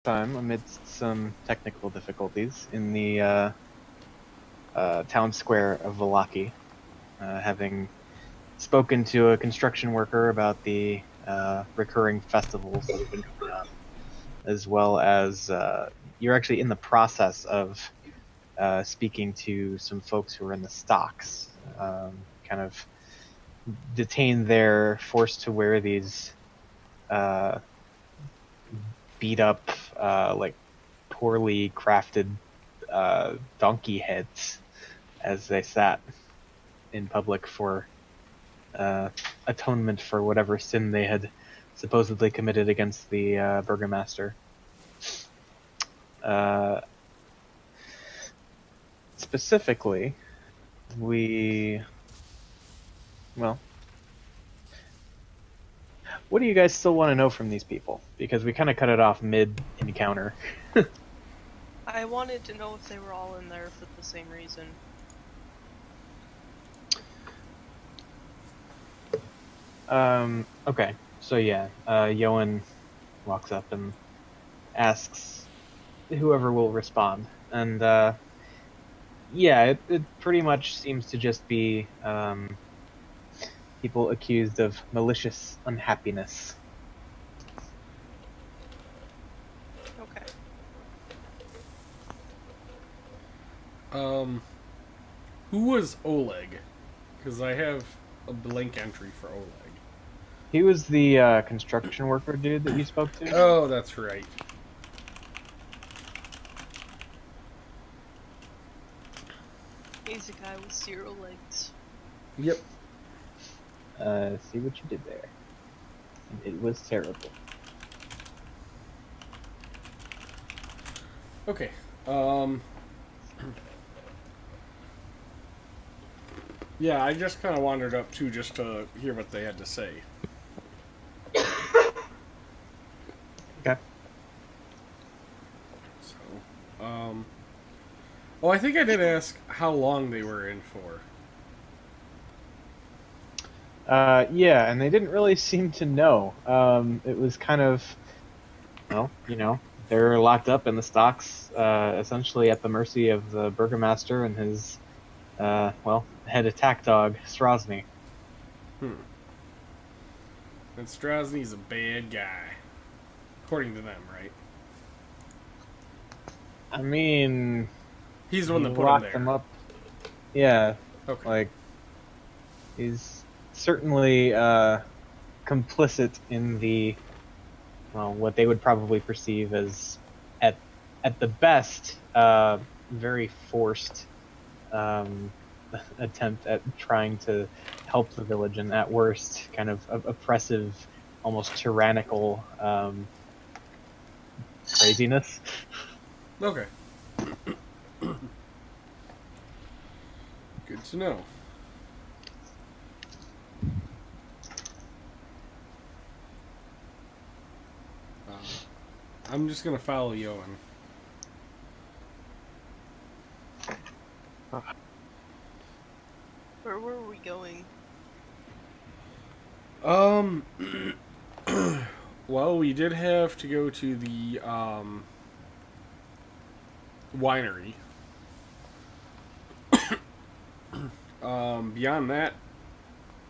time, amidst some technical difficulties in the town square of Vallaki, having spoken to a construction worker about the recurring festivals that have been going on, as well as you're actually in the process of speaking to some folks who are in the stocks, kind of detained there, forced to wear these beat up, like poorly crafted donkey heads as they sat in public for atonement for whatever sin they had supposedly committed against the burgomaster. Specifically, well, what do you guys still want to know from these people? Because we kind of cut it off mid-encounter. I wanted to know if they were all in there for the same reason. Okay, so yeah, Yoan walks up and asks whoever will respond. And, yeah, it pretty much seems to just be, people accused of malicious unhappiness. Okay. Who was Oleg? Because I have a blank entry for Oleg. He was the construction worker dude that you spoke to? Oh, that's right. He's a guy with 0 legs. Yep. See what you did there. And it was terrible. Okay. Yeah, I just kind of wandered up too, just to hear what they had to say. Okay. So, oh, I think I did ask how long they were in for. Yeah, and they didn't really seem to know. It was kind of, well, you know, they're locked up in the stocks, essentially at the mercy of the burgomaster and his, head attack dog, Strozny. And Strozny's a bad guy. According to them, right? I mean, He's the one that put locked him him there. up. Yeah, Okay. like, he's certainly complicit in the, well, what they would probably perceive as, at the best, very forced attempt at trying to help the village, and at worst, kind of oppressive, almost tyrannical craziness. Okay. Good to know. I'm just gonna follow Yoan. Where were we going? Well, we did have to go to the winery. Beyond that,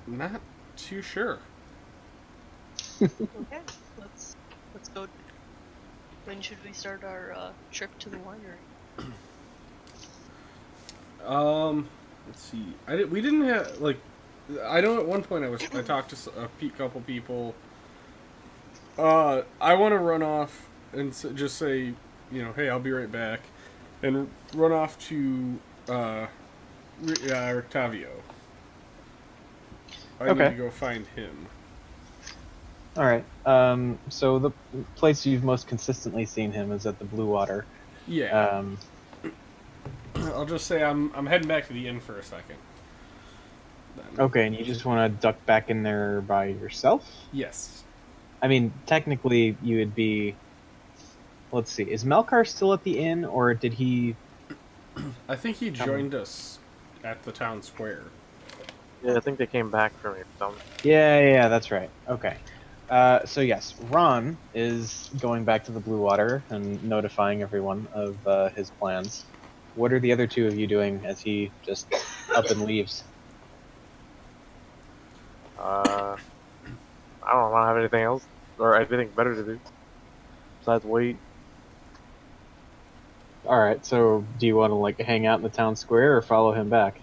not too sure. Okay, let's go. When should we start our trip to the winery? Let's see. We didn't have like. I know at one point I talked to a couple people. I want to run off and just say, you know, hey, I'll be right back, and run off to Octavio. I need to go find him. All right. So the place you've most consistently seen him is at the Blue Water. Yeah. I'll just say I'm heading back to the inn for a second. Then. Okay, and you just want to duck back in there by yourself? Yes. I mean, technically, you would be... Let's see. Is Melkar still at the inn, or did he... I think he joined us at the town square. Yeah, I think they came back from your thumb. Yeah, that's right. Okay. So yes, Ron is going back to the Blue Water and notifying everyone of his plans. What are the other two of you doing as he just up and leaves? I don't have anything else or anything better to do besides wait. All right. So do you want to like hang out in the town square or follow him back?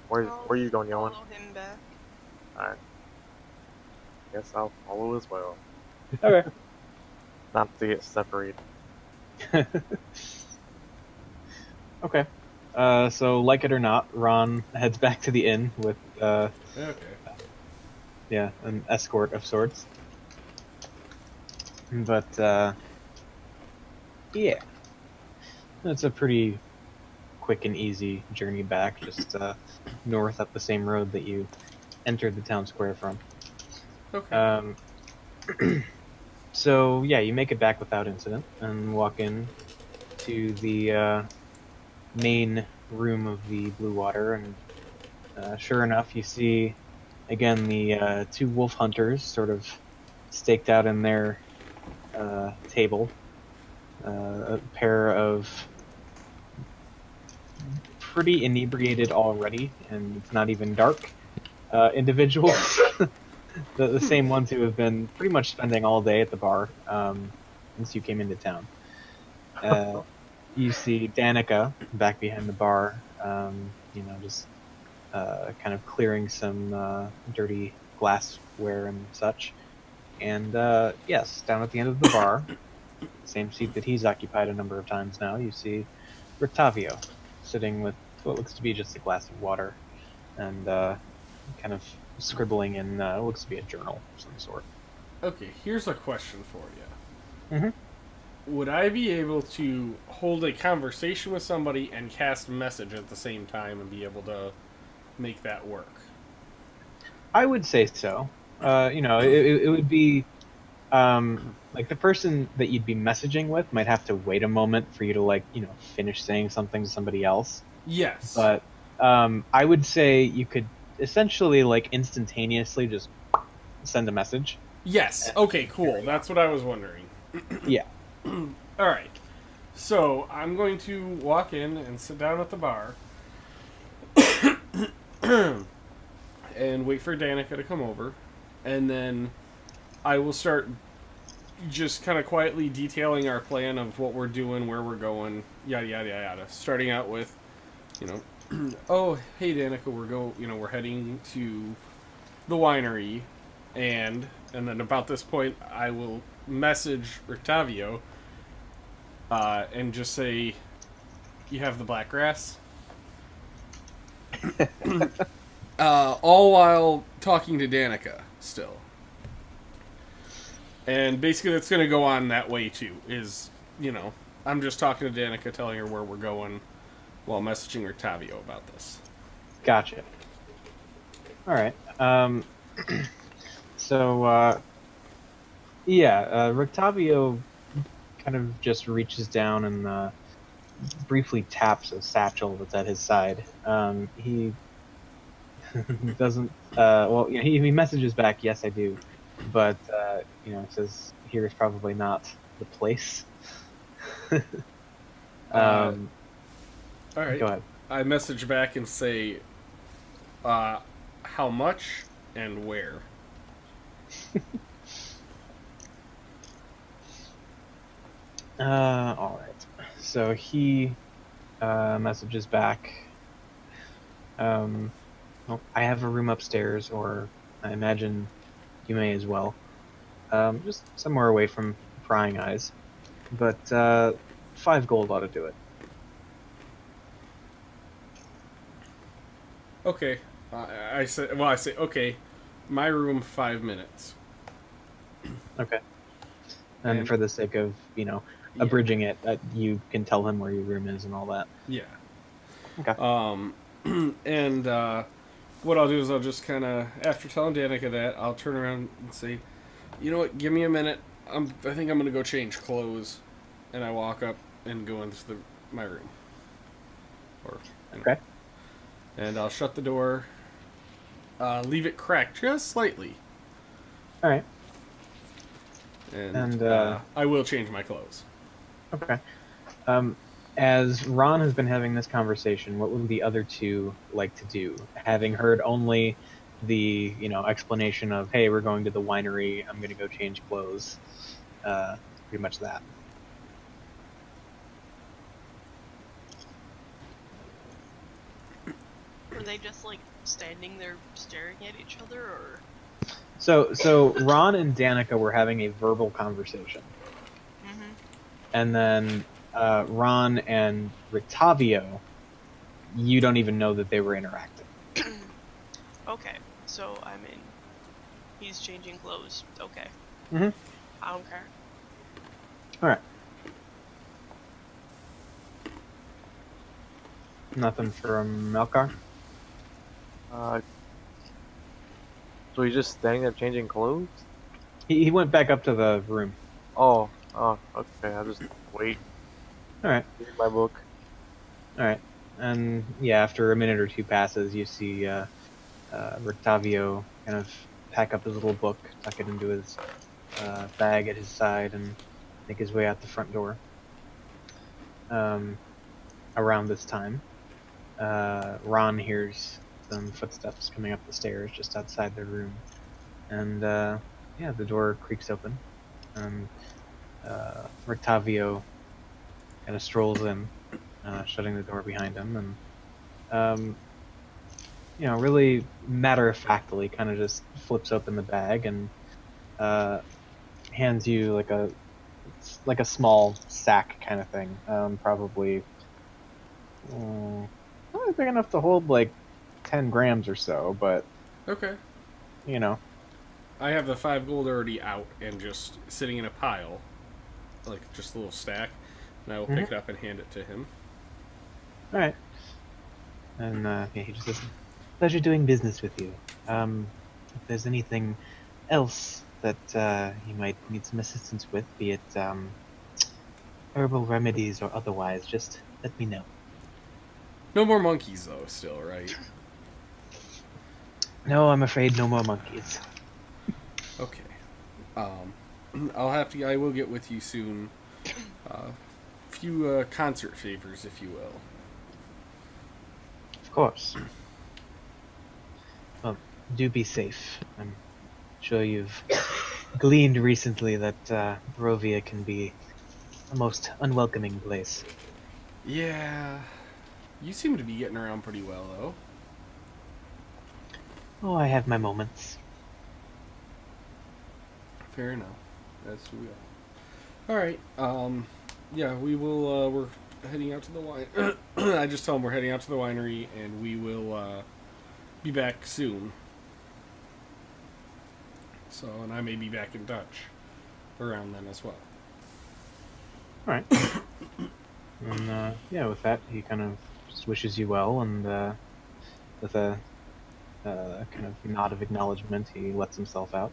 Where I'll are you going, Yolan? follow him back. Alright. Guess I'll follow as well. Okay. Not to get separated. Okay. So like it or not, Ron heads back to the inn with Okay. yeah, an escort of sorts. But yeah, it's a pretty quick and easy journey back, just north up the same road that you entered the town square from. Okay. So yeah, you make it back without incident and walk in to the main room of the Blue Water, and sure enough, you see again the two wolf hunters sort of staked out in their table. A pair of pretty inebriated already, and it's not even dark. Individuals, the same ones who have been pretty much spending all day at the bar since you came into town. You see Danica back behind the bar, just kind of clearing some dirty glassware and such. And yes, down at the end of the bar, same seat that he's occupied a number of times now, you see Rictavio sitting with what looks to be just a glass of water and kind of scribbling in what looks to be a journal of some sort. Okay, here's a question for you. Mm-hmm. Would I be able to hold a conversation with somebody and cast a message at the same time and be able to make that work? I would say so. It would be like the person that you'd be messaging with might have to wait a moment for you to finish saying something to somebody else. Yes. But I would say you could essentially instantaneously just send a message. Yes. Okay, cool. That's what I was wondering. Yeah. All right. So I'm going to walk in and sit down at the bar and wait for Danica to come over. And then I will start just kind of quietly detailing our plan of what we're doing, where we're going, yada, yada, yada. Starting out with, oh, hey, Danica, we're heading to the winery. And then about this point, I will message Rictavio and just say, you have the black grass? All while talking to Danica still. And basically that's going to go on that way too, is, I'm just talking to Danica, telling her where we're going while messaging Rictavio about this. Gotcha. Alright. So, Rictavio kind of just reaches down and briefly taps a satchel that's at his side. He doesn't, he messages back, yes, I do. But, says, here is probably not the place. All right. Go ahead. I message back and say, how much and where? Alright. So he messages back, well, I have a room upstairs, or I imagine you may as well. Just somewhere away from prying eyes. But 5 gold ought to do it. Okay. I say, okay, my room 5 minutes. Okay. And for the sake of, abridging it, you can tell him where your room is and all that. Yeah. Okay. And what I'll do is I'll just kind of, after telling Danica that, I'll turn around and say, you know what, give me a minute. I think I'm going to go change clothes. And I walk up and go into my room. Okay. And I'll shut the door. leave it cracked just slightly. All right. And, And, I will change my clothes. Okay. As Ron has been having this conversation, what would the other two like to do? Having heard only the, explanation of, hey, we're going to the winery, I'm going to go change clothes. Pretty much that. Are they just like standing there staring at each other, or? So Ron and Danica were having a verbal conversation. Mm-hmm. And then Ron and Rictavio, you don't even know that they were interacting. Okay, so I mean, he's changing clothes. Okay. Mm-hmm. I don't care. All right. Nothing from Melkar? So he's just standing there changing clothes? He went back up to the room. Oh, okay. I'll just wait. All right. Read my book. All right. And yeah, after a minute or two passes, you see Rictavio kind of pack up his little book, tuck it into his bag at his side, and make his way out the front door. Around this time, Ron hears some footsteps coming up the stairs just outside their room. And yeah, the door creaks open. And Rictavio kind of strolls in, shutting the door behind him, and really matter-of-factly kind of just flips open the bag and hands you like a small sack kind of thing, probably big enough to hold like 10 grams or so, but Okay. I have the 5 gold already out and just sitting in a pile, like just a little stack, and I will pick it up and hand it to him. All right. And yeah, he just says, "Pleasure doing business with you. If there's anything else that you might need some assistance with, be it herbal remedies or otherwise, just let me know." No more monkeys, though, still, right? No, I'm afraid no more monkeys. Okay. I will get with you soon. Few concert favors, if you will. Of course. Well, do be safe. I'm sure you've gleaned recently that Barovia can be a most unwelcoming place. Yeah. You seem to be getting around pretty well, though. Oh, I have my moments. Fair enough. That's who we are. Alright, yeah, we will, we're heading out to the wine. I just tell them we're heading out to the winery, and we will, be back soon. So, and I may be back in touch around then as well. Alright. And, yeah, with that, he kind of just wishes you well, and, with a kind of nod of acknowledgement, he lets himself out.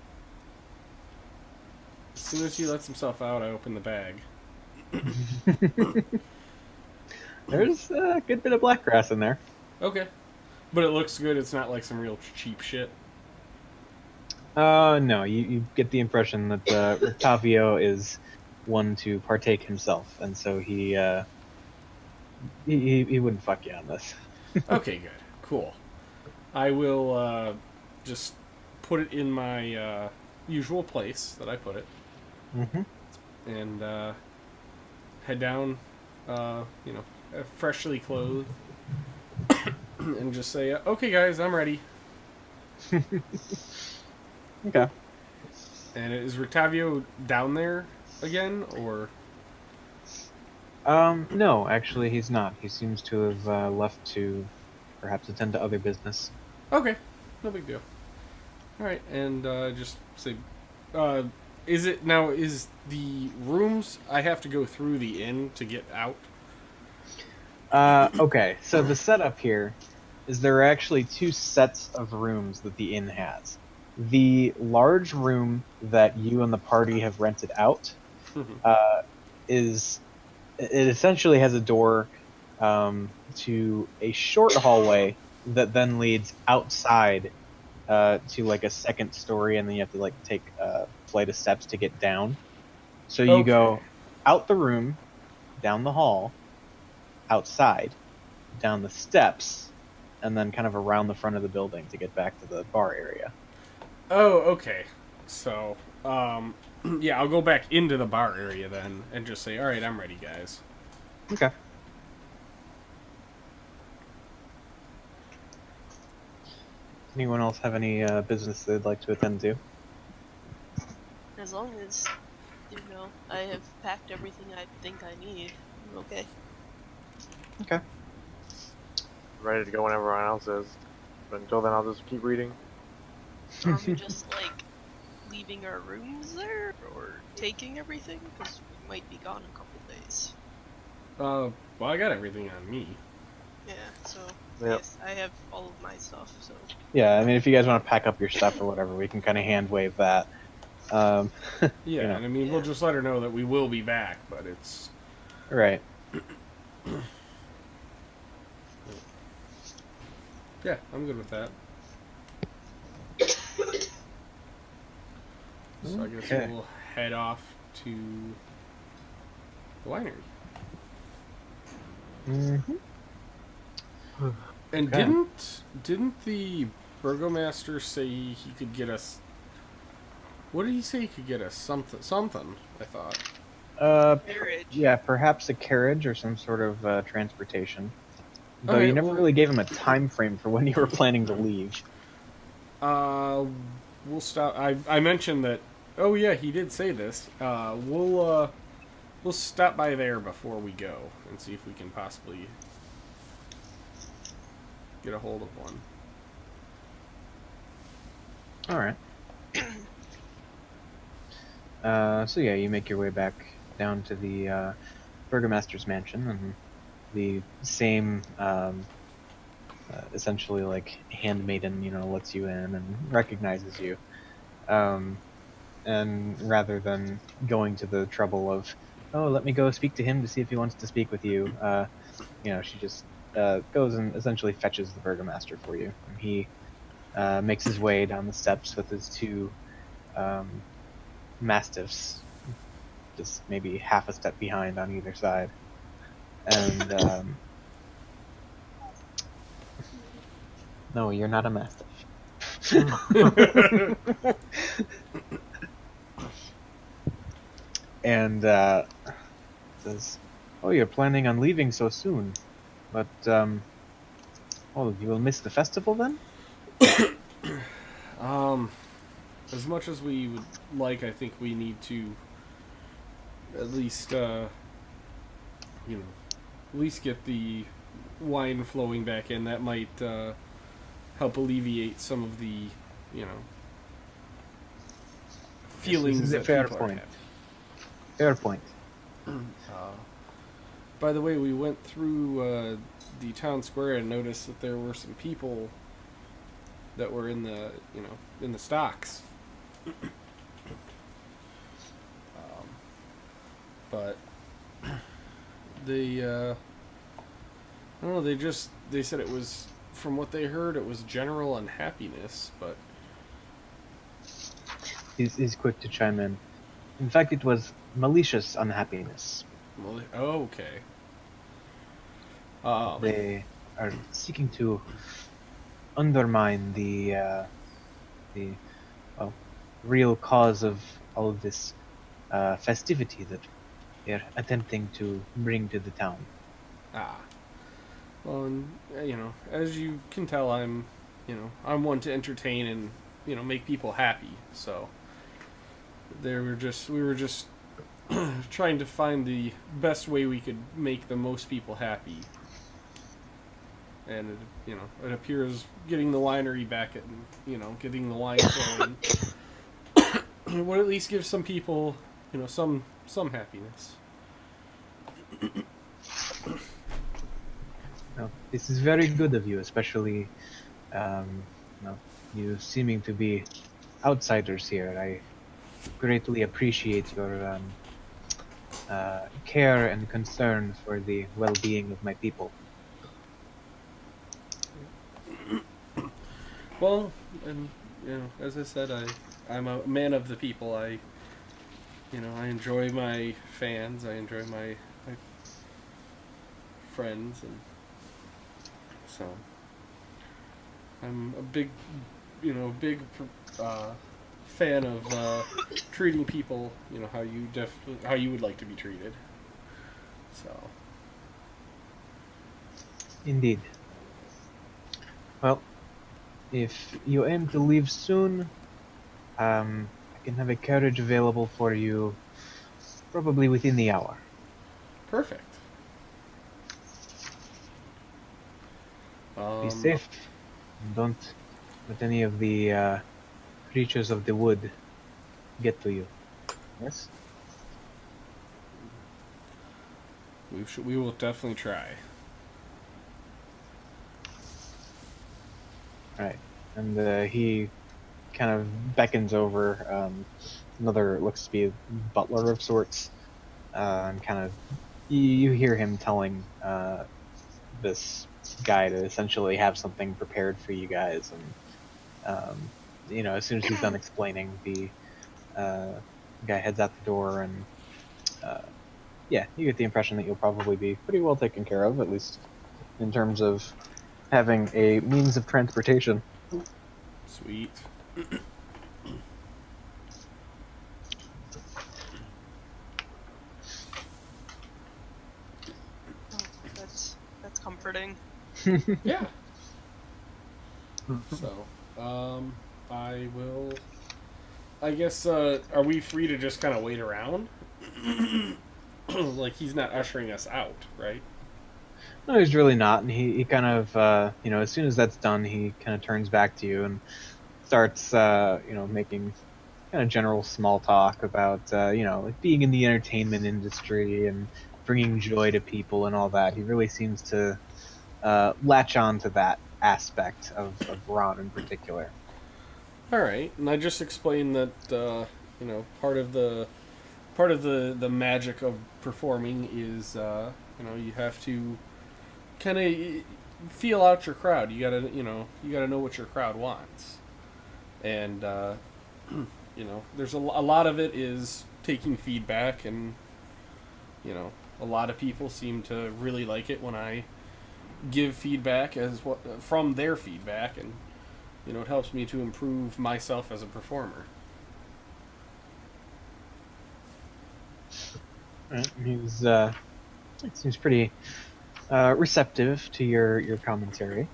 As soon as he lets himself out, I open the bag. There's a good bit of black grass in there. Okay. But it looks good, it's not like some real cheap shit. No, you get the impression that Rictavio is one to partake himself, and so he wouldn't fuck you on this. Okay, good. Cool. I will just put it in my usual place that I put it. Mm-hmm. And head down, freshly clothed. And just say, okay, guys, I'm ready. Okay. And is Rictavio down there again, or? No, actually he's not. He seems to have left to perhaps attend to other business. Okay, no big deal. Alright, and just say, is the rooms, I have to go through the inn to get out? Okay, so the setup here is there are actually 2 sets of rooms that the inn has. The large room that you and the party have rented out it essentially has a door to a short hallway that then leads outside to like a second story, and then you have to like take a flight of steps to get down. So you Okay. go out the room, down the hall, outside, down the steps, and then kind of around the front of the building to get back to the bar area. Oh, okay. So, yeah, I'll go back into the bar area then and just say, all right, I'm ready, guys. Okay. Anyone else have any business they'd like to attend to? As long as, I have packed everything I think I need, I'm okay. Okay. Ready to go when everyone else is. But until then, I'll just keep reading. Are we just, leaving our rooms there? Or taking everything? Because we might be gone a couple days. Well, I got everything on me. Yeah, so, Yep. yes, I have all of my stuff, so... Yeah, I mean, if you guys want to pack up your stuff or whatever, we can kind of hand wave that. Yeah, you know. and I mean, we'll Yeah. just let her know that we will be back, but it's... Right. Yeah, I'm good with that. So I guess Okay. we'll head off to the winery. Mm-hmm. And Okay. didn't the burgomaster say he could get us? What did he say he could get us? Something. I thought. Marriage. Yeah, perhaps a carriage or some sort of transportation. Though Okay, you never well- really gave him a time frame for when you were planning to leave. We'll stop. I mentioned that. Oh yeah, he did say this. We'll stop by there before we go and see if we can possibly get a hold of one. All right. So yeah, you make your way back down to the burgomaster's mansion, and the same, essentially like handmaiden, lets you in and recognizes you. And rather than going to the trouble of, oh, let me go speak to him to see if he wants to speak with you, she just goes and essentially fetches the burgomaster for you. And he makes his way down the steps with his two mastiffs, just maybe half a step behind on either side. And no, you're not a mastiff. And says, "Oh, you're planning on leaving so soon, but you will miss the festival then?" As much as we would like, I think we need to at least, at least get the wine flowing back in. That might help alleviate some of the, feelings This is a that fair people are point. having. Fair point. By the way, we went through the town square and noticed that there were some people that were in the, in the stocks. But they, I don't know. They said it was, from what they heard, it was general unhappiness. But He's quick to chime in. In fact, it was malicious unhappiness. well, okay. They are seeking to undermine the real cause of all of this festivity that they're attempting to bring to the town. Well, and, as you can tell, I'm one to entertain and, make people happy. So we were just trying to find the best way we could make the most people happy. And it appears getting the winery back and, getting the wine flowing would at least give some people, some happiness. Well, this is very good of you, especially you seeming to be outsiders here. I greatly appreciate your care and concern for the well-being of my people. Well, and as I said, I'm a man of the people. I enjoy my fans. I enjoy my friends, and so I'm a big fan of treating people, how you would like to be treated. So. Indeed. Well, if you aim to leave soon, I can have a carriage available for you probably within the hour. Perfect. Be safe. And don't let any of the creatures of the wood get to you. Yes? We will definitely try. Right. And he kind of beckons over another, looks to be a butler of sorts, and kind of, you hear him telling this guy to essentially have something prepared for you guys, and as soon as he's done explaining, the guy heads out the door, and yeah, you get the impression that you'll probably be pretty well taken care of, at least in terms of having a means of transportation. Sweet. Oh, that's comforting. Yeah. So, I will. I guess. Are we free to just kind of wait around? Like he's not ushering us out, right? No, he's really not, and he kind of, as soon as that's done, he kind of turns back to you and starts, making kind of general small talk about, like being in the entertainment industry and bringing joy to people and all that. He really seems to latch on to that aspect of Ron in particular. All right, and I just explained that part of the magic of performing is you have to kind of feel out your crowd. You gotta know what your crowd wants, and there's a lot of it is taking feedback, and a lot of people seem to really like it when I give feedback from their feedback, and it helps me to improve myself as a performer. Right? He's seems pretty receptive to your commentary.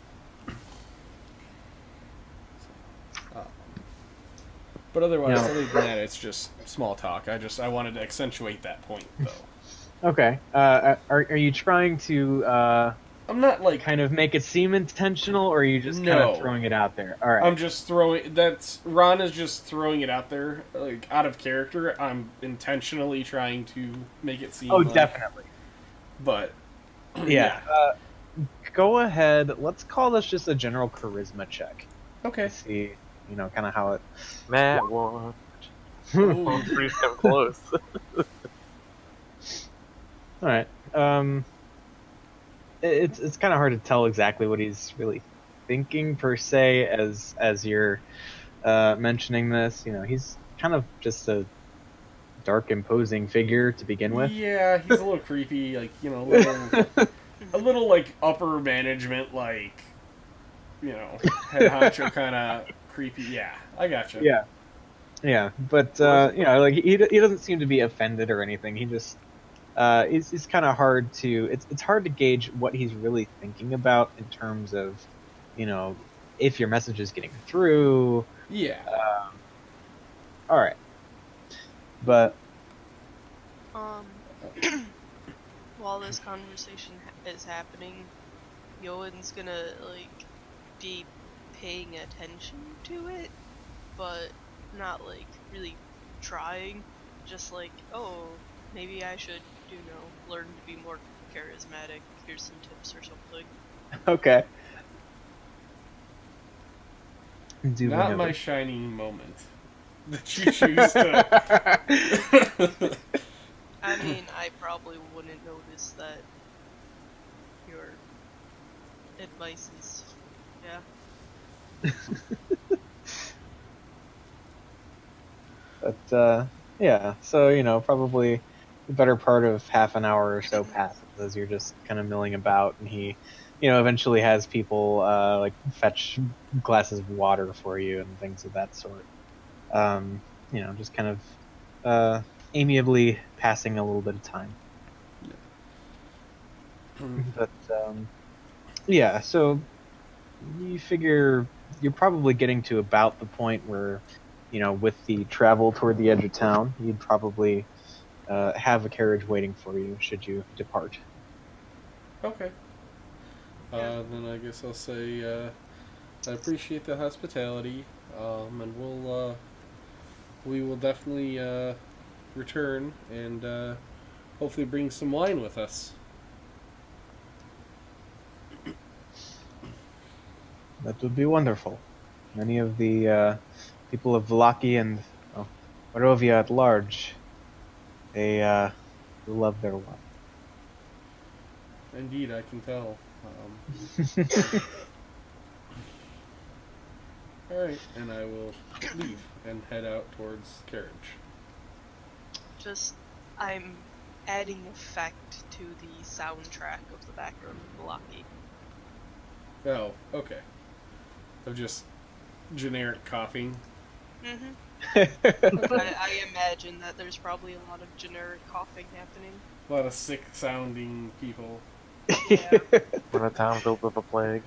But otherwise, No. other than that, it's just small talk. I wanted to accentuate that point, though. Okay. Are you trying to I'm not like kind of make it seem intentional, or are you just kind No. of throwing it out there? All right. I'm just throwing. Ron is just throwing it out there, like out of character. I'm intentionally trying to make it seem. Oh, like, definitely. But Yeah. Go ahead. Let's call this just a general charisma check. Okay. To see, kind of how it. Matt one. Ooh. Pretty damn close. All right. It's kind of hard to tell exactly what he's really thinking per se as you're mentioning this. He's kind of just a dark, imposing figure to begin with. Yeah, he's a little creepy. Like a little like upper management, like head honcho kind of creepy. Yeah, I gotcha. Yeah, but like he doesn't seem to be offended or anything. He just it's kind of hard to it's hard to gauge what he's really thinking about in terms of if your message is getting through. Yeah. All right, but while this conversation is happening, Yoan's gonna be paying attention to it, but not really trying. Just oh, maybe I should learn to be more charismatic. Here's some tips or something. okay. Not my shining moment. That you choose to. I mean, I probably wouldn't notice that your advice is, But yeah, so probably the better part of half an hour or so passes as you're just kind of milling about, and he, eventually has people like fetch glasses of water for you and things of that sort. Just kind of amiably passing a little bit of time. But yeah, so you figure you're probably getting to about the point where, with the travel toward the edge of town, you'd probably have a carriage waiting for you should you depart. Okay. Then I guess I'll say I appreciate the hospitality, and we will definitely return and hopefully bring some wine with us. That would be wonderful. Many of the people of Vallaki and Barovia at large, they love their wine. Indeed, I can tell. Alright, and I will leave and head out towards carriage. I'm adding effect to the soundtrack of the background of Vallaki. Oh, okay. Of just generic coughing. I imagine that there's probably a lot of generic coughing happening. A lot of sick sounding people. Yeah. We're in a town filled with a plague.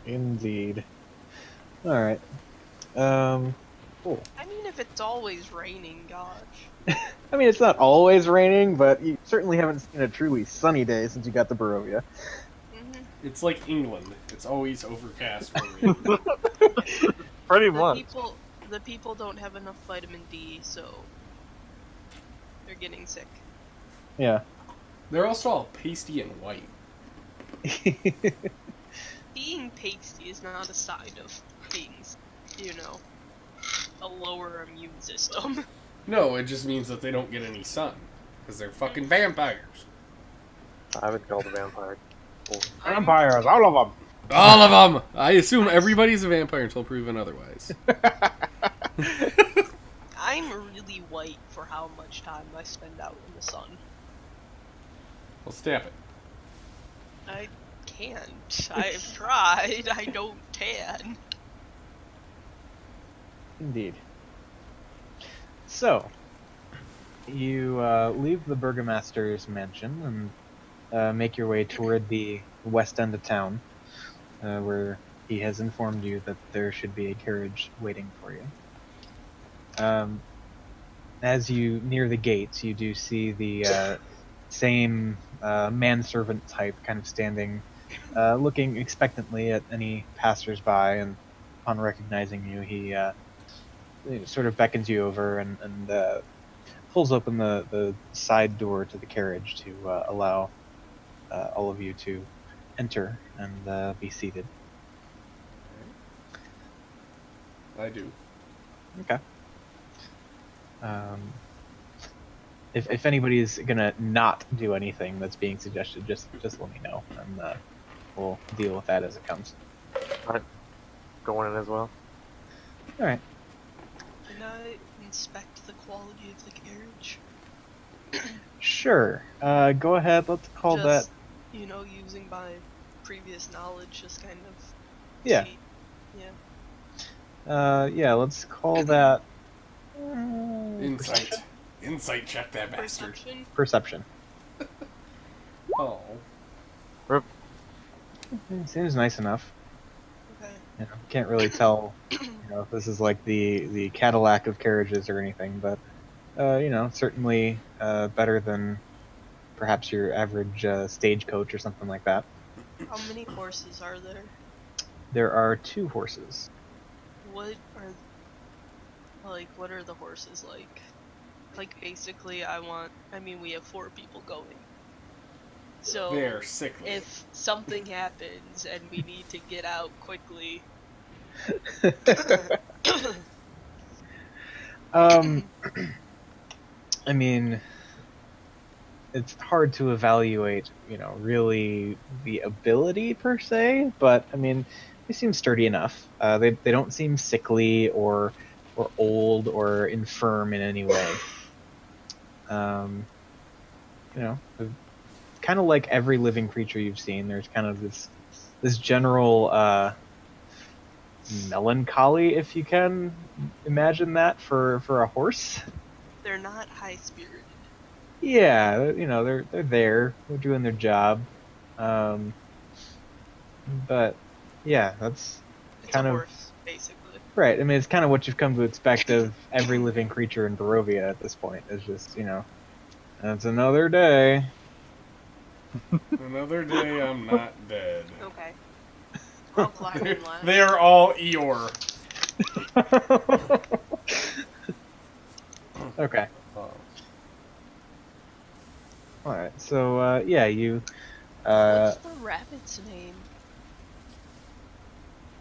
Indeed. Alright. Cool. I mean, if it's always raining, gosh. I mean, it's not always raining, but you certainly haven't seen a truly sunny day since you got to Barovia. It's like England. It's always overcast or rain. Pretty The much. people don't have enough vitamin D, so they're getting sick. Yeah. They're also all pasty and white. Being pasty is not a sign of being, a lower immune system. No, it just means that they don't get any sun. Because they're fucking vampires. I would call the vampire. Vampires, all of them! All of them! I assume everybody's a vampire until proven otherwise. I'm really white for how much time I spend out in the sun. Well, stamp it. I can't. I've tried. I don't tan. Indeed. So, you leave the Burgomaster's mansion and make your way toward the west end of town, where he has informed you that there should be a carriage waiting for you. As you near the gates, you do see the same manservant type kind of standing, looking expectantly at any passersby, and upon recognizing you, he sort of beckons you over and pulls open the side door to the carriage to allow all of you to enter and be seated. I do. Okay. If anybody's gonna not do anything that's being suggested, just let me know, and we'll deal with that as it comes. Alright. Going in as well. All right. Can I inspect the quality of the carriage? Sure. Go ahead. Let's call that. Using my previous knowledge, just kind of. Yeah. See. Yeah. Yeah. Let's call that. Insight. Insight check that bastard. Perception? Perception. Oh. Seems nice enough. Okay. Can't really tell, if this is like the Cadillac of carriages or anything, but certainly better than perhaps your average stagecoach or something like that. How many horses are there? There are 2 horses. What are the horses like? Like, basically, we have 4 people going. So, They're sickly. if something happens and we need to get out quickly... I mean, it's hard to evaluate, really the ability per se. But I mean, they seem sturdy enough. They don't seem sickly or old or infirm in any way. You know, kind of like every living creature you've seen. There's kind of this general melancholy, if you can imagine that for a horse. They're not high spirited. Yeah, they're there, they're doing their job, but yeah, that's It's kind a of horse, basically. right. I mean, it's kind of what you've come to expect of every living creature in Barovia at this point. It's just it's another day. Another day I'm not dead. Okay. I'll clap and laugh. They are all Eeyore. Okay. Oh. All right. So yeah, you. What's the rabbit's name?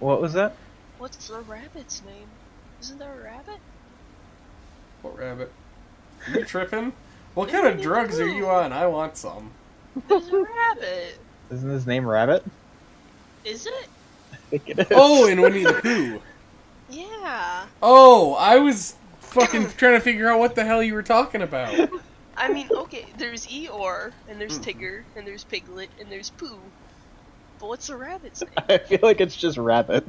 What was that? What's the rabbit's name? Isn't there a rabbit? What rabbit? Are you tripping? What kind of drugs are you on? I want some. There's a rabbit. Isn't his name Rabbit? Is it? I think it is. Oh, in Winnie the Pooh. Yeah. Oh, I was fucking trying to figure out what the hell you were talking about. I mean, okay, there's Eeyore, and there's Tigger, and there's Piglet, and there's Pooh. But what's the rabbit's name? I feel like it's just Rabbit.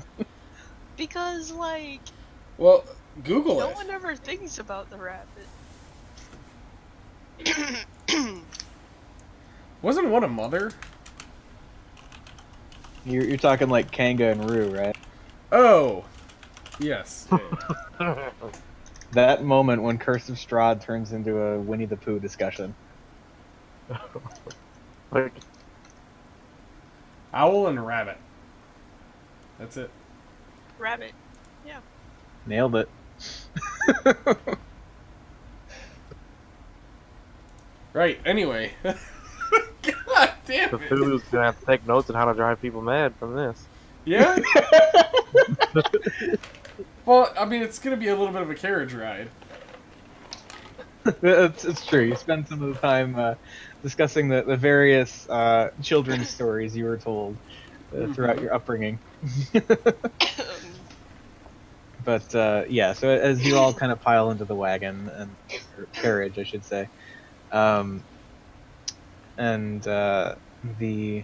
Because, like, Well, Google no it. one ever thinks about the rabbit. Wasn't one a mother? You're talking like Kanga and Roo, right? Oh. Yes. Yeah. That moment when Curse of Strahd turns into a Winnie the Pooh discussion. Like, Owl and rabbit. That's it. Rabbit. Yeah. Nailed it. Right, anyway. God damn it. Cthulhu's gonna have to take notes on how to drive people mad from this. Yeah? Well, I mean, it's gonna be a little bit of a carriage ride. It's true. You spend some of the time discussing the various children's stories you were told throughout your upbringing. But yeah, so as you all kind of pile into the wagon or carriage, I should say, and the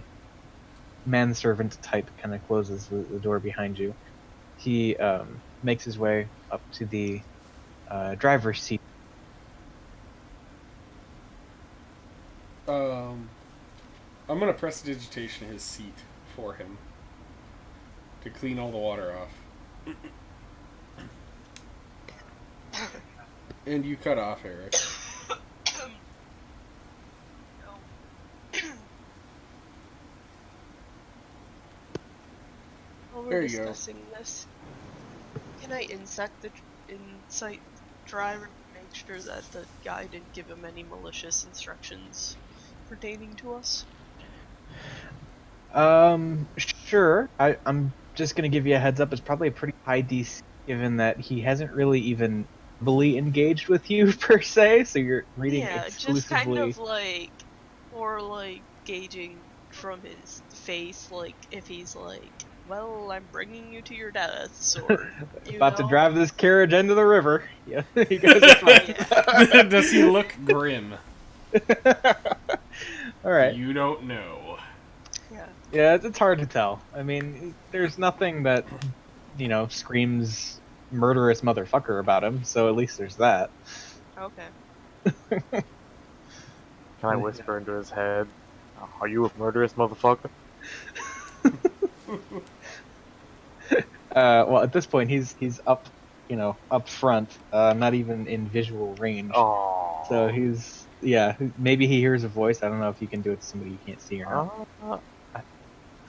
manservant type kind of closes the door behind you. He makes his way up to the driver's seat. I'm gonna prestidigitation his seat for him to clean all the water off. And you cut off, Eric. While There we're you go. discussing this, can I insight the driver to make sure that the guy didn't give him any malicious instructions pertaining to us? Sure. I'm just gonna give you a heads up. It's probably a pretty high DC, given that he hasn't really even fully engaged with you per se. So you're reading Yeah, exclusively. just kind of like, or like gauging from his face, like if he's like, well, I'm bringing you to your deaths, or you About to know? drive this carriage into the river. Yeah, you guys are fine. Yeah. Does he look grim? All right. You don't know. Yeah. Yeah, it's hard to tell. I mean, there's nothing that screams murderous motherfucker about him. So at least there's that. Okay. Can I whisper into his head, "Are you a murderous motherfucker?" Well, at this point, he's up, up front, not even in visual range. Oh. So maybe he hears a voice. I don't know if you can do it to somebody you can't see or not.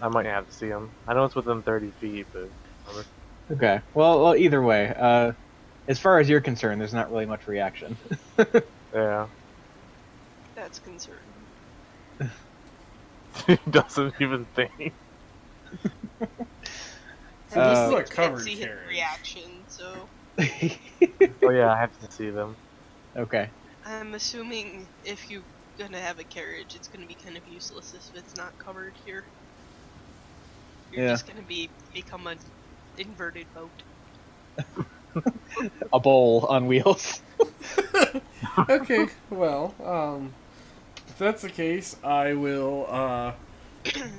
I might have to see him. I know it's within 30 feet, but Okay. Well, either way, as far as you're concerned, there's not really much reaction. yeah. That's concerning. He doesn't even think. So this is a Can't covered see his carriage. reaction, so Oh yeah, I have to see them. Okay. I'm assuming if you gonna have a carriage, it's gonna be kind of useless if it's not covered here. You're Yeah. just gonna become an inverted boat. A bowl on wheels. Okay, well, if that's the case, I will,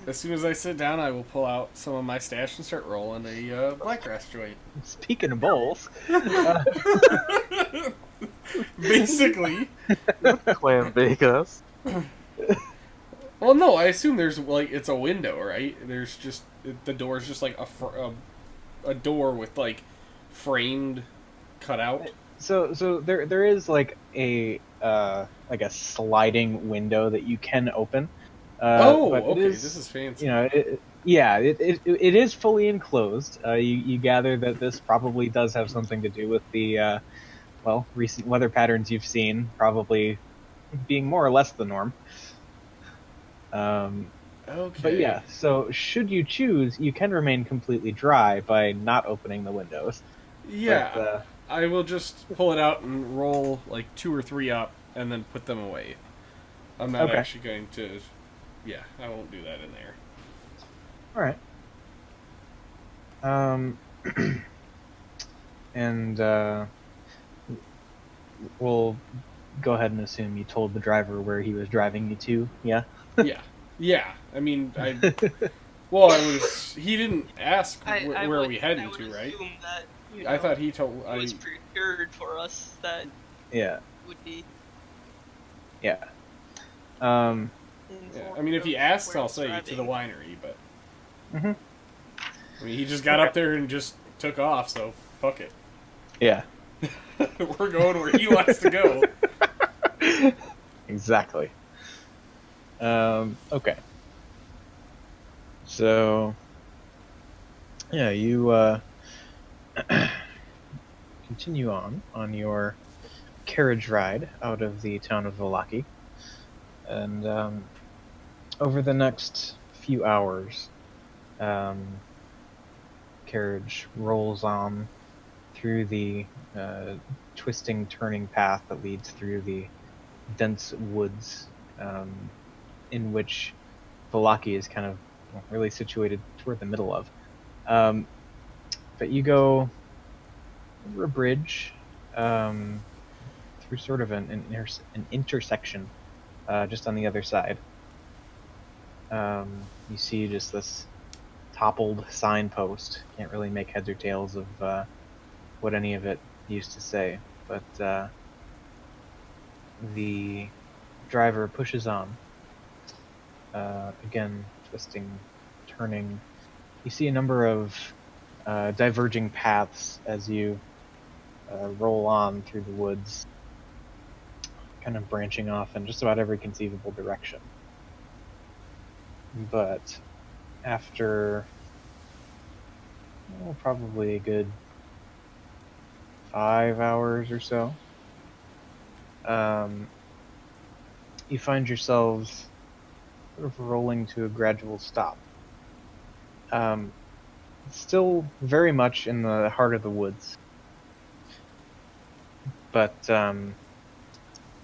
as soon as I sit down, I will pull out some of my stash and start rolling a blackgrass joint. Speaking of bowls, Basically. Clam bake us. Well, no, I assume there's, like, it's a window, right? There's just, the door's just like a door with, like, framed cutout. so there is like a sliding window that you can open. Oh, but it okay, is, this is fancy. You know, it is fully enclosed. You gather that this probably does have something to do with the recent weather patterns you've seen, probably being more or less the norm. Okay. But yeah, so should you choose, you can remain completely dry by not opening the windows. Yeah, But, I will just pull it out and roll, like, 2 or 3 up, and then put them away. I'm not Okay. actually going to... Yeah, I won't do that in there. all right. And we'll go ahead and assume you told the driver where he was driving you to. Yeah. Yeah, I mean, well, I was... He didn't ask where we heading to, right? Assume that, I thought he told... it was procured for us that Yeah. would be Yeah. Yeah, informed I mean, if he of asks, where I'll he's say to driving. the winery, but... Mhm. I mean, he just got up there and just took off, so fuck it. Yeah. We're going where he wants to go. Exactly. Okay. So, yeah, you continue on your carriage ride out of the town of Vallaki, and over the next few hours, carriage rolls on through the twisting, turning path that leads through the dense woods, in which Vallaki is kind of really situated toward the middle of. But you go over a bridge, through sort of an intersection, just on the other side. You see just this toppled signpost. Can't really make heads or tails of what any of it used to say, but the driver pushes on. Again, twisting, turning. You see a number of diverging paths as you roll on through the woods, kind of branching off in just about every conceivable direction. But after probably a good 5 hours or so, you find yourselves sort of rolling to a gradual stop. Still very much in the heart of the woods, but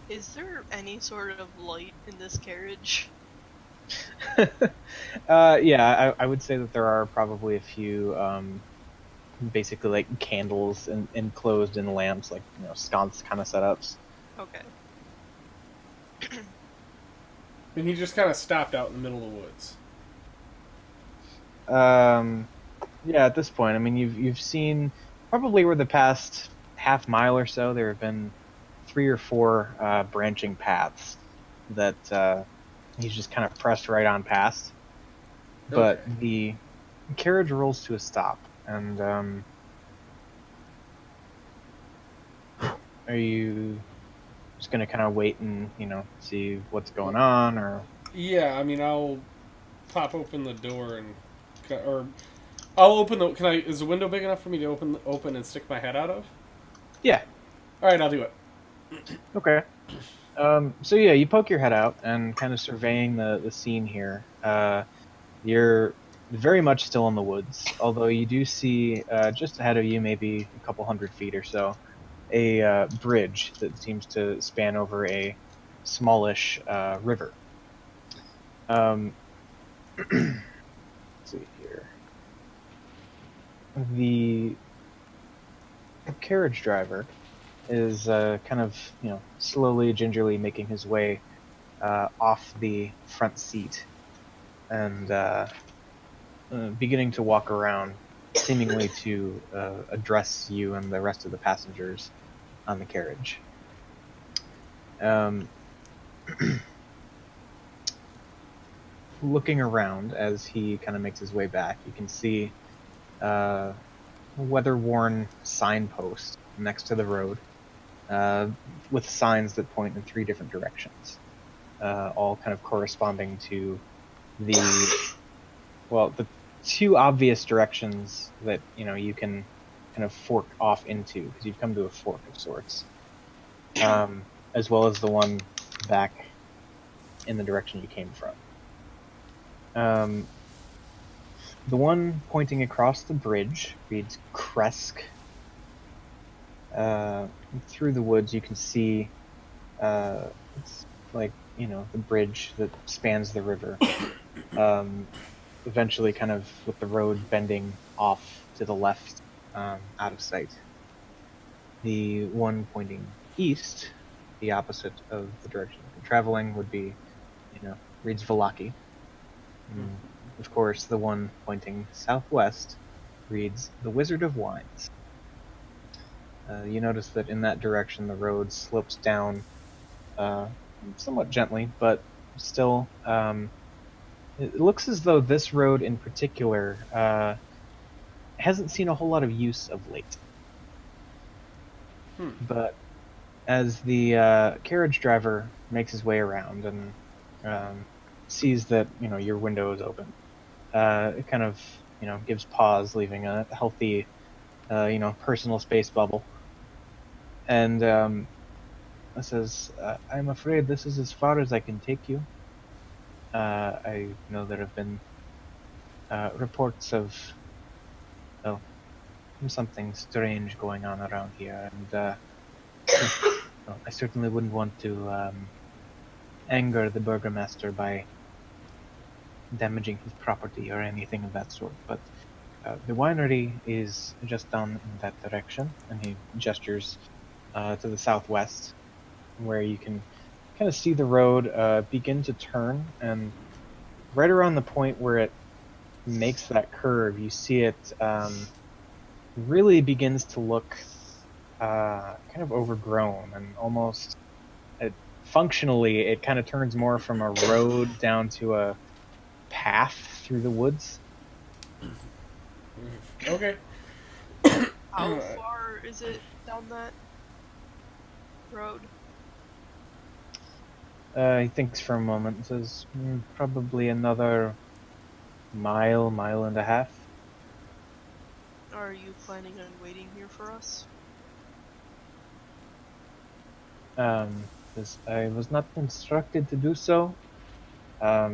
Is there any sort of light in this carriage? yeah, I would say that there are probably a few basically like candles enclosed in lamps, like sconce kind of setups. Okay. And he just kind of stopped out in the middle of the woods. Yeah, at this point, I mean, you've seen probably over the past half mile or so, there have been 3 or 4 branching paths that he's just kind of pressed right on past. But Okay. the carriage rolls to a stop, and are you just gonna kind of wait and see what's going on, or? Yeah, I mean, I'll pop open the door or I'll open the. Can I? Is the window big enough for me to open and stick my head out of? Yeah. All right, I'll do it. Okay. So yeah, you poke your head out and kind of surveying the scene here. You're very much still in the woods, although you do see just ahead of you, maybe a couple 100 feet or so, a bridge that seems to span over a smallish river. Let's see here. The carriage driver is kind of, slowly, gingerly making his way off the front seat and beginning to walk around, seemingly to address you and the rest of the passengers on the carriage. Looking around as he kind of makes his way back, you can see a weather-worn signpost next to the road with signs that point in 3 different directions, all kind of corresponding to the 2 obvious directions that you can kind of fork off into, because you've come to a fork of sorts, as well as the one back in the direction you came from. The one pointing across the bridge reads Kresk. Through the woods you can see it's like, the bridge that spans the river. Eventually kind of with the road bending off to the left, out of sight. The one pointing east, the opposite of the direction you've been traveling, would be, reads Vallaki. Of course, the one pointing southwest reads The Wizard of Wines. You notice that in that direction the road slopes down somewhat gently, but still, it looks as though this road in particular hasn't seen a whole lot of use of late. But as the carriage driver makes his way around and sees that your window is open, it kind of gives pause, leaving a healthy personal space bubble, and it says, "I'm afraid this is as far as I can take you. I know there have been reports of something strange going on around here, and I certainly wouldn't want to anger the burgomaster by damaging his property or anything of that sort, but the winery is just down in that direction," and he gestures to the southwest, where you can kind of see the road begin to turn, and right around the point where it makes that curve, you see it really begins to look kind of overgrown, and almost functionally it kind of turns more from a road down to a path through the woods. Okay. How far is it down that road? He thinks for a moment and says, probably another mile and a half. Are you planning on waiting here for us? As I was not instructed to do so. I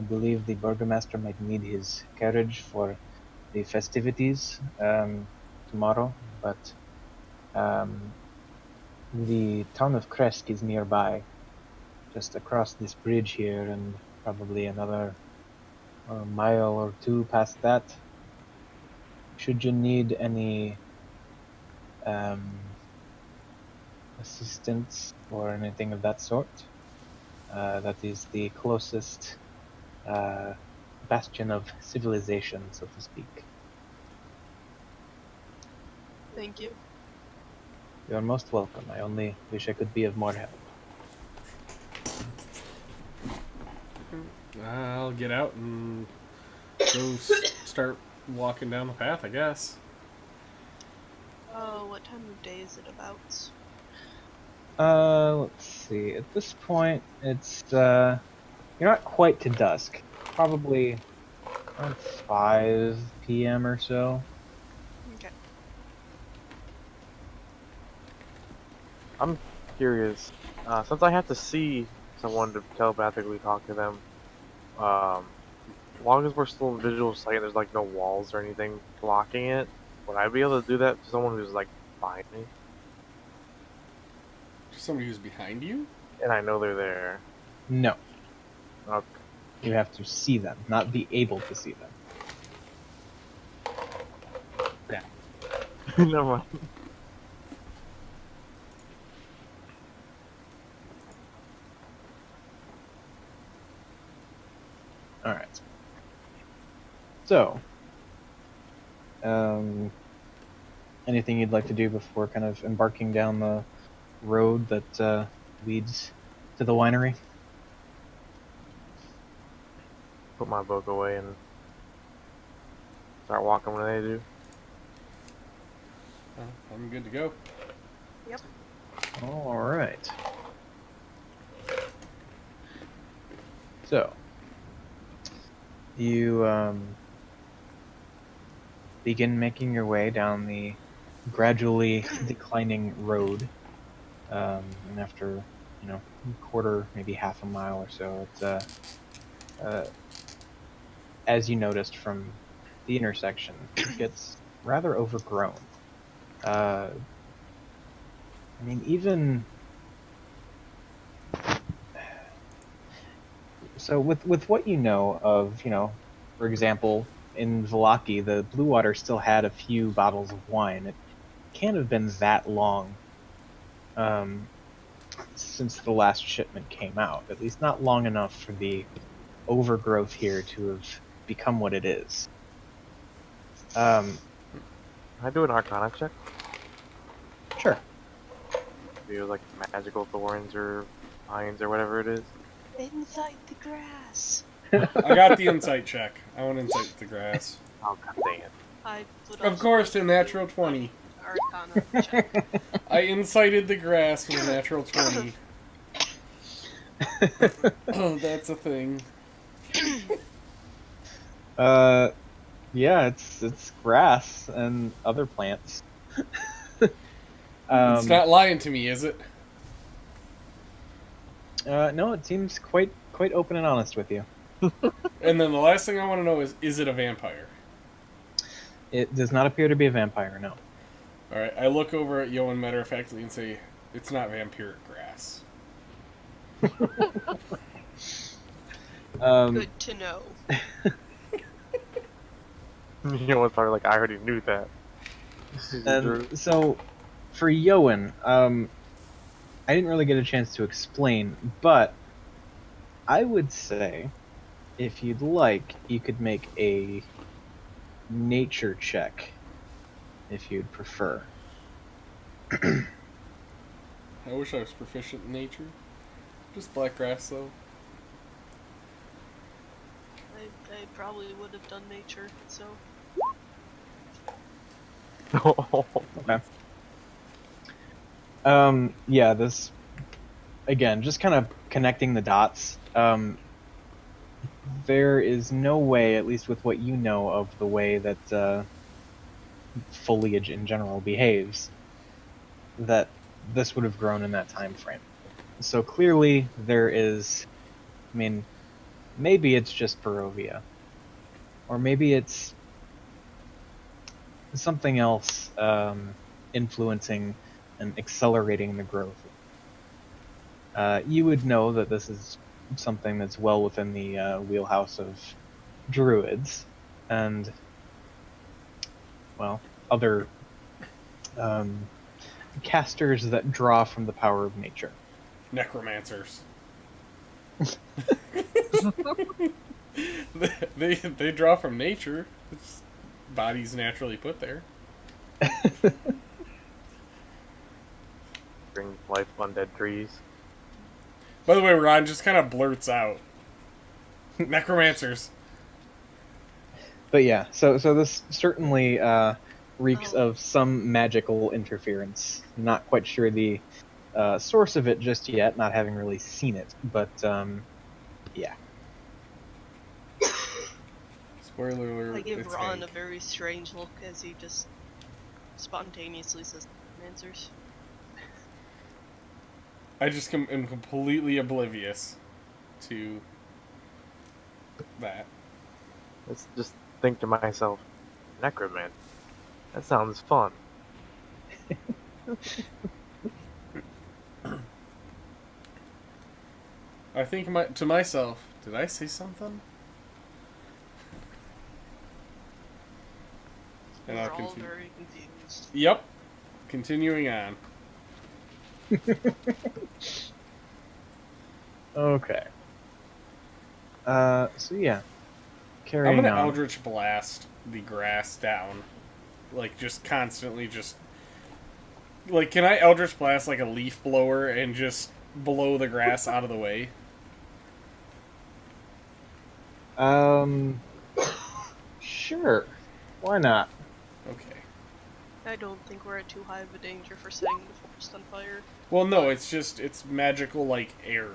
believe the burgomaster might need his carriage for the festivities tomorrow, but the town of Kresk is nearby, just across this bridge here, and probably another mile or 2 past that. Should you need any assistance or anything of that sort, that is the closest bastion of civilization, so to speak. Thank you. You are most welcome. I only wish I could be of more help. I'll get out and go start walking down the path, I guess. What time of day is it about? Let's see. At this point, it's you're not quite to dusk. Probably around 5 p.m. or so. Okay. I'm curious. Since I have to see someone to telepathically talk to them, as long as we're still in visual sight, there's like no walls or anything blocking it. Would I be able to do that to someone who's like behind me? Somebody who's behind you? And I know they're there. No, Okay. you have to see them, not be able to see them. Never mind. All right. So, anything you'd like to do before kind of embarking down the road that leads to the winery? Put my book away and start walking when they do. I'm good to go. All right. So, you begin making your way down the gradually declining road, and after a quarter, maybe half a mile or so, it's as you noticed from the intersection, it gets rather overgrown. I mean, even so, with what you know of, for example, in Vallaki, the Blue Water still had a few bottles of wine. It can't have been that long since the last shipment came out. At least not long enough for the overgrowth here to have become what it is. Can I do an Arcana check? Sure. Maybe like magical thorns or pines or whatever it is. Inside the grass. I got the insight check. I want insight the grass. Oh god dang it. I would Of also course, like a to natural do 20. Arcana check. I incited the grass with a natural 20. Oh, that's a thing. Yeah, it's grass and other plants. It's not lying to me, is it? No, it seems quite open and honest with you. And then the last thing I want to know is it a vampire? It does not appear to be a vampire, no. Alright, I look over at Yoan matter-of-factly and say, it's not vampiric grass. Good to know. You know what's probably like, I already knew that. And so, for Yoan, I didn't really get a chance to explain, but I would say, if you'd like, you could make a nature check, if you'd prefer. I wish I was proficient in nature. Just black grass, though. I probably would have done nature, so. Okay. Yeah, this, again, just kind of connecting the dots. There is no way, at least with what you know of the way that foliage in general behaves, that this would have grown in that time frame. So clearly there is, I mean, maybe it's just Barovia, or maybe it's something else influencing and accelerating the growth. You would know that this is something that's well within the wheelhouse of druids and, well, other casters that draw from the power of nature. Necromancers. they draw from nature. It's bodies naturally put there. Bring life undead trees. By the way, Ron just kind of blurts out. Necromancers. But yeah, so this certainly reeks of some magical interference. Not quite sure the source of it just yet, not having really seen it, but yeah. Spoiler alert. I give it's Ron a Hank. very strange look as he just spontaneously says answers. I just am completely oblivious to that. Let's just think to myself, necromancer. That sounds fun. I think to myself, did I say something? And We're I'll all continue. very confused. Yep. Continuing on. Okay. So yeah, I'm carrying gonna on. Eldritch Blast the grass down. Like, just constantly just... Like, can I Eldritch Blast like a leaf blower and just blow the grass out of the way? Sure. Why not? Okay. I don't think we're at too high of a danger for setting the forest on fire. Well, no, it's magical, like, air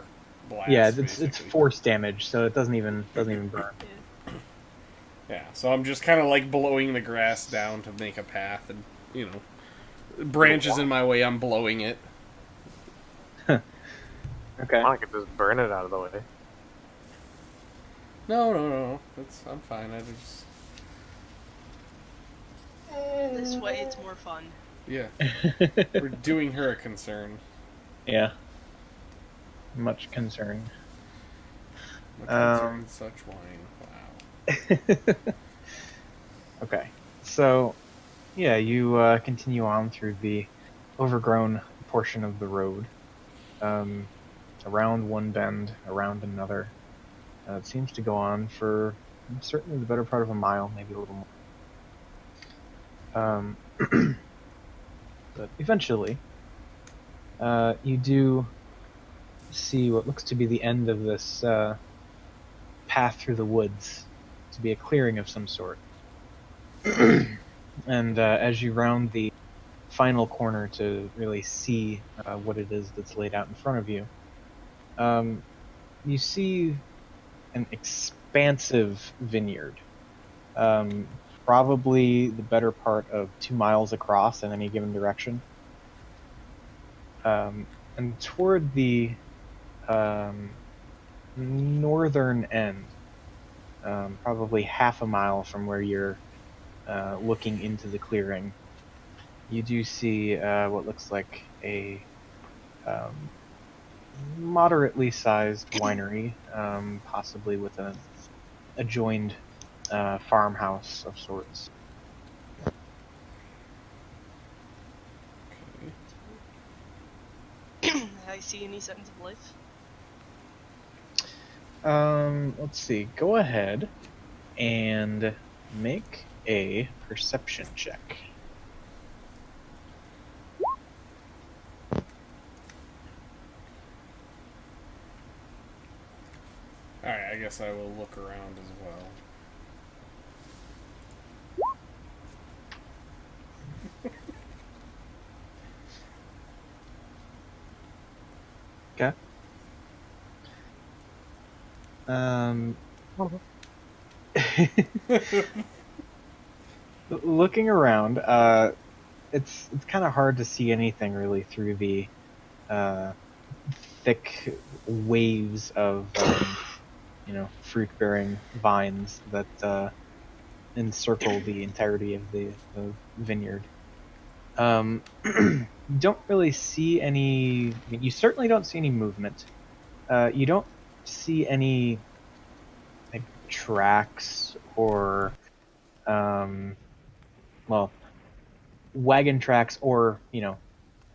blast, Yeah, it's basically. force damage, so it doesn't even burn. Yeah. Yeah, so I'm just kind of, like, blowing the grass down to make a path, and, you know, branches in my way, I'm blowing it. Okay. I could just burn it out of the way. No. I'm fine. I just... This way it's more fun. Yeah. We're doing her a concern. Yeah. Much concern. A concern, such wine. Wow. Okay. So, yeah, you continue on through the overgrown portion of the road. Around one bend, around another. It seems to go on for certainly the better part of a mile, maybe a little more. But eventually, you do see what looks to be the end of this path through the woods, to be a clearing of some sort. And as you round the final corner to really see what it is that's laid out in front of you, you see an expansive vineyard, probably the better part of 2 miles across in any given direction. And toward the northern end, probably half a mile from where you're looking into the clearing, you do see what looks like a moderately sized winery, possibly with an adjoined farmhouse of sorts. I see any signs of life? Let's see. Go ahead and make a perception check. Alright, I guess I will look around as well. Okay. Looking around, it's kind of hard to see anything really through the thick waves of fruit-bearing vines that encircle the entirety of the vineyard. You don't really see any. I mean, you certainly don't see any movement. You don't see any like tracks or wagon tracks or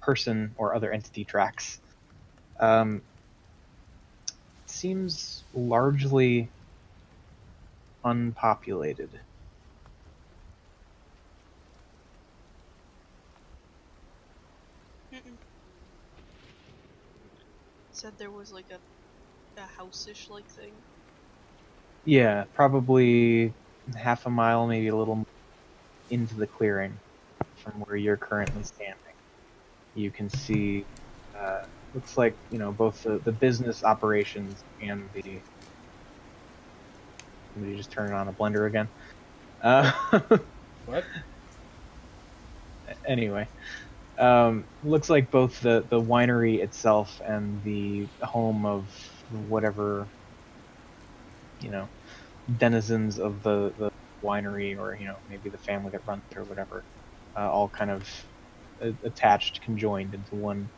person or other entity tracks. Seems largely unpopulated. Said there was like a house-ish like thing. Yeah, probably half a mile, maybe a little into the clearing from where you're currently standing. You can see, looks like, both the business operations and the... Somebody just turn on a blender again. What? Anyway. Looks like both the winery itself and the home of whatever, denizens of the winery, or maybe the family that runs it or whatever, all kind of attached, conjoined into one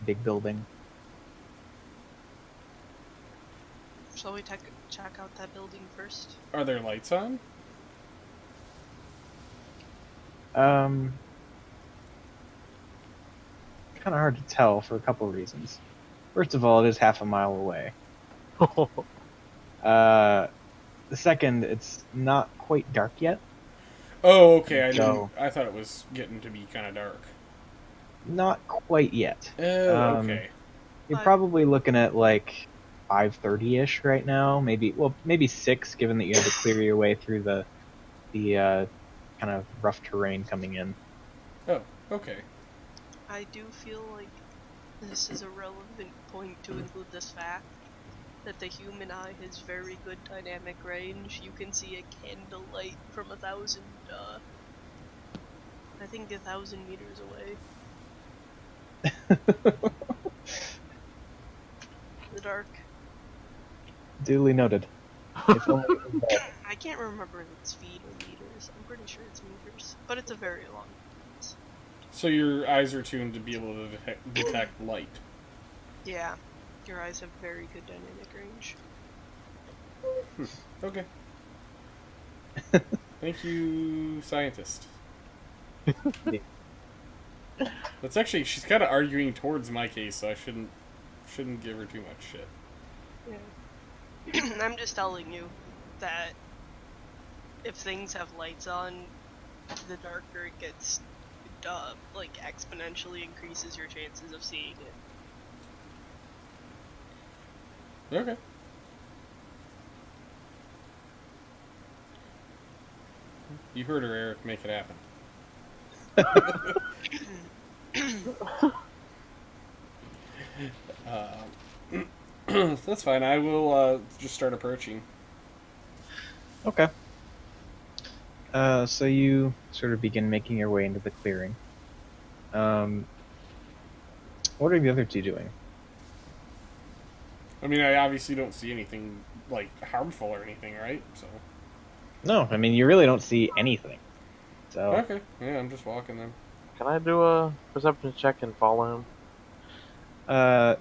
big building. Shall we check out that building first? Are there lights on? Kind of hard to tell for a couple reasons. First of all, it is half a mile away. The second, it's not quite dark yet. Oh, okay. So- I thought it was getting to be kind of dark. Not quite yet. Oh, Um, okay. You're But- probably looking at like 5:30ish right now. Maybe 6, given that you had to clear your way through the kind of rough terrain coming in. Oh, okay. I do feel like this is a relevant point to include this fact that the human eye has very good dynamic range. You can see a candlelight from 1,000, I think 1,000 meters away. The dark. Duly noted. If only it was there. I can't remember if it's feet or meters. I'm pretty sure it's meters, but it's a very long. So your eyes are tuned to be able to detect light. Yeah, your eyes have very good dynamic range. Okay. Thank you, scientist. That's actually, she's kind of arguing towards my case, so I shouldn't give her too much shit. Yeah. I'm just telling you that if things have lights on, the darker it gets, like exponentially increases your chances of seeing it. Okay. You heard her, Eric. Make it happen. That's fine. I will just start approaching. Okay. So you sort of begin making your way into the clearing. What are the other two doing? I mean, I obviously don't see anything like harmful or anything, right? So No, I mean you really don't see anything. So okay, yeah, I'm just walking then. Can I do a perception check and follow him?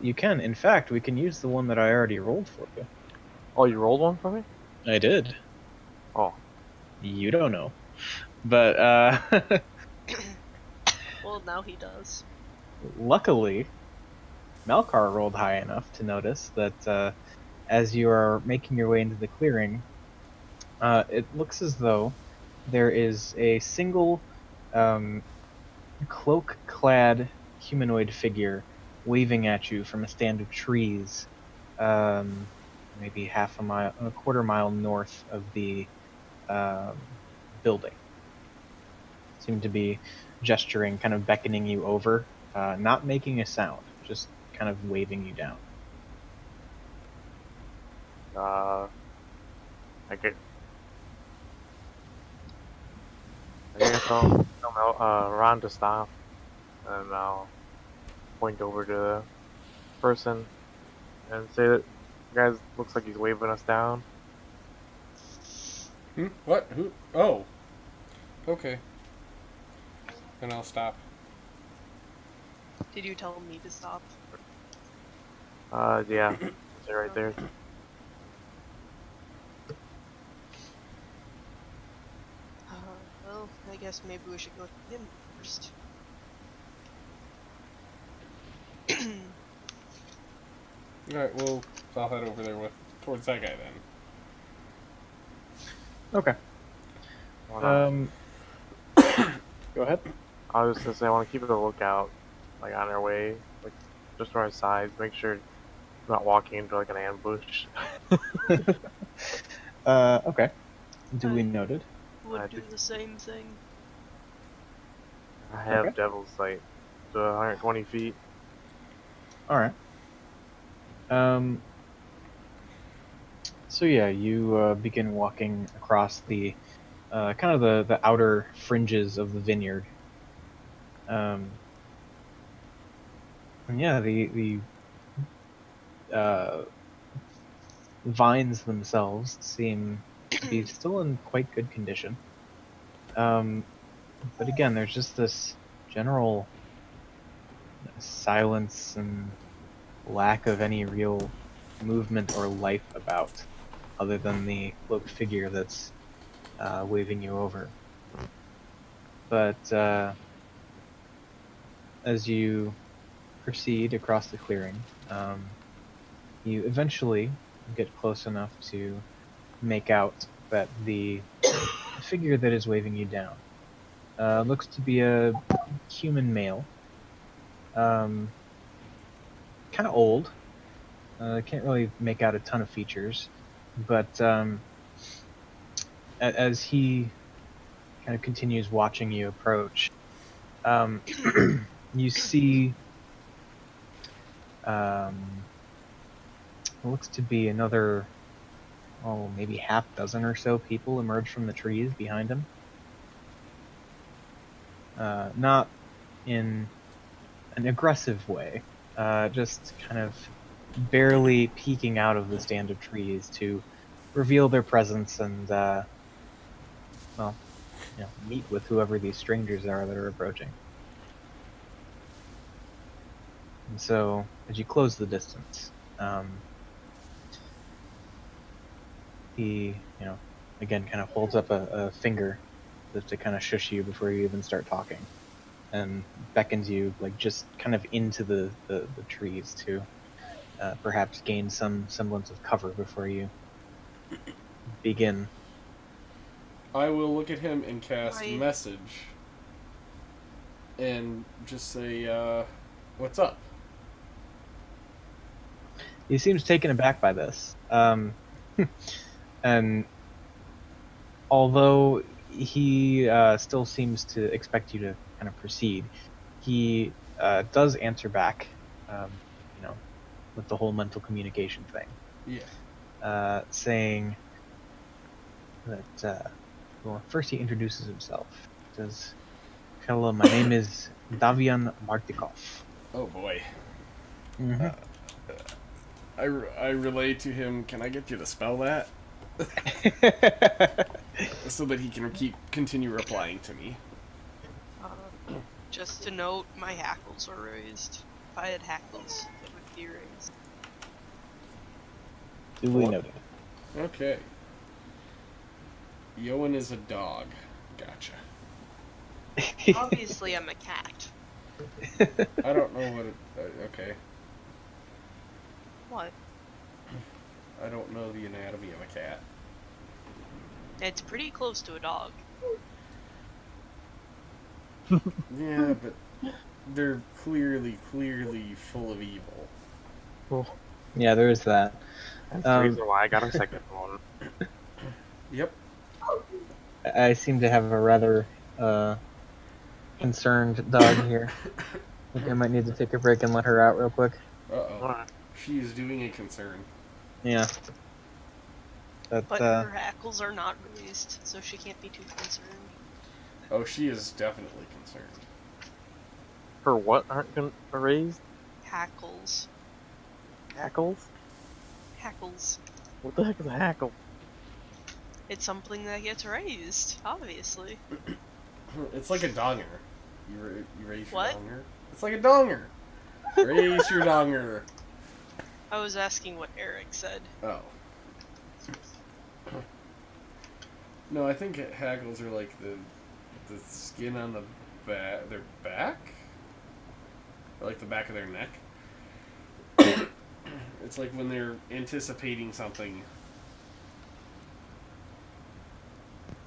you can. In fact, we can use the one that I already rolled for you. Oh, you rolled one for me? I did. Oh. You don't know, but Well, now he does. luckily, Melkar rolled high enough to notice that as you are making your way into the clearing, it looks as though there is a single cloak-clad humanoid figure waving at you from a stand of trees, maybe a quarter mile north of the building. Seem to be gesturing, kind of beckoning you over, not making a sound, just kind of waving you down. I guess I'll tell Ron to stop, and I'll point over to the person and say that the guy looks like he's waving us down. What? Who? Oh. Okay. And I'll stop. Did you tell me to stop? Yeah, it's right there. Well, I guess maybe we should go to him first. Alright, well, I'll head over there towards that guy then. Okay. Wanna- Go ahead. I was just gonna say I want to keep a lookout, like on our way, like just on our sides, make sure we're not walking into like an ambush. Okay. Duly noted. Would I do did- the same thing. I have Okay. Devil's Sight, so 120 feet. All right. So yeah, you begin walking across the kind of the outer fringes of the vineyard. And yeah, the vines themselves seem to be still in quite good condition. But again, there's just this general silence and lack of any real movement or life about, other than the cloaked figure that's waving you over. But as you proceed across the clearing, you eventually get close enough to make out that the figure that is waving you down looks to be a human male. Kind of old. Can't really make out a ton of features, but as he kind of continues watching you approach, you see what looks to be another, maybe half dozen or so people emerge from the trees behind him. Not in an aggressive way, just kind of barely peeking out of the stand of trees to reveal their presence and, meet with whoever these strangers are that are approaching. And so, as you close the distance, he, again, kind of holds up a finger to kind of shush you before you even start talking, and beckons you, like, just kind of into the trees to perhaps gain some semblance of cover before you begin. I will look at him and cast Right. message and just say, what's up? He seems taken aback by this. And although he still seems to expect you to kind of proceed, he does answer back, with the whole mental communication thing. Yeah. Saying that, first he introduces himself. He says, "Hello, my name is Davian Martikov." Oh boy. Mm-hmm. I relay to him, can I get you to spell that? So that he can continue replying to me. Just to note, my hackles are raised. If I had hackles, it would be raised. Duly noted. Okay. Yoan is a dog. Gotcha. Obviously, I'm a cat. I don't know what okay. What? I don't know the anatomy of a cat. It's pretty close to a dog. Yeah, but they're clearly full of evil. Yeah, there is that. That's the reason why I got a second one. Yep. I seem to have a rather concerned dog here. I think I might need to take a break and let her out real quick. Uh-oh. Alright. She is doing a concern. Yeah. But her hackles are not raised, so she can't be too concerned. Oh, she is definitely concerned. For what aren't raised? Hackles. Hackles? Hackles. What the heck is a hackle? It's something that gets raised, obviously. It's like a donger. You raise your What? donger? It's like a donger. Raise your donger. I was asking what Eric said. Oh. No, I think hackles are like the skin on their back? Or like the back of their neck. It's like when they're anticipating something.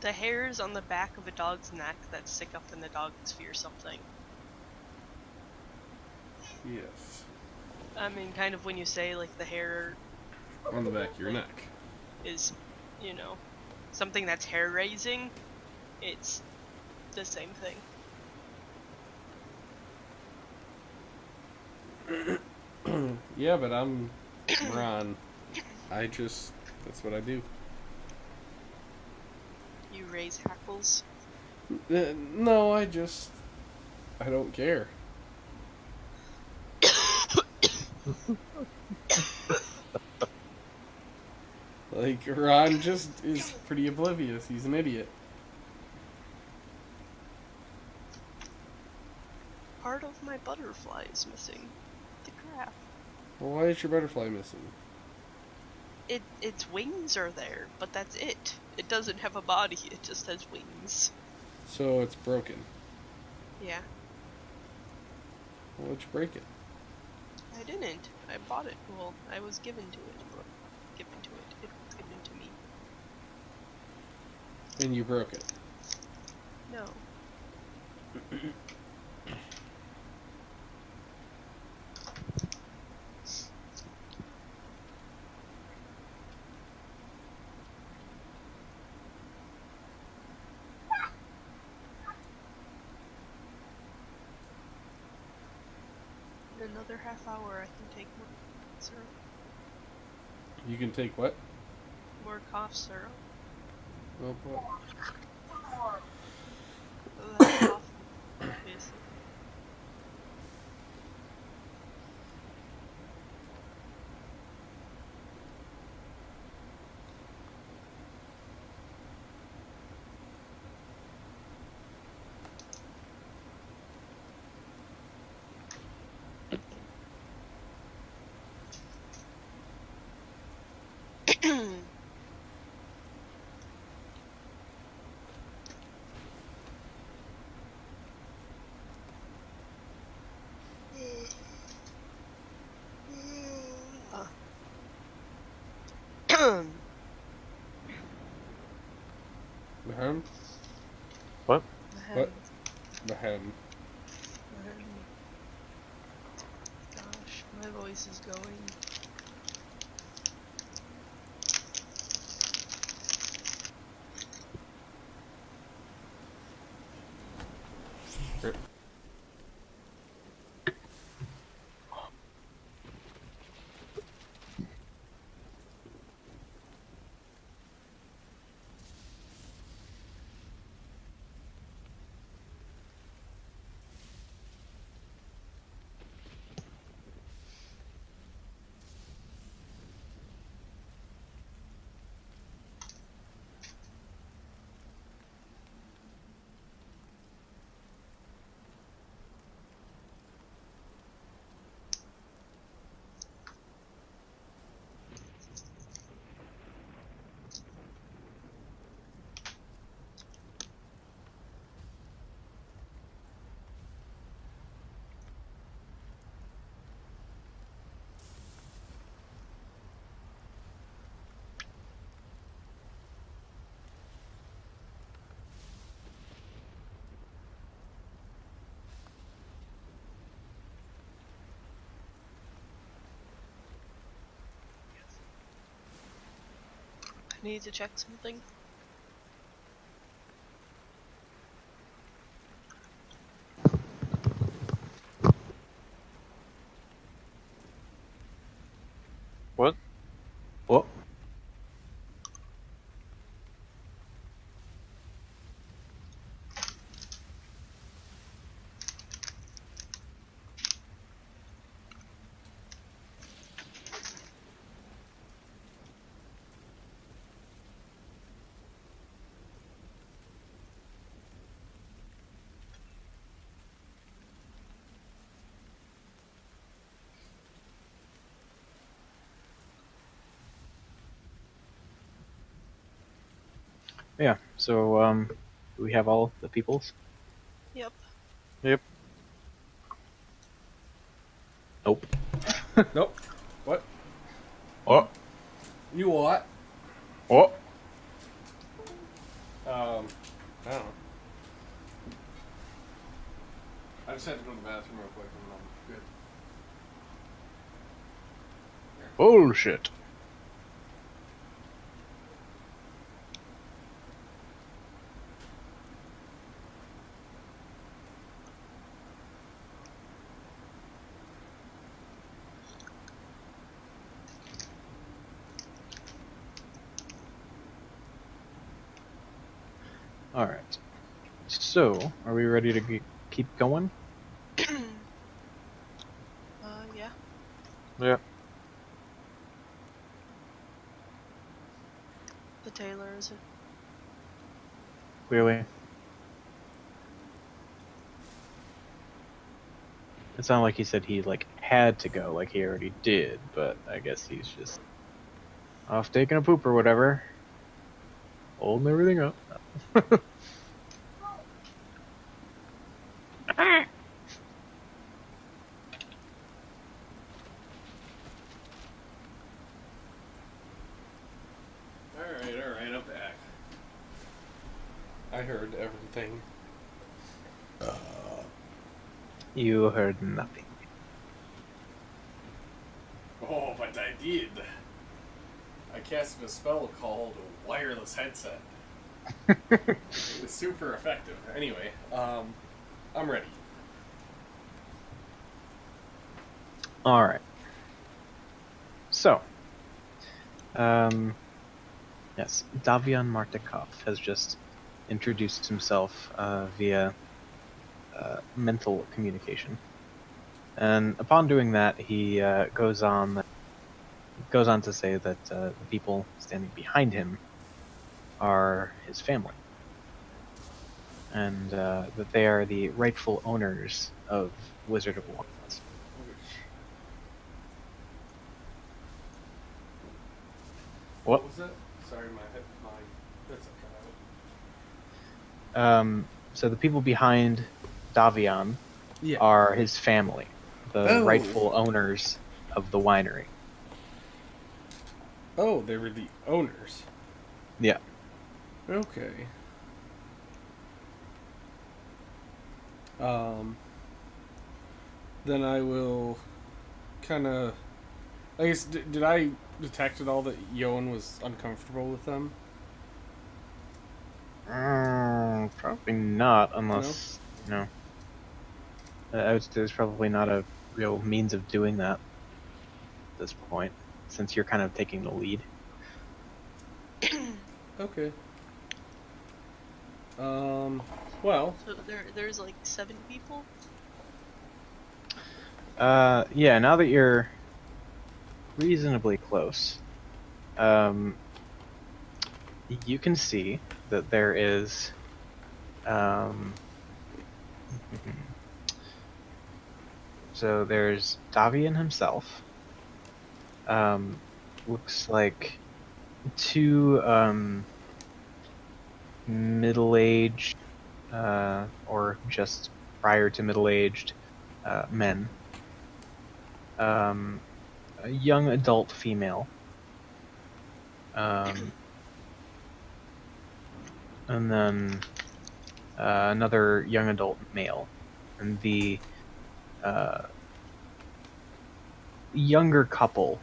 The hairs on the back of a dog's neck that stick up when the dogs fear something. Yes. I mean, kind of when you say, like, the hair On the back of your neck. is, something that's hair-raising, it's the same thing. Yeah, but I'm Ron. That's what I do. You raise hackles. No, I don't care. Like, Ron just is pretty oblivious. He's an idiot. Part of my butterfly is missing. The graph. Well, why is your butterfly missing? its wings are there, but that's it. It doesn't have a body. It just has wings. So it's broken. Yeah, Well, why'd you break it? I didn't. I bought it. Well, I was given to it. Given to it. It was given to me. And you broke it. No. In another half hour, I can take more syrup. You can take what? More cough syrup. Oh boy. That cough, obviously. Ahem. What? What? Ahem. Gosh, my voice is going. I need to check something. What? What? Yeah. So do we have all the peoples? Yep. Yep. Nope. Nope. What? What? You what? What? I don't know. I just had to go to the bathroom real quick and I'm good. Bullshit. All right. So, are we ready to keep going? Yeah. Yeah. The tailor is it? Clearly. It sounded like he said he like had to go, like he already did, but I guess he's just off taking a poop or whatever, holding everything up. Alright, I'm back. I heard everything. You heard nothing. Oh, but I did. I casted a spell called Wireless Headset. It was super effective. Anyway, I'm ready. Alright. So, yes, Davian Martikov has just introduced himself via mental communication. And upon doing that, he goes on to say that the people standing behind him are his family, and that they are the rightful owners of Wizard of Wonderlands. What? Was that? Sorry, my headset cut out. So the people behind Davian Yeah. are his family, the Oh. rightful owners of the winery. Oh, they were the owners. Yeah. Okay. Then I will kind of... I guess, did I detect at all that Yoan was uncomfortable with them? Probably not, unless, I would say there's probably not a real means of doing that at this point, since you're kind of taking the lead. Okay. Well... So there's like 7 people? Yeah, now that you're reasonably close, you can see that there is, so there's Davian himself, looks like 2, middle-aged, or just prior to middle-aged, men. A young adult female. And then another young adult male. And the younger couple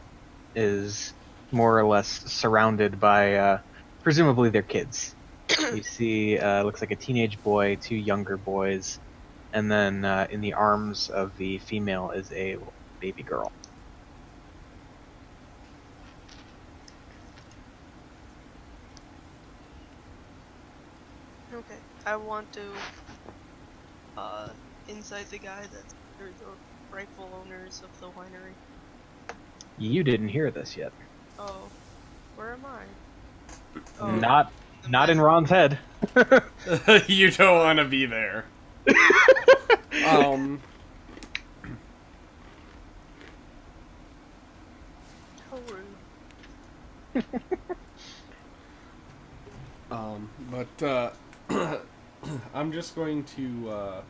is more or less surrounded by presumably their kids. You see, looks like a teenage boy, 2 younger boys, and then in the arms of the female is a baby girl. Okay. I want to incite the guy that they're the rightful owners of the winery. You didn't hear this yet. Oh. Where am I? Oh. Not in Ron's head. You don't want to be there. How rude. But I'm just going to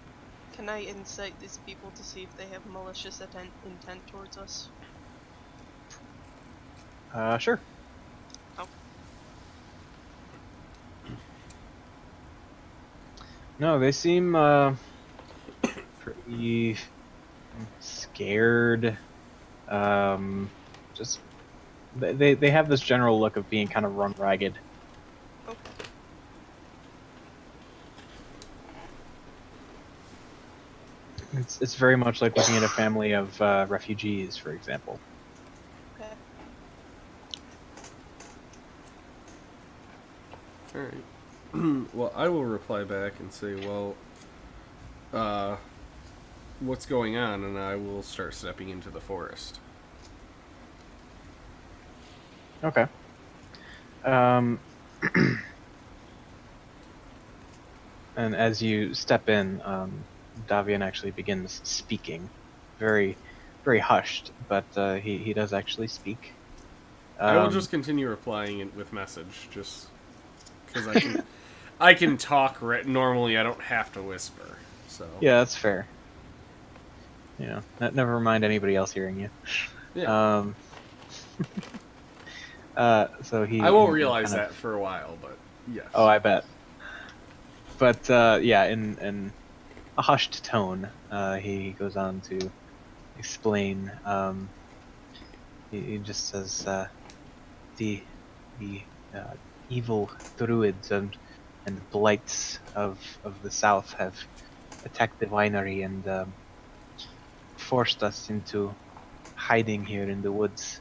Can I incite these people to see if they have malicious intent towards us? Sure. Oh. No, they seem pretty scared. Just they have this general look of being kind of run ragged. Okay. It's very much like looking at a family of refugees, for example. Okay. Alright. Well, I will reply back and say, well, what's going on? And I will start stepping into the forest. Okay. And as you step in, Davian actually begins speaking, very, very hushed, but he does actually speak. I will just continue replying it with message, just because I can talk. Normally, I don't have to whisper. So Yeah, that's fair. Never mind anybody else hearing you. yeah, So he. I won't he realize kind of- that for a while, but yes. Oh, I bet. But yeah, in a hushed tone, he goes on to explain. He just says the evil druids and blights of the south have attacked the winery and forced us into hiding here in the woods.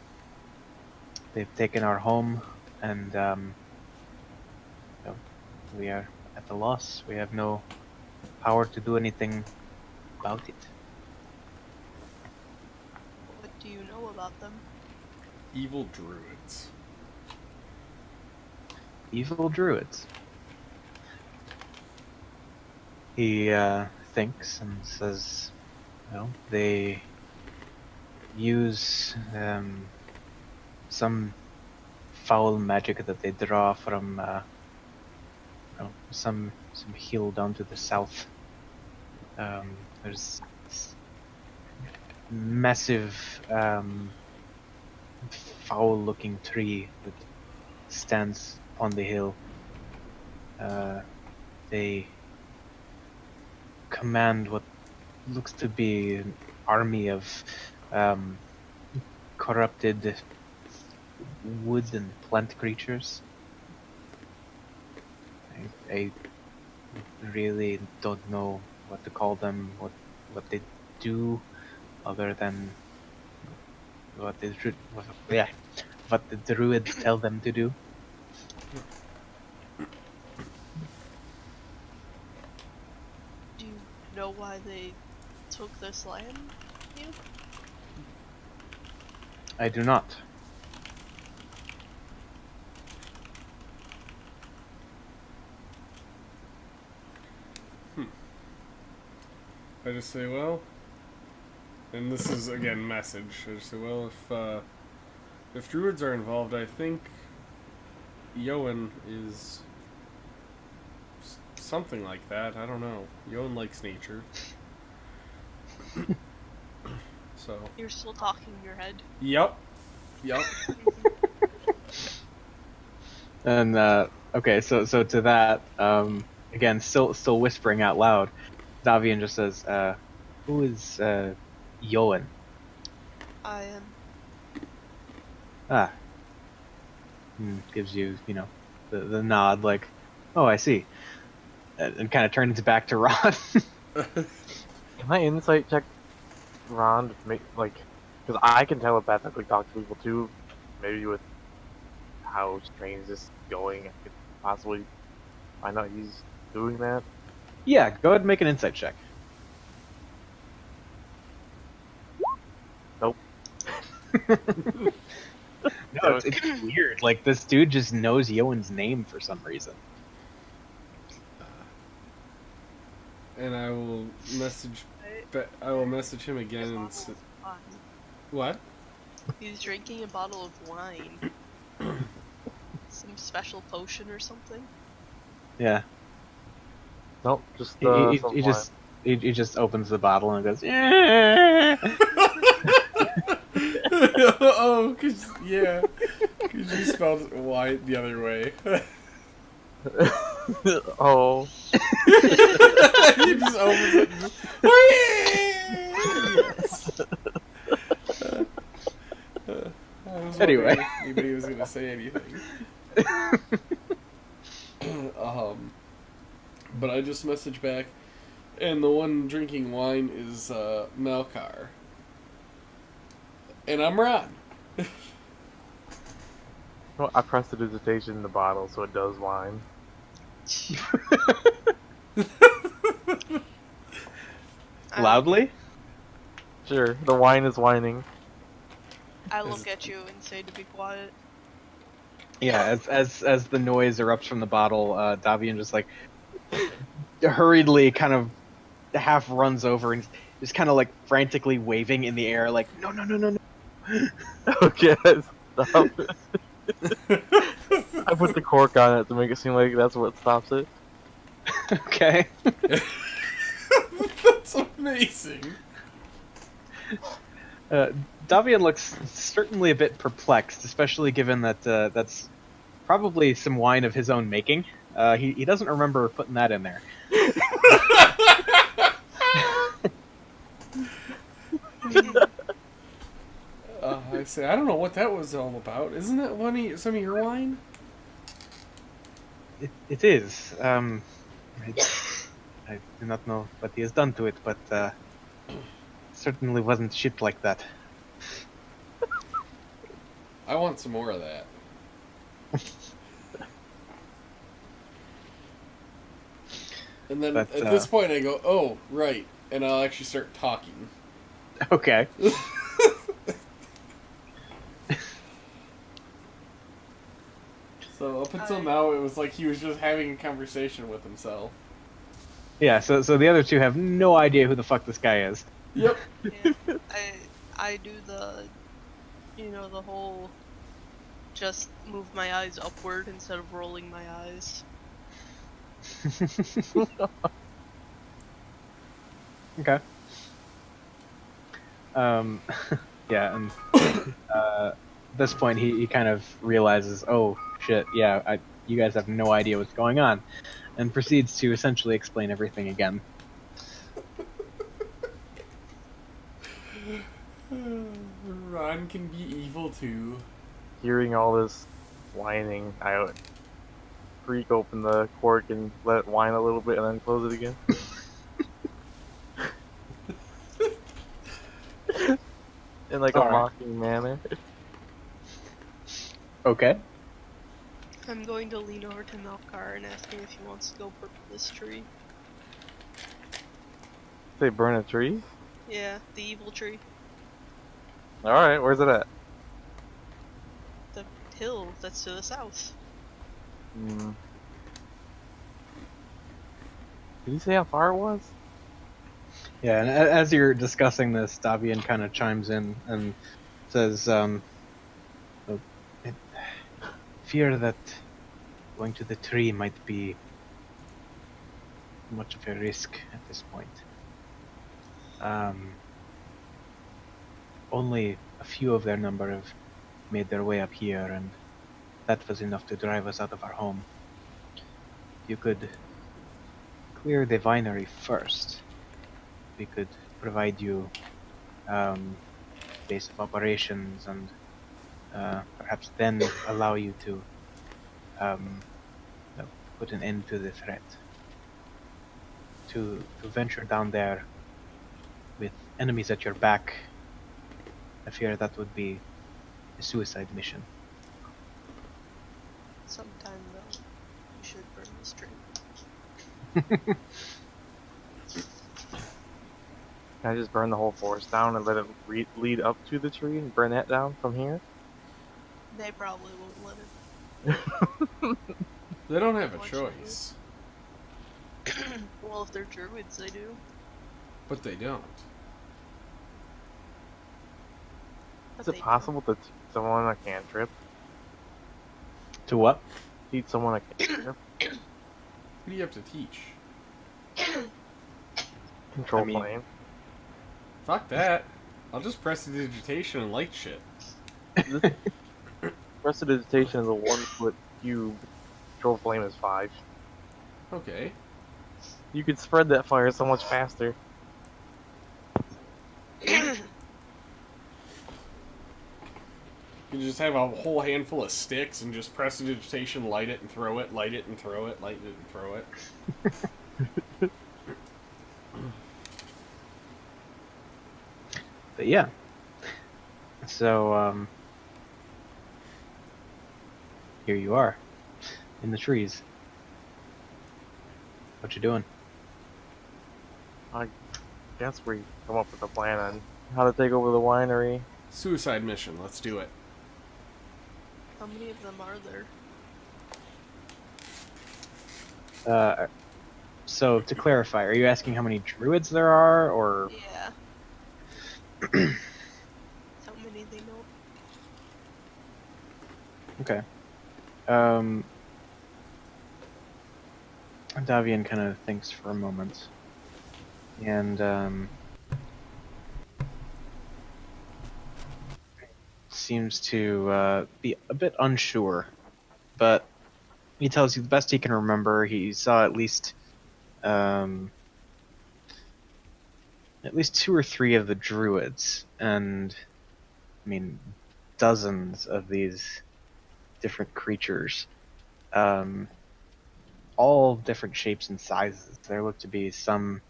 They've taken our home, and we are at a loss. We have no power to do anything about it. What do you know about them? Evil druids. Evil druids. He thinks and says, well, they use some foul magic that they draw from some hill down to the south. There's this massive foul-looking tree that stands on the hill. They command what looks to be an army of corrupted wood and plant creatures. I really don't know what to call them, what they do, other than what the druids tell them to do. Do you know why they took this land? You? I do not. I just say, well, and this is again message. I just say, well, if druids are involved, I think Yoan is something like that. I don't know. Yoan likes nature, so. You're still talking in your head. Yep. And okay, so to that, again, still whispering out loud, Davian just says, "Who is Yoan?" I am. Ah, and gives you, the nod, like, "Oh, I see," and kind of turns back to Ron. Can I insight check Ron to make, because I can telepathically talk to people too, maybe with how strange this is going, I could possibly find out he's doing that. Yeah, go ahead and make an insight check. Nope. No, it's weird. Like, this dude just knows Yoan's name for some reason. And I will message. I will message him again and say, what? He's drinking a bottle of wine. Some special potion or something? Yeah. Nope, just He just opens the bottle and goes, "Yeah." Oh, cause you spelled wine the other way. Oh. He just opens it and just, I was Anyway. wondering if anybody was gonna say anything. But I just messaged back, and the one drinking wine is Malkar. And I'm Ron. Well, I pressed the digitation in the bottle so it does wine. Loudly? Sure, the wine is whining. I look at you and say to be quiet. Yeah, as the noise erupts from the bottle, Davian just like hurriedly kind of half runs over and just kind of like frantically waving in the air, like no. Okay. Stop it. I put the cork on it to make it seem like that's what stops it. Okay. That's amazing. Davian looks certainly a bit perplexed, especially given that that's probably some wine of his own making. He doesn't remember putting that in there. I say, I don't know what that was all about. Isn't that some of your wine? It is. I do not know what he has done to it, but certainly wasn't shipped like that. I want some more of that. And then But, at this point I go, oh, right. And I'll actually start talking. Okay. So up until now it was like he was just having a conversation with himself. Yeah. So the other two have no idea who the fuck this guy is. Yep. Yeah. I do the, the whole just move my eyes upward instead of rolling my eyes. Okay. Yeah, and at this point he kind of realizes, oh shit, yeah, you guys have no idea what's going on, and proceeds to essentially explain everything again. Ron can be evil too. Hearing all this whining, I would creak open the cork and let it whine a little bit and then close it again. In like a Alright. mocking manner. Okay. I'm going to lean over to Melkar and ask him if he wants to go burn this tree. They burn a tree? Yeah, the evil tree. Alright, where's it at? The hill that's to the south. Hmm. Did he say how far it was? Yeah, and as you're discussing this, Davian kind of chimes in and says, I fear that going to the tree might be much of a risk at this point. Only a few of their number have made their way up here, and that was enough to drive us out of our home. You could clear the vinery first. We could provide you base of operations, and perhaps then allow you to put an end to the threat. To venture down there with enemies at your back, I fear that would be a suicide mission. Sometime though, we should burn this tree. Can I just burn the whole forest down and let it lead up to the tree and burn that down from here? They probably won't let it. They don't have a Unfortunately. choice. Well, if they're druids, they do. But they don't. But Is it they do. possible to teach someone a cantrip? To what? Teach someone a cantrip? Who do you have to teach? Control I mean- flame. Fuck that. I'll just press the digitation and light shit. Prestidigitation is a 1 foot cube. Control flame is 5. Okay. You could spread that fire so much faster. You can just have a whole handful of sticks and just press the digitation, light it and throw it, light it and throw it, light it and throw it. But yeah. So, here you are, in the trees. What you doing? I guess we come up with a plan on how to take over the winery. Suicide mission, let's do it. How many of them are there? So to clarify, are you asking how many druids there are, or Yeah. How many they know? Okay. Davian kind of thinks for a moment, and seems to be a bit unsure, but he tells you the best he can remember. He saw at least two or three of the druids, and I mean dozens of these different creatures, all different shapes and sizes. There looked to be some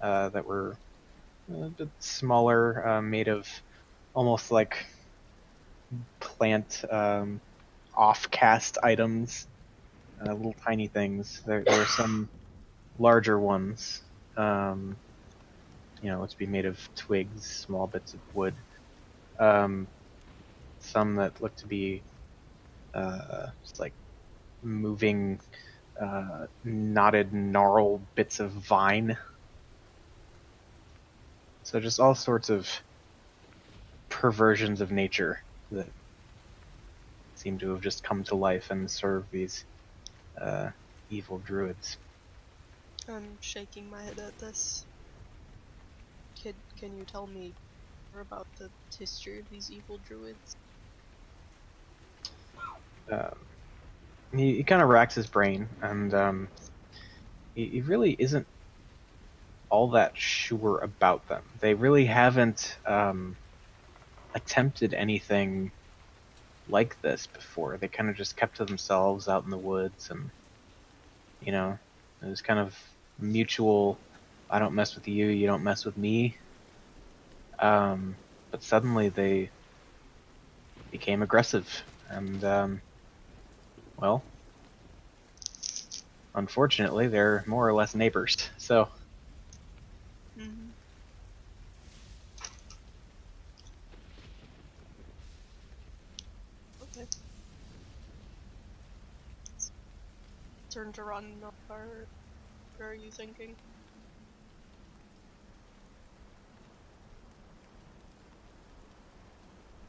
that were a bit smaller, made of almost like plant off-cast items, little tiny things. There were some larger ones, let's be made of twigs, small bits of wood. Some that look to be just like moving, knotted, gnarled bits of vine. So just all sorts of perversions of nature that seem to have just come to life and serve these evil druids. I'm shaking my head at this. Kid, can you tell me more about the history of these evil druids? He kind of racks his brain, and he really isn't all that sure about them. They really haven't attempted anything like this before. They kind of just kept to themselves out in the woods, and it was kind of mutual. I don't mess with you, you don't mess with me. But suddenly they became aggressive, and well, unfortunately, they're more or less neighbors. So. Mm-hmm. Okay. Turn to run, or what are you thinking?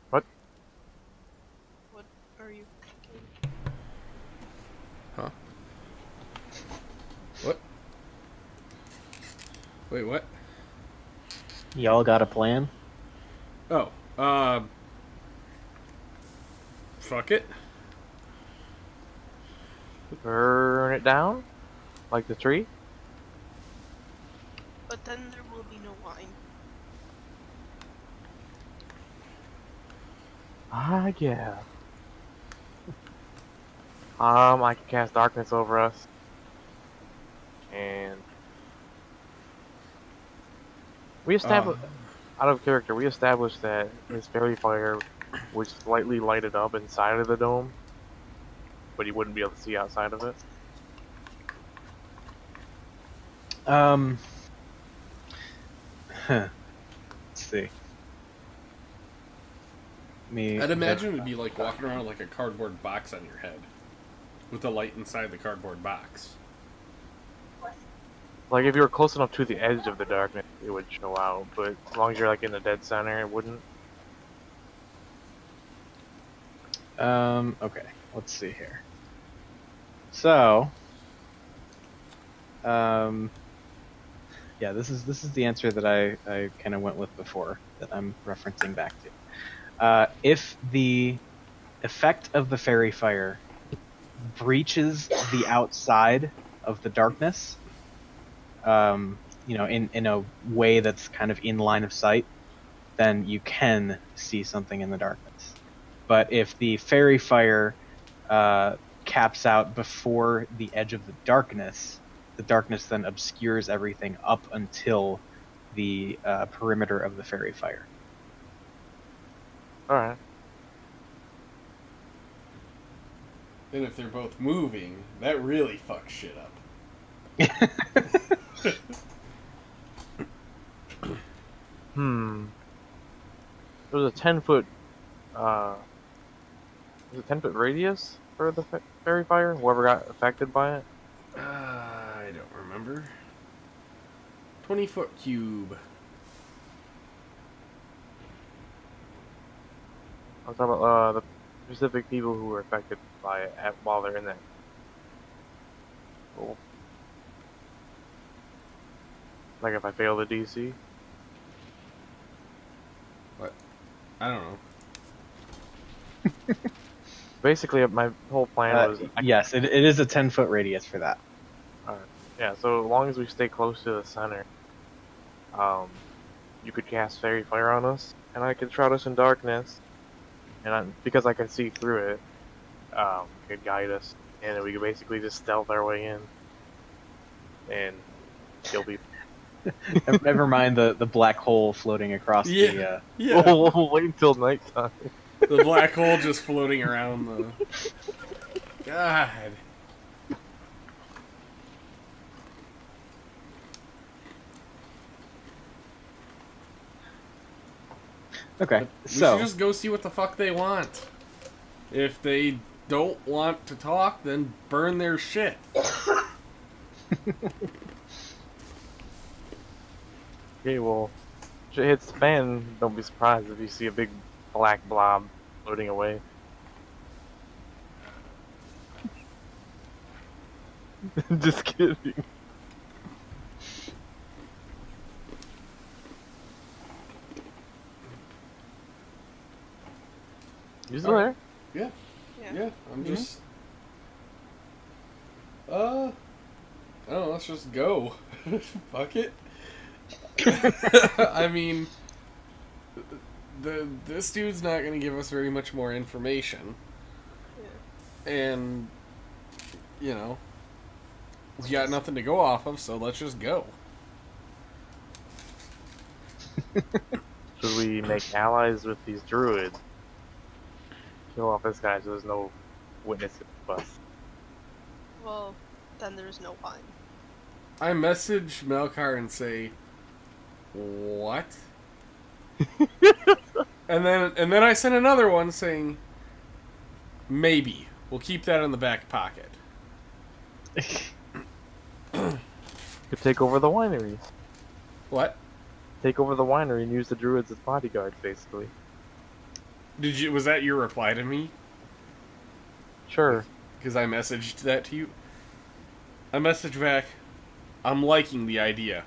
What? What are you thinking? Huh? What? Wait, what? Y'all got a plan? Oh, fuck it. Burn it down? Like the tree? But then there will be no wine. Yeah. I can cast darkness over us. And we established, out of character, we established that his fairy fire would slightly light it up inside of the dome, but he wouldn't be able to see outside of it. Let's see. I'd imagine it'd be like walking around like a cardboard box on your head, with the light inside the cardboard box. Like if you were close enough to the edge of the darkness, it would show out. But as long as you're like in the dead center, it wouldn't. Okay, let's see here. So, yeah, this is the answer that I kind of went with before, that I'm referencing back to. If the effect of the fairy fire breaches the outside of the darkness, in a way that's kind of in line of sight, then you can see something in the darkness. But if the fairy fire caps out before the edge of the darkness then obscures everything up until the perimeter of the fairy fire. Alright. And if they're both moving, that really fucks shit up. There's a 10-foot, there's a 10-foot radius for the fairy fire, whoever got affected by it? I don't remember. 20-foot cube. I'm talking about, specific people who were affected by it while they're in there. Cool. Like if I fail the DC. What? I don't know. Basically, my whole plan was. Yes, it is a 10-foot radius for that. Yeah, so as long as we stay close to the center, you could cast Fairy Fire on us, and I could shroud us in darkness, and because I can see through it, could guide us, and we could basically just stealth our way in, and kill people. Never mind the black hole floating across the. Yeah. We'll wait until nighttime. The black hole just floating around the. God. Okay, We so should just go see what the fuck they want. If they don't want to talk, then burn their shit. Okay, well, shit hits the fan. Don't be surprised if you see a big black blob floating away. Just kidding. You still there? Yeah. Yeah. Yeah, I'm just. I don't know, let's just go. Fuck it. I mean, this dude's not gonna give us very much more information, Yeah. and you know, we got nothing to go off of, so let's just go. Should we make allies with these druids? Kill off this guy so there's no witnesses of us. Well, then there's no wine. I message Melkar and say, "What?" and then I sent another one saying, "Maybe we'll keep that in the back pocket." Could take over the wineries. What? Take over the winery and use the druids as bodyguards, basically. Was that your reply to me? Sure. Because I messaged that to you. I messaged back, "I'm liking the idea,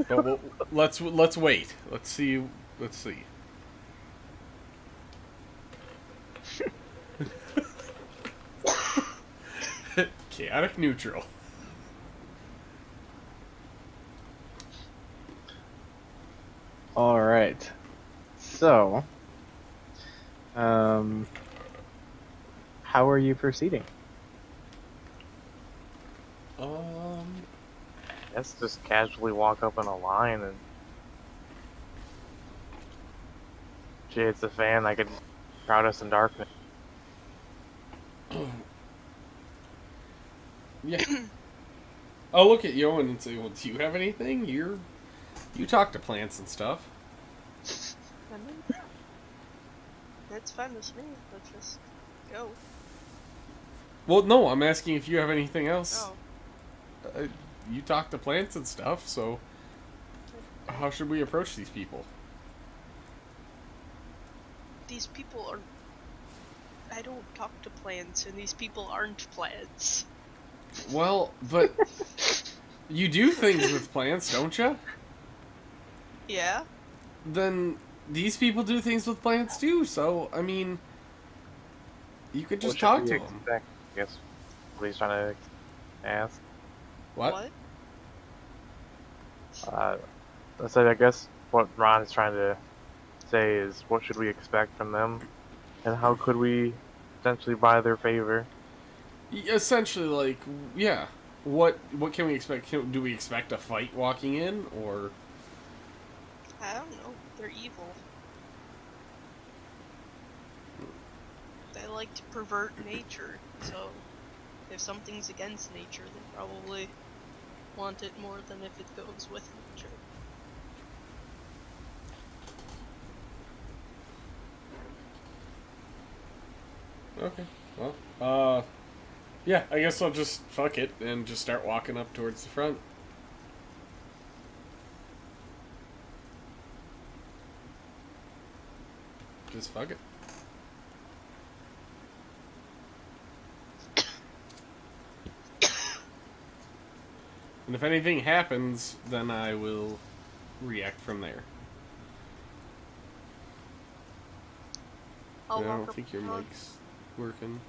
but let's wait. Let's see. Let's see." Chaotic neutral. all right, so how are you proceeding? Let's just casually walk up in a line and. Shit, it's a fan. I could shroud us in darkness. Yeah. I'll look at Yoan and say, "Well, do you have anything? You talk to plants and stuff." I mean, that's fine with me. Let's just go. Well, no, I'm asking if you have anything else. Oh. You talk to plants and stuff, so how should we approach these people? These people are. I don't talk to plants, and these people aren't plants. Well, but you do things with plants, don't you? Yeah? Then these people do things with plants too, so, I mean, you could just talk to them. I guess what he's trying to ask. What? I said, I guess what Ron is trying to say is, what should we expect from them, and how could we potentially buy their favor? Essentially, like, yeah. What can we expect? Do we expect a fight walking in, or? I don't know. They're evil. They like to pervert nature, so if something's against nature, they probably want it more than if it goes with nature. Okay. Well, yeah, I guess I'll just fuck it and just start walking up towards the front. Just fuck it. And if anything happens, then I will react from there. I'll I walk don't up think your on- mic's working.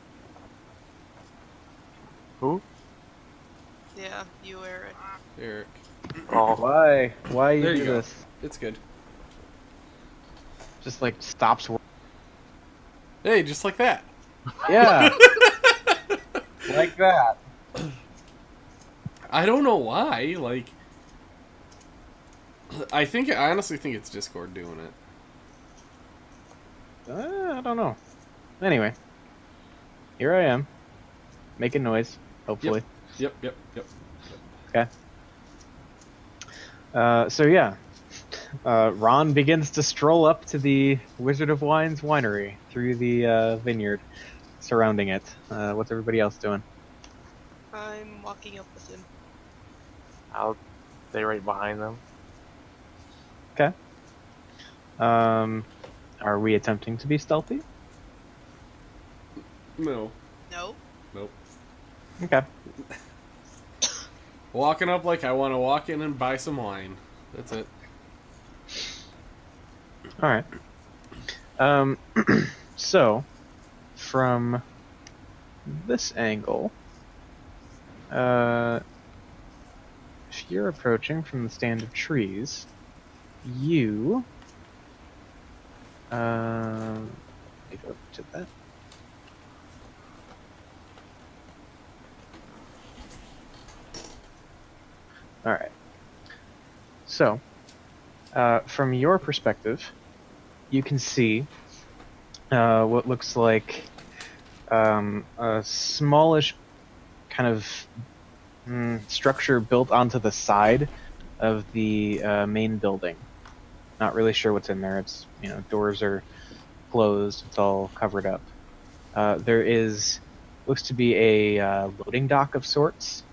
Who? Yeah, you, Eric. Eric. Oh, Why? Why There you you do go. this? It's good. Just like stops. Hey, just like that. Yeah. Like that. I don't know why. Like, I honestly think it's Discord doing it. I don't know. Anyway, here I am, making noise. Hopefully. Yep. Okay. So yeah, Ron begins to stroll up to the Wizard of Wine's winery through the vineyard surrounding it. What's everybody else doing? I'm walking up with him. I'll stay right behind them. Okay. Are we attempting to be stealthy? No. No? Nope. Okay. Walking up like I want to walk in and buy some wine. That's it. All right. So, from this angle, if you're approaching from the stand of trees, you, let me go to that. All right. So, from your perspective, you can see what looks like a smallish kind of structure built onto the side of the main building. Not really sure what's in there. It's, doors are closed. It's all covered up. There looks to be a loading dock of sorts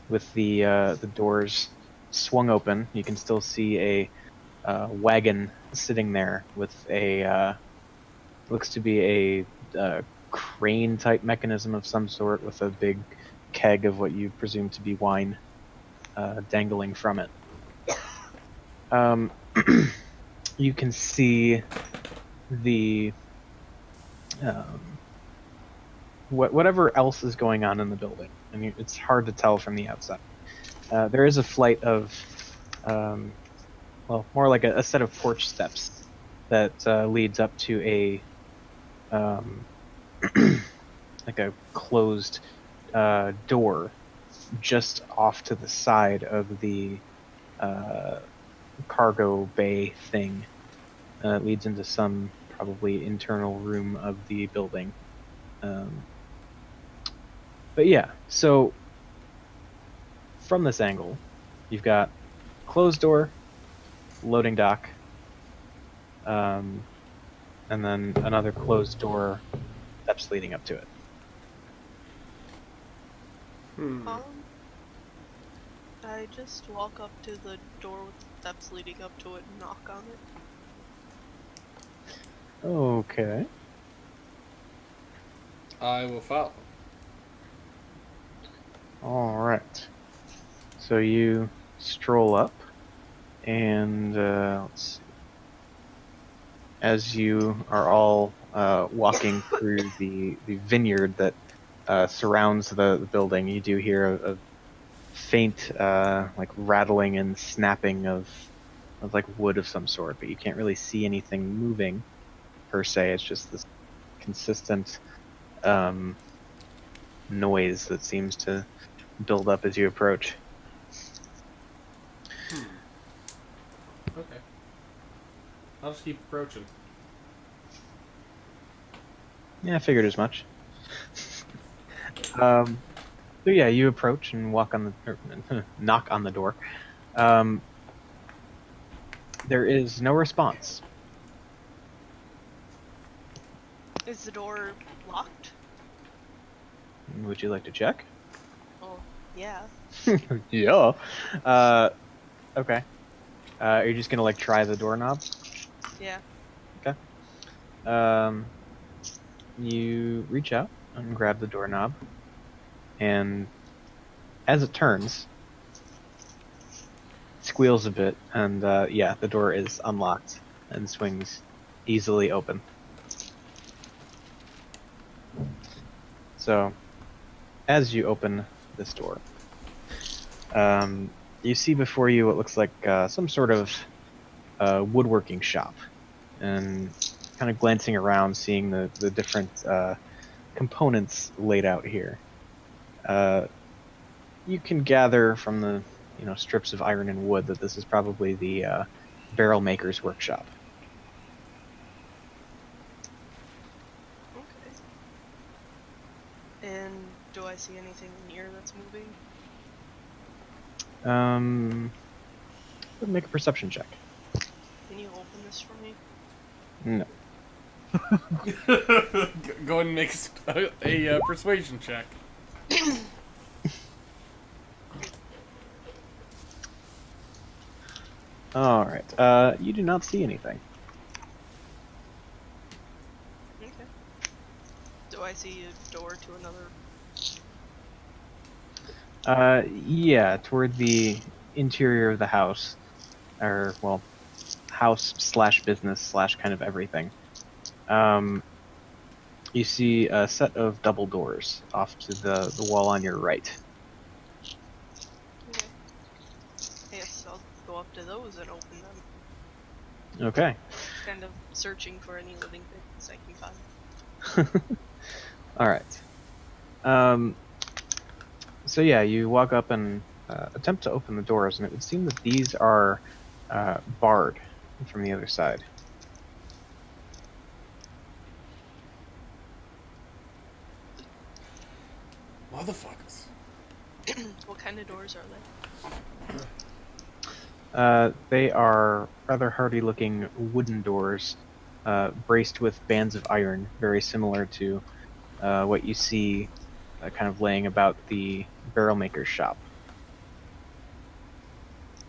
with the doors swung open. You can still see a wagon sitting there with looks to be a crane type mechanism of some sort with a big keg of what you presume to be wine dangling from it. You can see the whatever else is going on in the building. I mean, it's hard to tell from the outside. There is a flight of, more like a set of porch steps that leads up to a, like a closed door just off to the side of the cargo bay thing. It leads into some probably internal room of the building. But yeah, so from this angle, you've got closed door, loading dock, and then another closed door, steps leading up to it. I just walk up to the door with the steps leading up to it and knock on it. Okay. I will follow. All right. So you stroll up, and let's see. As you are all walking through the vineyard that surrounds the building, you do hear a faint like rattling and snapping of like wood of some sort, but you can't really see anything moving per se. It's just this consistent noise that seems to build up as you approach. Okay. I'll just keep approaching. Yeah, I figured as much. So yeah, you approach and knock on the door. There is no response. Is the door locked? Would you like to check? Oh, yeah. Yeah. Okay. Are you just gonna like try the doorknob? Yeah. Okay. You reach out and grab the doorknob, and as it turns, squeals a bit, and yeah, the door is unlocked and swings easily open. So, as you open this door, you see before you what looks like some sort of woodworking shop, and kind of glancing around, seeing the different components laid out here. You can gather from the strips of iron and wood that this is probably the barrel maker's workshop. Okay. And do I see anything in here that's moving? Make a perception check. Can you open this for me? No. Go ahead and make a persuasion check. All right. You do not see anything. Okay. Do I see a door to another? Yeah, toward the interior of the house, or well, house slash business slash kind of everything. You see a set of double doors off to the wall on your right. Okay. Yes, I'll go up to those and open them. Okay. Kind of searching for any living things I can find. All right. So yeah, you walk up and attempt to open the doors, and it would seem that these are barred from the other side. Motherfuckers. What kind of doors are they? They are rather hardy-looking wooden doors, braced with bands of iron, very similar to what you see kind of laying about the barrel maker's shop.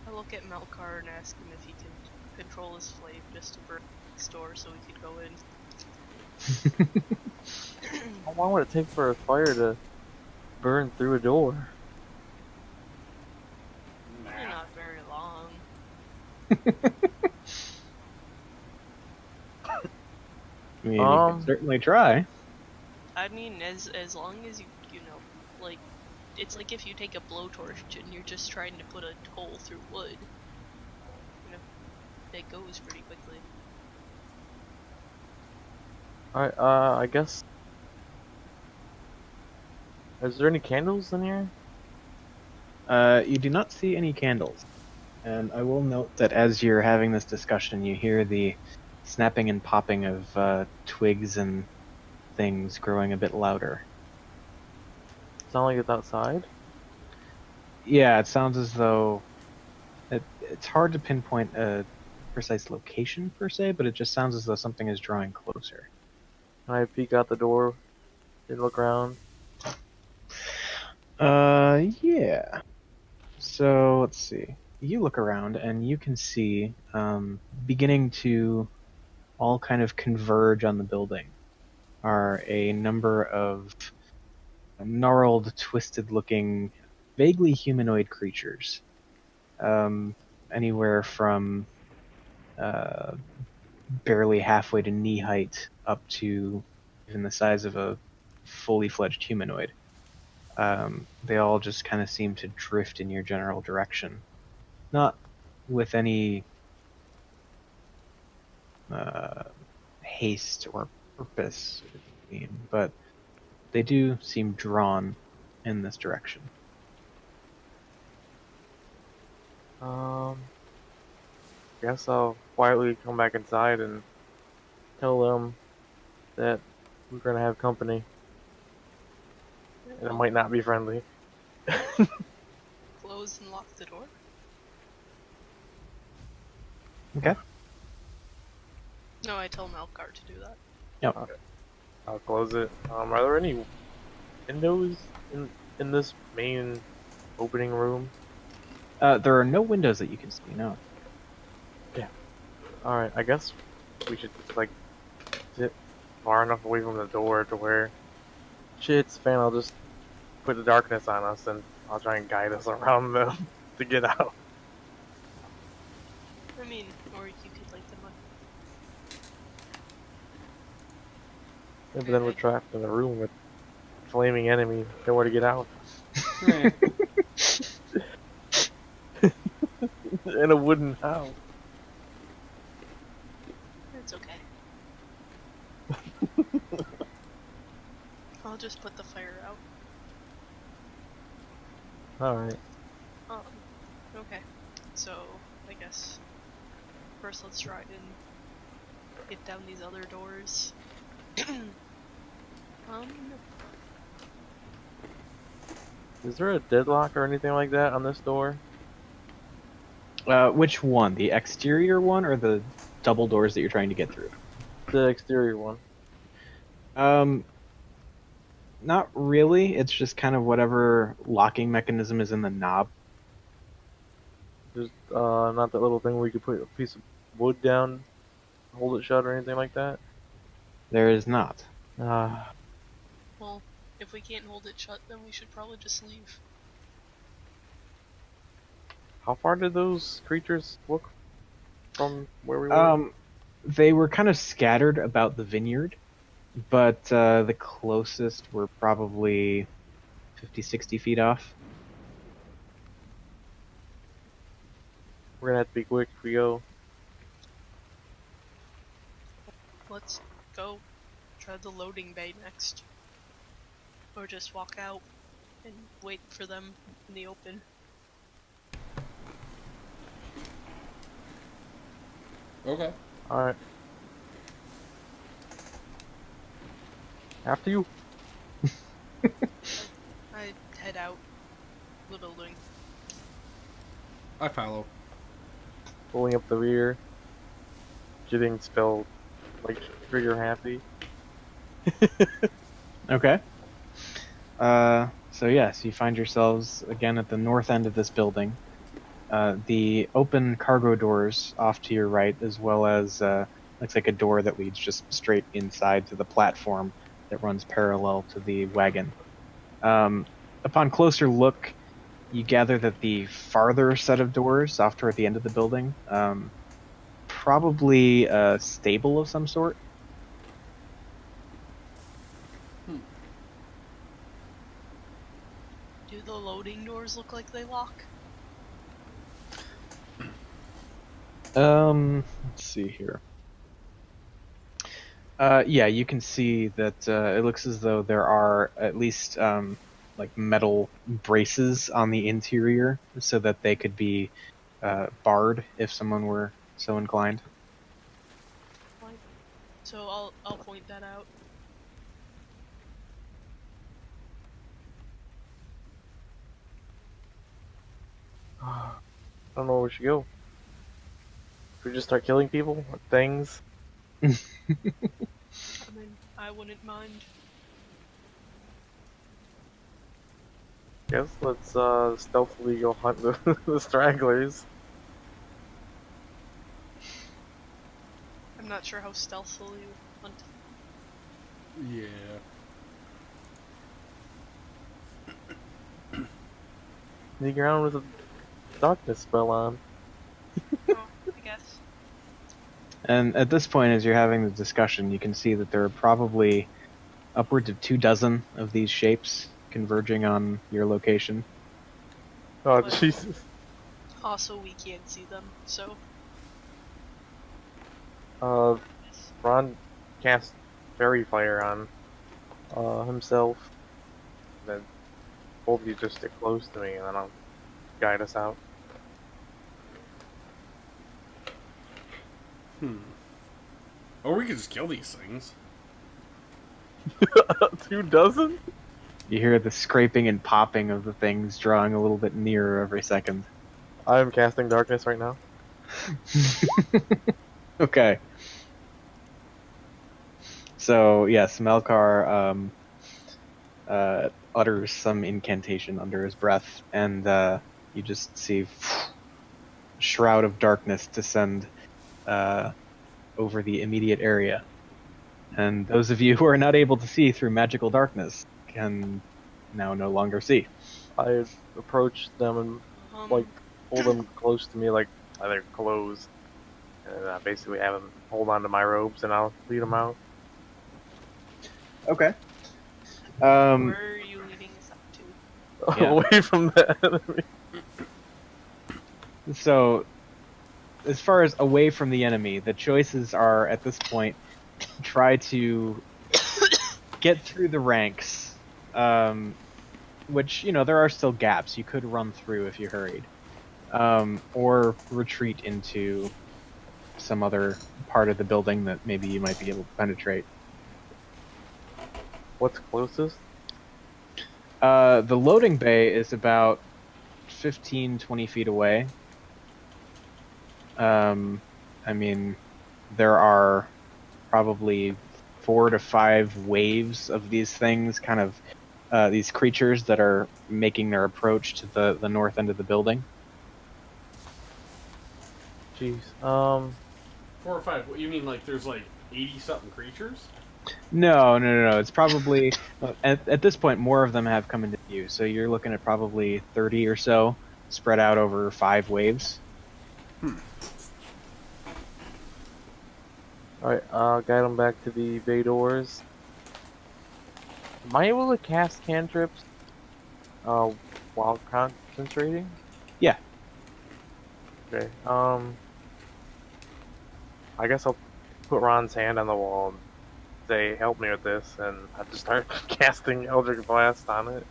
I look at Melkar and ask him if he can control his flame just to burn next door so we could go in. How long would it take for a fire to burn through a door? Probably not very long. I mean, you can certainly try. I mean, as long as you know, like, it's like if you take a blowtorch and you're just trying to put a hole through wood. It goes pretty quickly. Alright, I guess. Is there any candles in here? You do not see any candles. And I will note that as you're having this discussion, you hear the snapping and popping of twigs and things growing a bit louder. Sound like it's outside? Yeah, it sounds as though it's hard to pinpoint a precise location per se, but it just sounds as though something is drawing closer. Can I peek out the door and look around? Yeah. So let's see. You look around and you can see beginning to all kind of converge on the building are a number of gnarled, twisted-looking, vaguely humanoid creatures. Anywhere from barely halfway to knee height up to even the size of a fully fledged humanoid. They all just kind of seem to drift in your general direction. Not with any haste or purpose, but they do seem drawn in this direction. Guess I'll quietly come back inside and tell them that we're gonna have company. And it might not be friendly. Close and lock the door. Okay. No, I tell Melkar to do that. Yep. Okay. I'll close it. Are there any windows in this main opening room? There are no windows that you can see, no. Alright, I guess we should, like, sit far enough away from the door to where shit's fan, I'll just put the darkness on us and I'll try and guide us around them to get out. I mean, or you could light them up. Yeah, but then we're trapped in a room with flaming enemy. Nowhere to get out. Meh. In a wooden house. It's okay. I'll just put the fire out. Alright. Okay. So, I guess first let's try and get down these other doors. Is there a deadlock or anything like that on this door? Which one? The exterior one or the double doors that you're trying to get through? The exterior one. Not really. It's just kind of whatever locking mechanism is in the knob. There's not that little thing where you could put a piece of wood down, hold it shut or anything like that? There is not. Ah. Well, if we can't hold it shut, then we should probably just leave. How far did those creatures look from where we were? They were kind of scattered about the vineyard, but the closest were probably 50, 60 feet off. We're gonna have to be quick if we go. Let's go try the loading bay next. Or just walk out and wait for them in the open. Okay. Alright. After you. I head out the building. I follow. Pulling up the rear. Getting spelled like trigger happy. Okay. So yes, you find yourselves again at the north end of this building. The open cargo doors off to your right, as well as looks like a door that leads just straight inside to the platform that runs parallel to the wagon. Upon closer look, you gather that the farther set of doors off toward the end of the building, probably a stable of some sort. Do the loading doors look like they lock? Let's see here. Yeah, you can see that it looks as though there are at least like metal braces on the interior so that they could be barred if someone were so inclined. Fine. So I'll point that out. I don't know where we should go. Should we just start killing people? Or things? I mean, I wouldn't mind. Guess let's stealthily go hunt the stragglers. I'm not sure how stealthily you hunt. Yeah. Sneak around with a darkness spell on. Oh, I guess. And at this point, as you're having the discussion, you can see that there are probably upwards of 24 of these shapes converging on your location. Oh But- Jesus! Also, we can't see them, so. Uh, Ron cast fairy fire on himself. Then both of you just stick close to me, and then I'll guide us out. Or we could just kill these things. 24? You hear the scraping and popping of the things drawing a little bit nearer every second. I'm casting darkness right now. Okay. So yes, Melkar utters some incantation under his breath, and you just see a shroud of darkness descend over the immediate area. And those of you who are not able to see through magical darkness can now no longer see. I approach them and like pull them close to me like by their clothes. and basically have them hold on to my ropes, and I'll lead them out. Okay. Where are you leading us up to? Yeah. Away from the enemy. So, as far as away from the enemy, the choices are at this point try to get through the ranks, which, there are still gaps you could run through if you hurried, or retreat into some other part of the building that maybe you might be able to penetrate. What's closest? The loading bay is about 15-20 feet away. I mean, there are probably 4 to 5 waves of these things, kind of these creatures that are making their approach to the north end of the building. Jeez. 4 or 5. What you mean? Like there's like 80-something creatures? No. It's probably at this point more of them have come into view. So you're looking at probably 30 or so spread out over 5 waves. Alright, I'll guide them back to the bay doors. Am I able to cast cantrips while concentrating? Yeah. Okay, I guess I'll put Ron's hand on the wall and say, help me with this, and I just start casting Eldritch Blast on it.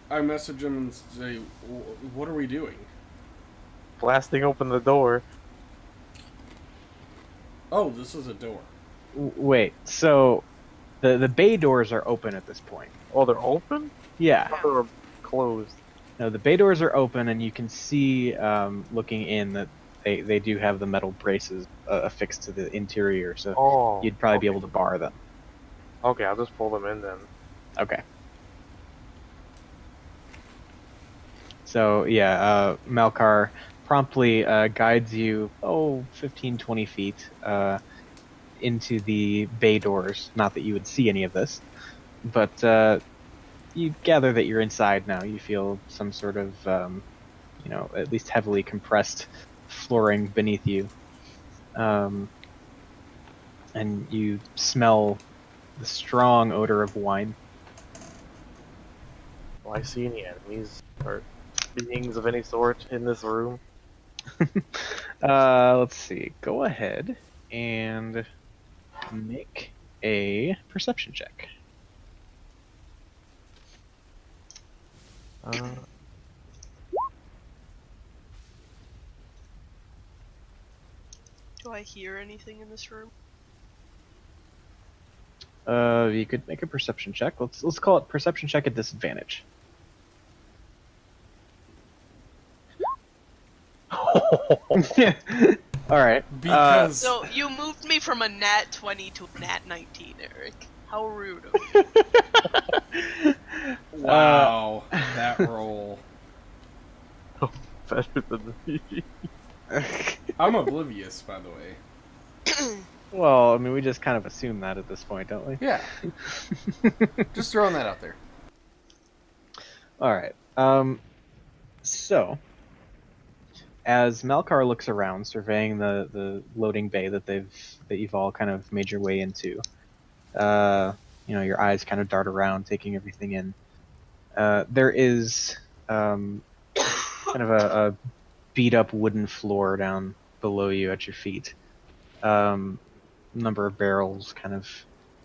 I message him and say, what are we doing? Blasting open the door. Oh, this is a door. Wait, so the bay doors are open at this point. Oh, they're open? Yeah. I thought they were closed. No, the bay doors are open, and you can see, looking in, that they do have the metal braces affixed to the interior, so Oh, you'd probably be okay. able to bar them. Okay, I'll just pull them in then. Okay. So, yeah, Malkar promptly guides you, 15-20 feet into the bay doors. Not that you would see any of this, but you gather that you're inside now. You feel some sort of, at least heavily compressed flooring beneath you. And you smell the strong odor of wine. Do I see any enemies or beings of any sort in this room? Let's see. Go ahead and make a perception check. Do I hear anything in this room? You could make a perception check. Let's call it perception check at disadvantage. All right. Because So you moved me from a nat 20 to a nat 19, Eric. How rude of you. wow, that roll. Better than me. I'm oblivious, by the way. Well, I mean, we just kind of assume that at this point, don't we? Yeah. Just throwing that out there. All right. So, as Malkar looks around, surveying the loading bay that you've all kind of made your way into, your eyes kind of dart around, taking everything in. There is kind of a beat up wooden floor down below you at your feet. Number of barrels kind of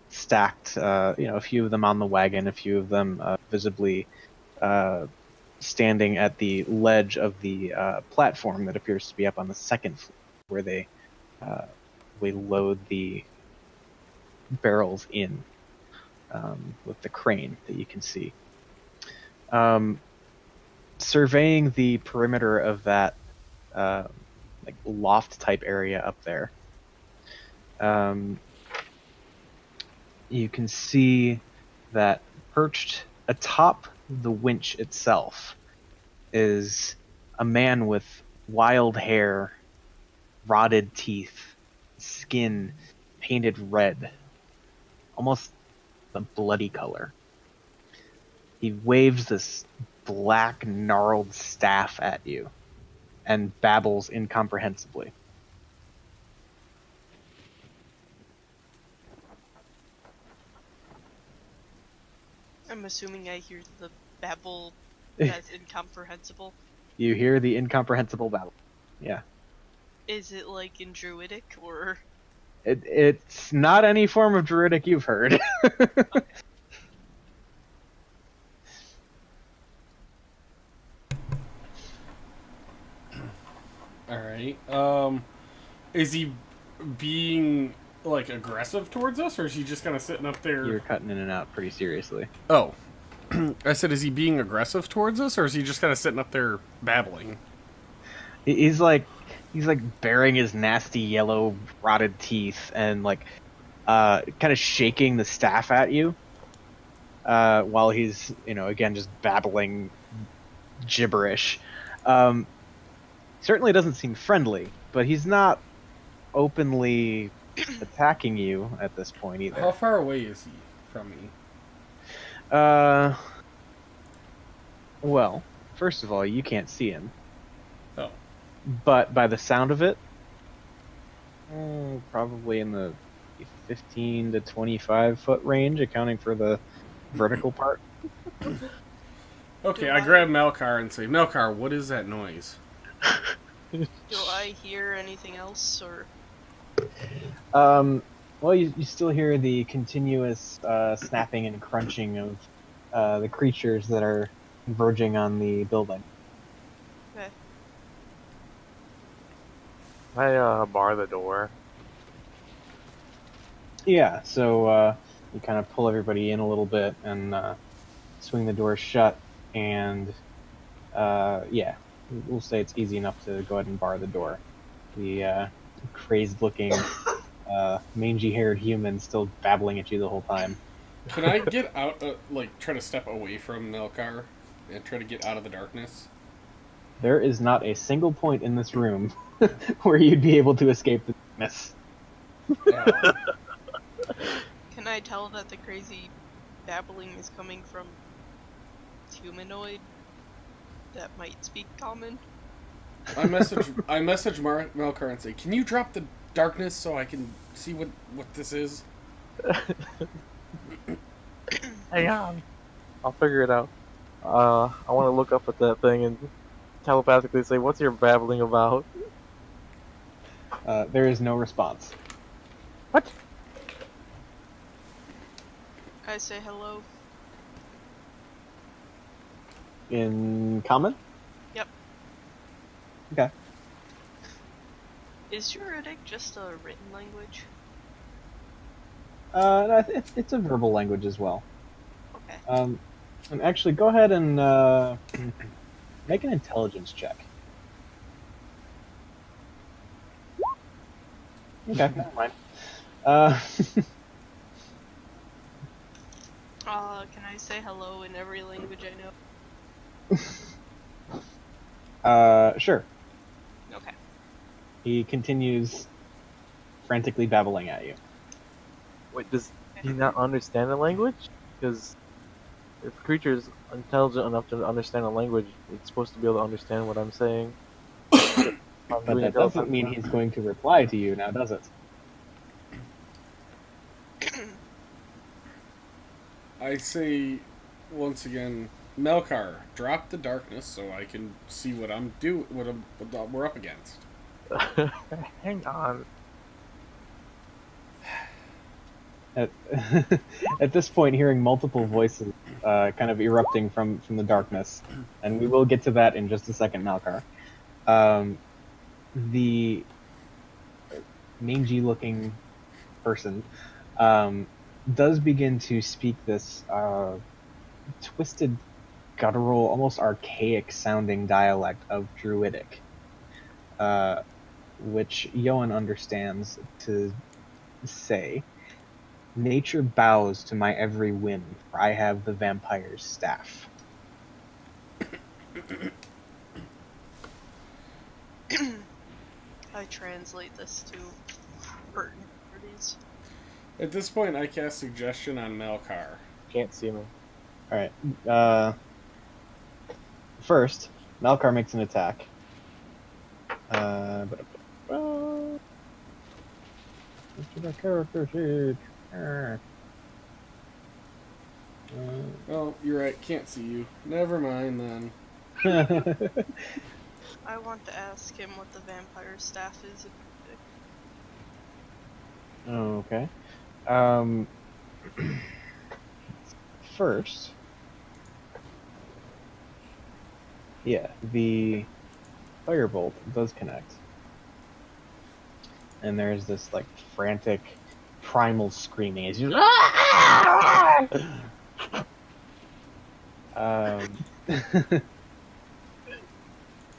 stacked, a few of them on the wagon, a few of them visibly standing at the ledge of the platform that appears to be up on the second floor, where they load the barrels in with the crane that you can see. Surveying the perimeter of that loft type area up there, you can see that perched atop the winch itself is a man with wild hair, rotted teeth, skin painted red, almost a bloody color. He waves this black, gnarled staff at you and babbles incomprehensibly. I'm assuming I hear the babble that's incomprehensible. You hear the incomprehensible babble. Yeah. Is it like in Druidic or? It's not any form of Druidic you've heard. Alright. Is he being, like, aggressive towards us, or is he just kind of sitting up there? You're cutting in and out pretty seriously. Oh. I said, is he being aggressive towards us, or is he just kind of sitting up there babbling? He's like baring his nasty yellow rotted teeth and like kind of shaking the staff at you while he's, you know, again just babbling gibberish. Certainly doesn't seem friendly, but he's not openly attacking you at this point either. How far away is he from me? Well, first of all, you can't see him. Oh. But by the sound of it, probably in the 15 to 25 foot range, accounting for the vertical part. Okay, I grab Melkar and say, Melkar, what is that noise? Do I hear anything else, or? Well, you still hear the continuous snapping and crunching of the creatures that are converging on the building. Okay. I bar the door. Yeah, so you kind of pull everybody in a little bit and swing the door shut, and yeah, we'll say it's easy enough to go ahead and bar the door. The crazed-looking, mangy-haired human still babbling at you the whole time. Can I get out, like, try to step away from Melkar and try to get out of the darkness? There is not a single point in this room where you'd be able to escape the darkness. Can I tell that the crazy babbling is coming from humanoid that might speak common? I message Melkar and say, can you drop the darkness so I can see what this is? Hang on. I'll figure it out. I want to look up at that thing and telepathically say, what's your babbling about? There is no response. What? I say hello. In common? Yep. Okay. Is Druidic just a written language? No, it's a verbal language as well. Okay. And actually, go ahead and make an intelligence check. Okay, never mind. Can I say hello in every language I know? Sure. Okay. He continues frantically babbling at you. Wait, does he not understand the language? Because if a creature is intelligent enough to understand a language, it's supposed to be able to understand what I'm saying. But that doesn't mean he's going to reply to you now, does it? I say, once again, Melkar, drop the darkness so I can see what we're up against. Hang on. At this point, hearing multiple voices kind of erupting from the darkness, and we will get to that in just a second, Malkar. The mangy-looking person does begin to speak this twisted, guttural, almost archaic-sounding dialect of Druidic, which Yoan understands to say, "Nature bows to my every whim, for I have the vampire's staff." I translate this to pertinent parties. At this point, I cast suggestion on Melkar. Can't see me. Alright, first, Malkar makes an attack. Mr. Character sheet. Oh, you're right. Can't see you. Never mind then. I want to ask him what the vampire staff is. Okay. First, yeah, the firebolt does connect, and there's this like frantic, primal screaming as you.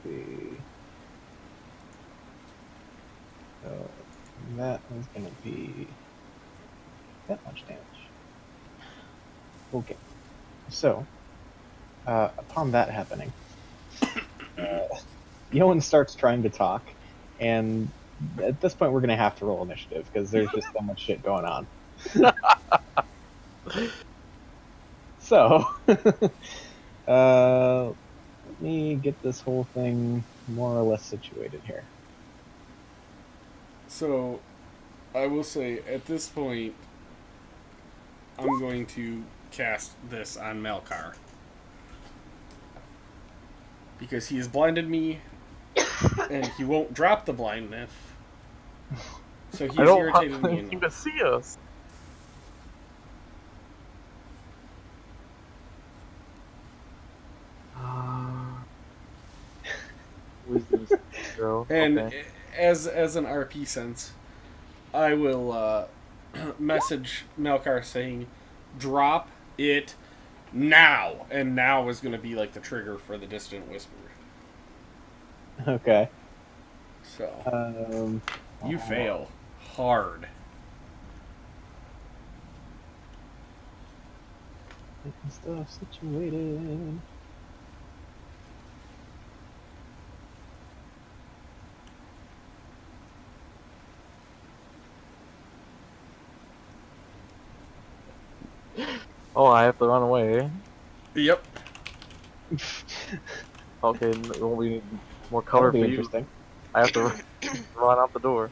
See. So that is going to be that much damage. Okay. So, upon that happening, Yoan starts trying to talk, and at this point we're going to have to roll initiative because there's just so much shit going on. So, let me get this whole thing more or less situated here. So, I will say, at this point, I'm going to cast this on Malkar. Because he has blinded me, and he won't drop the blindness. So he's I don't irritated want me him enough. to see us. Wisdom zero. And Okay. as an RP sense, I will message Malkar saying, "Drop it now," and now is going to be like the trigger for the distant whisper. Okay. So you fail hard. Getting stuff situated. Oh, I have to run away. Yep. Okay, won't we need more cover That'll for be you? interesting. I have to run out the door.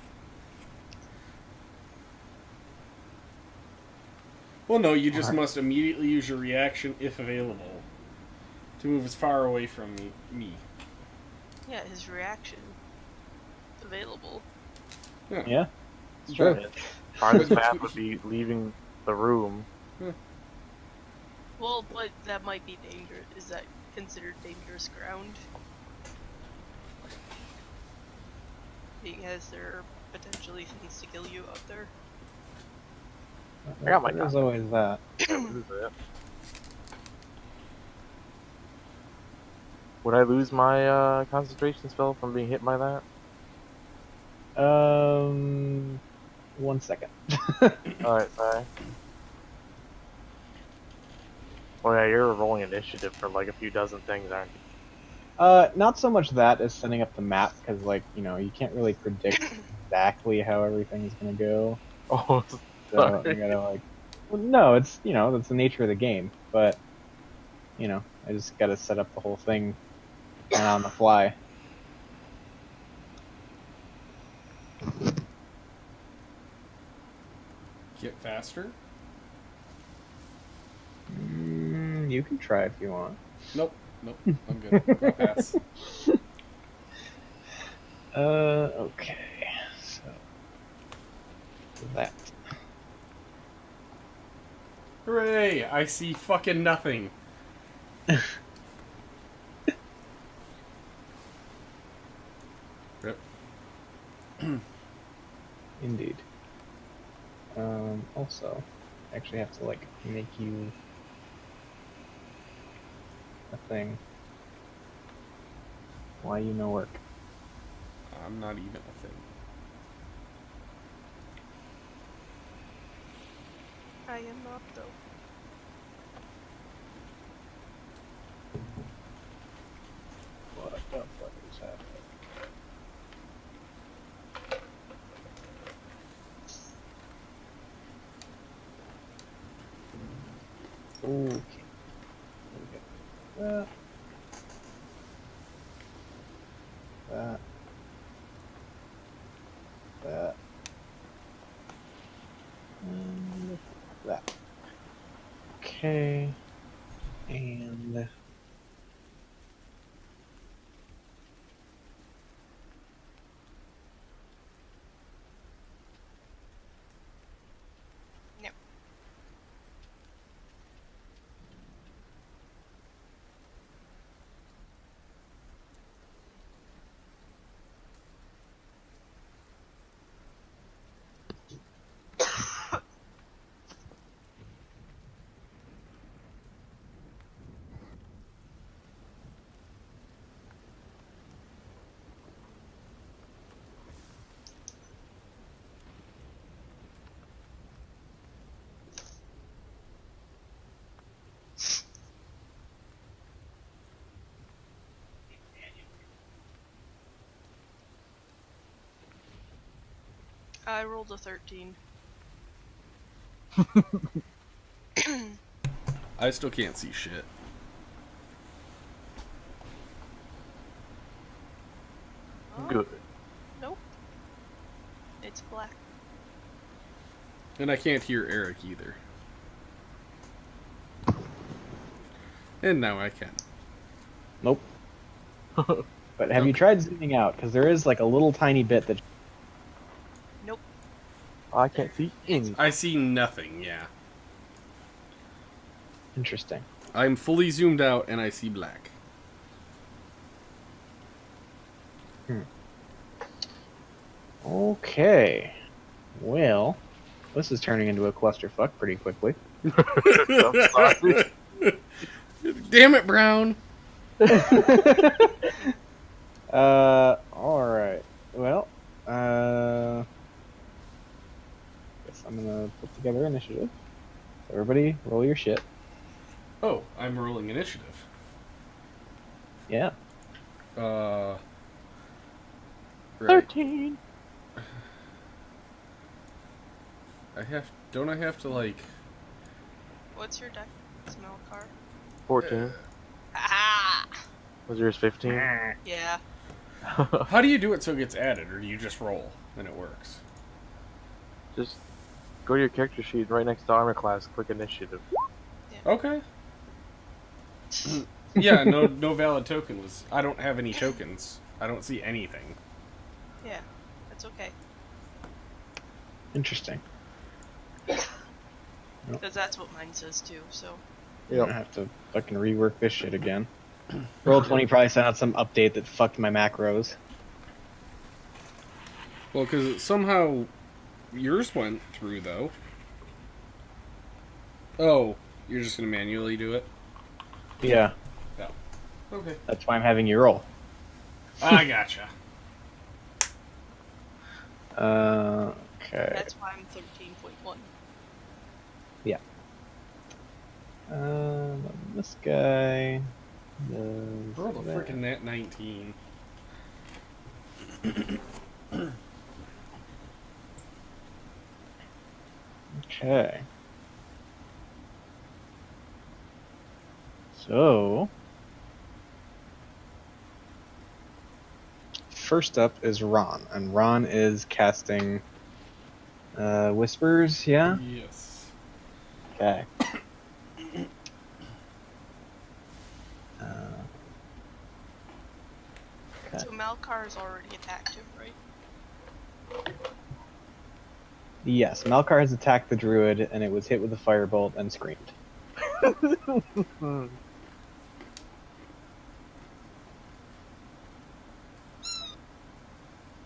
Well, no, you just Alright. must immediately use your reaction, if available, to move as far away from me. Yeah, his reaction. Available. Yeah, it's true. Farthest path would be leaving the room. Well, but that might be dangerous. Is that considered dangerous ground? Because there are potentially things to kill you out there. I got my There's gun. always that. Lose it. Would I lose my concentration spell from being hit by that? 1 second. Alright, sorry. Oh yeah, you're rolling initiative for like a few dozen things, aren't you? Not so much that as setting up the map, because, like, you know, you can't really predict exactly how everything's gonna go. Oh, So sorry. I gotta, like, well, no, it's, you know, that's the nature of the game, but, you know, I just gotta set up the whole thing kind of on the fly. Get faster? You can try if you want. Nope. I'm good. I'll pass. Okay. So that. Hooray! I see fucking nothing. Rip. Indeed. Also, I actually have to, like, make you a thing. Why you no work? I'm not even a thing. I am not, though. What the fuck is happening? Okay. That. Okay. And Yep. I rolled a 13. I still can't see shit. Oh, Good. Nope. It's black. And I can't hear Eric either. And now I can. nope. But have you tried zooming out? Because there is like a little tiny bit that. Nope. I can't see anything. I see nothing, yeah. Interesting. I'm fully zoomed out and I see black. Okay. Well, this is turning into a clusterfuck pretty quickly. I'm sorry. Damn it, Brown! Alright. Well, guess I'm gonna put together initiative. Everybody, roll your shit. Oh, I'm rolling initiative. Yeah. Right. 13. Don't I have to, like... What's your deck? Smell car? 14. Ah! Was yours 15? Yeah. How do you do it so it gets added, or do you just roll and it works? Just go to your character sheet right next to armor class, click initiative. Okay. Yeah, no valid token was... I don't have any tokens. I don't see anything. Yeah. That's okay. Interesting. Because that's what mine says too, so. I'm gonna have to fucking rework this shit again. Roll20 probably sent out some update that fucked my macros. Well, because somehow yours went through, though. Oh, you're just going to manually do it? Yeah, Okay. that's why I'm having you roll. I gotcha. Okay. That's why I'm 13.1. This guy. Roll the freaking nat 19. Okay. So. First up is Ron, and Ron is casting Whispers, yeah? Yes. Okay. Okay. So Malkar's already attacked him, right? Yes, Malkar has attacked the druid, and it was hit with a firebolt and screamed.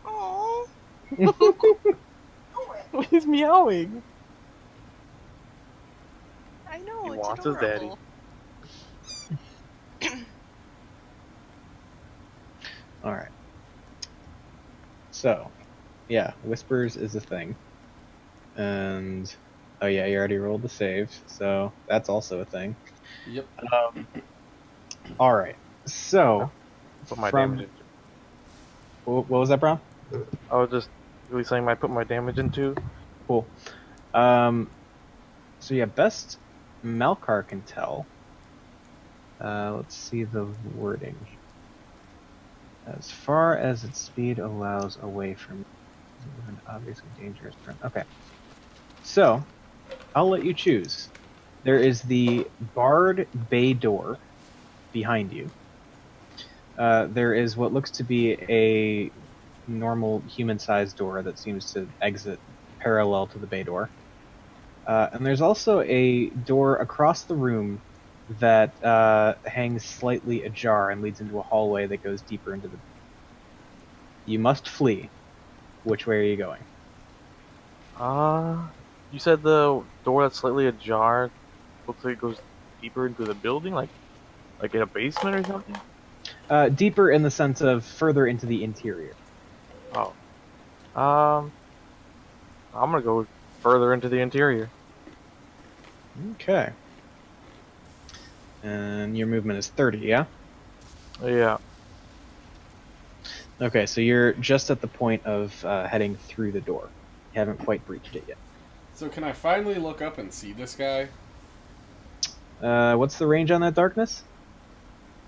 Oh. He's meowing. I know. He It's wants his daddy. adorable. Alright. So, yeah, Whispers is a thing. And, oh yeah, you already rolled the save, so that's also a thing. Yep. Alright, so, Put my From- damage what was that, Brown? I was just really saying I put my damage into. Cool. So yeah, best Malkar can tell. Let's see the wording. As far as its speed allows away from an obviously dangerous turn. Okay. So, I'll let you choose. There is the barred bay door behind you. There is what looks to be a normal human-sized door that seems to exit parallel to the bay door. And there's also a door across the room that hangs slightly ajar and leads into a hallway that goes deeper into the... You must flee. Which way are you going? You said the door that's slightly ajar looks like it goes deeper into the building, like in a basement or something? Deeper in the sense of further into the interior. Oh. I'm gonna go further into the interior. Okay. And your movement is 30, yeah? Yeah. Okay, so you're just at the point of heading through the door. You haven't quite breached it yet. So can I finally look up and see this guy? What's the range on that darkness?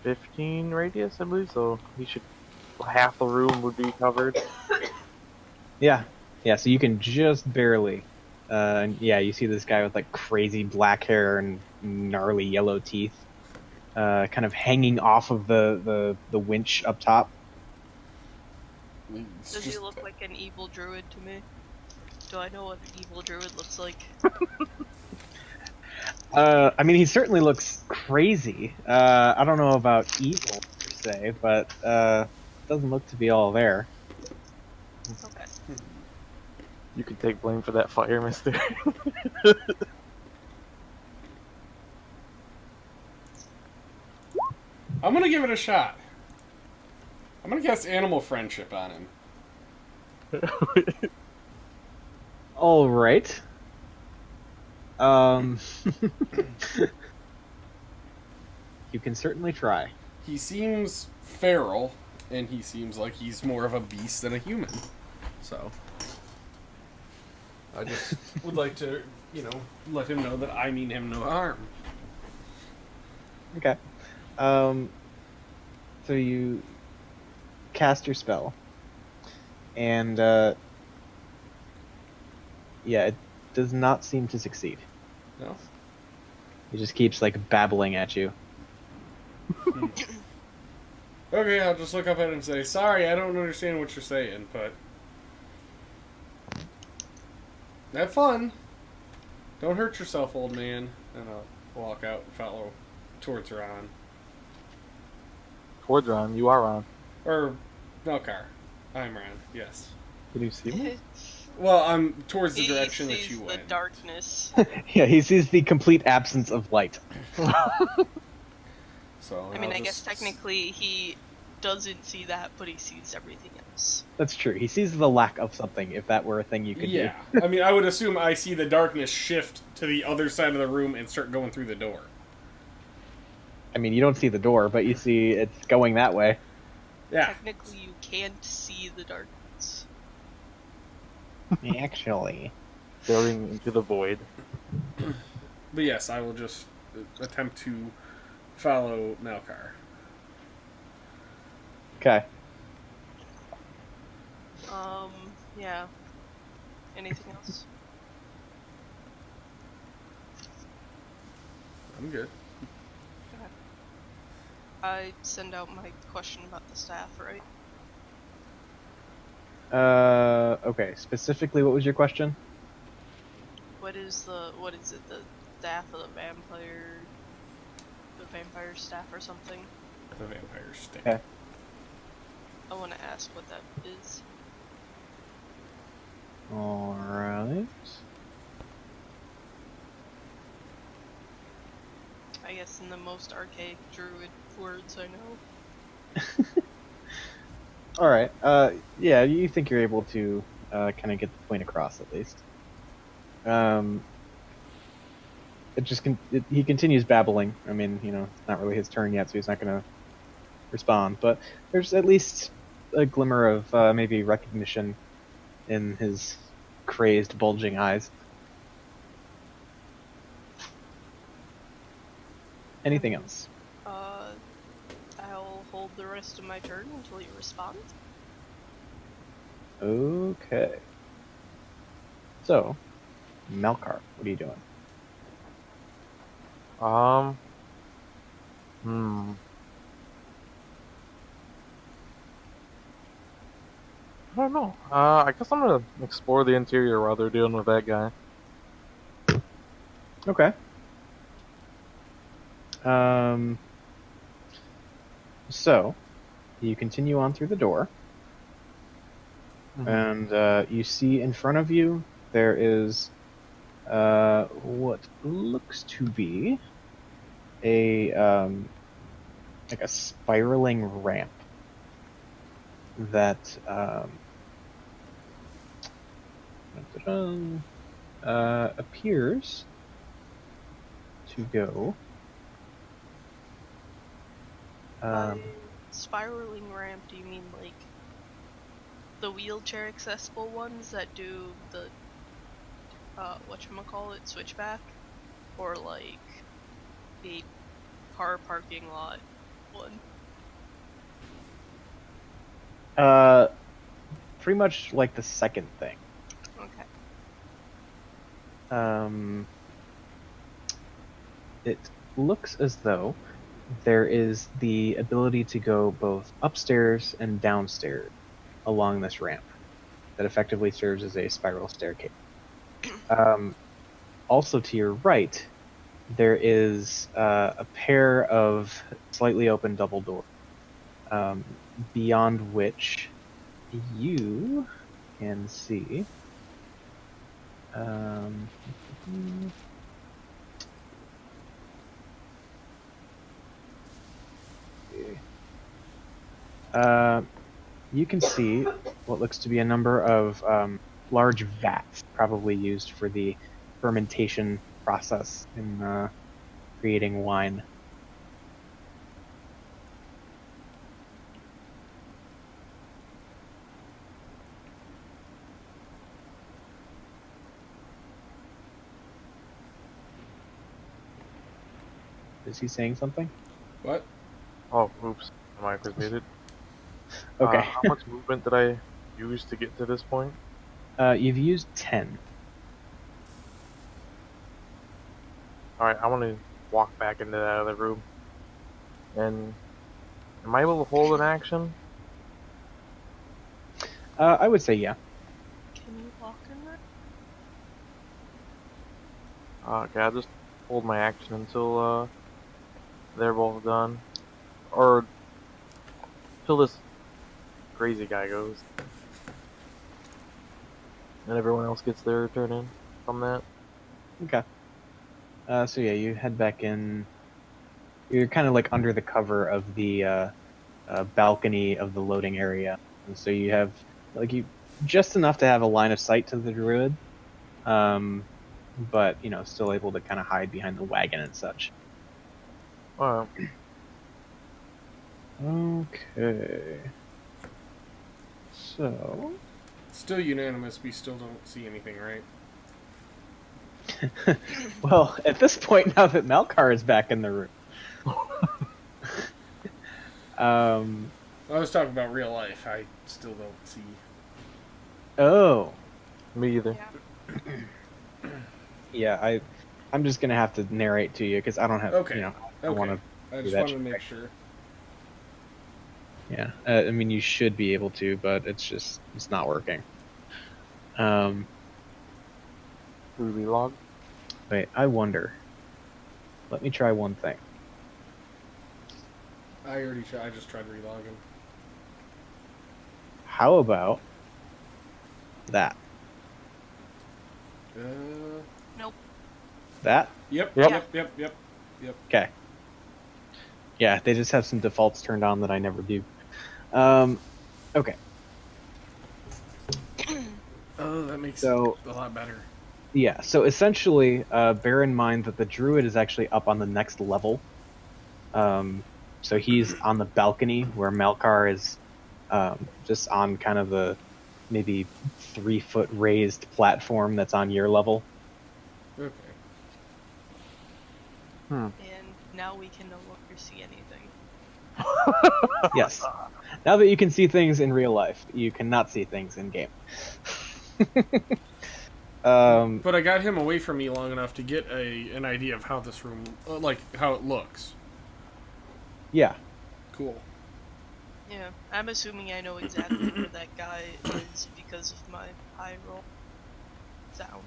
15 radius, I believe, so he should... half the room would be covered. Yeah. Yeah, so you can just barely... yeah, you see this guy with like crazy black hair and gnarly yellow teeth, kind of hanging off of the winch up top. It's Does just- he look like an evil druid to me? Do I know what an evil druid looks like? I mean, he certainly looks crazy. I don't know about evil per se, but doesn't look to be all there. Okay. You can take blame for that fire, mister. I'm gonna give it a shot. I'm gonna cast Animal Friendship on him. All right. You can certainly try. He seems feral, and he seems like he's more of a beast than a human. So, I just would like to, let him know that I mean him no harm. Okay. So you cast your spell, and yeah, it does not seem to succeed. No? He just keeps like babbling at you. Okay, I'll just look up at him and say, sorry, I don't understand what you're saying, but... have fun. Don't hurt yourself, old man. And I'll walk out and follow towards Ron. Towards Ron, you are Ron. Or, Melkar. I'm Ron, yes. Can you see me? Well, I'm towards the He direction that sees you the went. darkness. Yeah, he sees the complete absence of light. So, I mean, I guess technically he doesn't see that, but he sees everything else. That's true. He sees the lack of something, if that were a thing you could Yeah. I mean, I would assume I see the darkness shift to the other side of the room and start going through the door. do. I mean, you don't see the door, but you see it's going that way. Yeah. Technically, you can't see the darkness. Actually. Staring into the void. But yes, I will just attempt to follow Melkar. Okay. Yeah. Anything else? I'm good. I send out my question about the staff, right? Okay. Specifically, what was your question? What is it, the staff of the vampire staff or something? The vampire stick. Okay. I want to ask what that is. Alright. I guess in the most archaic druid words I know. Alright. Yeah, you think you're able to kind of get the point across at least. It just he continues babbling. I mean, it's not really his turn yet, so he's not going to respond. But there's at least a glimmer of maybe recognition in his crazed, bulging eyes. Anything else? I'll hold the rest of my turn until you respond. Okay. So, Melkar, what are you doing? Hmm. I don't know. I guess I'm gonna explore the interior while they're dealing with that guy. Okay. Um, so, you continue on through the door, and you see in front of you there is what looks to be a like a spiraling ramp that appears to go. By spiraling ramp, do you mean like the wheelchair accessible ones that do the whatchamacallit, switchback? Or like a car parking lot one? Pretty much like the second thing. Okay. It looks as though there is the ability to go both upstairs and downstairs along this ramp that effectively serves as a spiral staircase. Also to your right, there is a pair of slightly open double doors, beyond which you can see you can see what looks to be a number of large vats, probably used for the fermentation process in creating wine. Is he saying something? What? Oh, oops. My mic was muted. Okay. How much movement did I use to get to this point? You've used 10. Alright, I want to walk back into that other room. And am I able to hold an action? I would say yeah. Can you walk in there? Okay, I'll just hold my action until they're both done. Or till this crazy guy goes. And everyone else gets their turn in from that. Okay. So yeah, you head back in. You're kind of like under the cover of the balcony of the loading area, and so you have like you just enough to have a line of sight to the druid, but you know still able to kind of hide behind the wagon and such. Alright. Okay. So. Still unanimous. We still don't see anything, right? Well, at this point, now that Malkar is back in the room. I was talking about real life. I still don't see. Oh. Me either. Yeah. Yeah, I'm just gonna have to narrate to you because I don't have. Okay. You know, I Okay. want to. I just that wanted to make check. sure. Yeah, I mean you should be able to, but it's not working. Ruby log. Wait, I wonder. Let me try one thing. I already tried. I just tried relogging. How about that? Nope. That? Yep. Yep. Yep. Okay. Yeah, they just have some defaults turned on that I never do. Okay. Oh, that makes So- it a lot better. Yeah, so essentially, bear in mind that the druid is actually up on the next level. So he's on the balcony where Malkar is just on kind of the maybe 3-foot raised platform that's on your level. Okay. And now we can no longer see anything. Yes. Now that you can see things in real life, you cannot see things in game. But I got him away from me long enough to get an idea of how this room, like how it looks. Yeah. Cool. Yeah, I'm assuming I know exactly where that guy is because of my high roll sound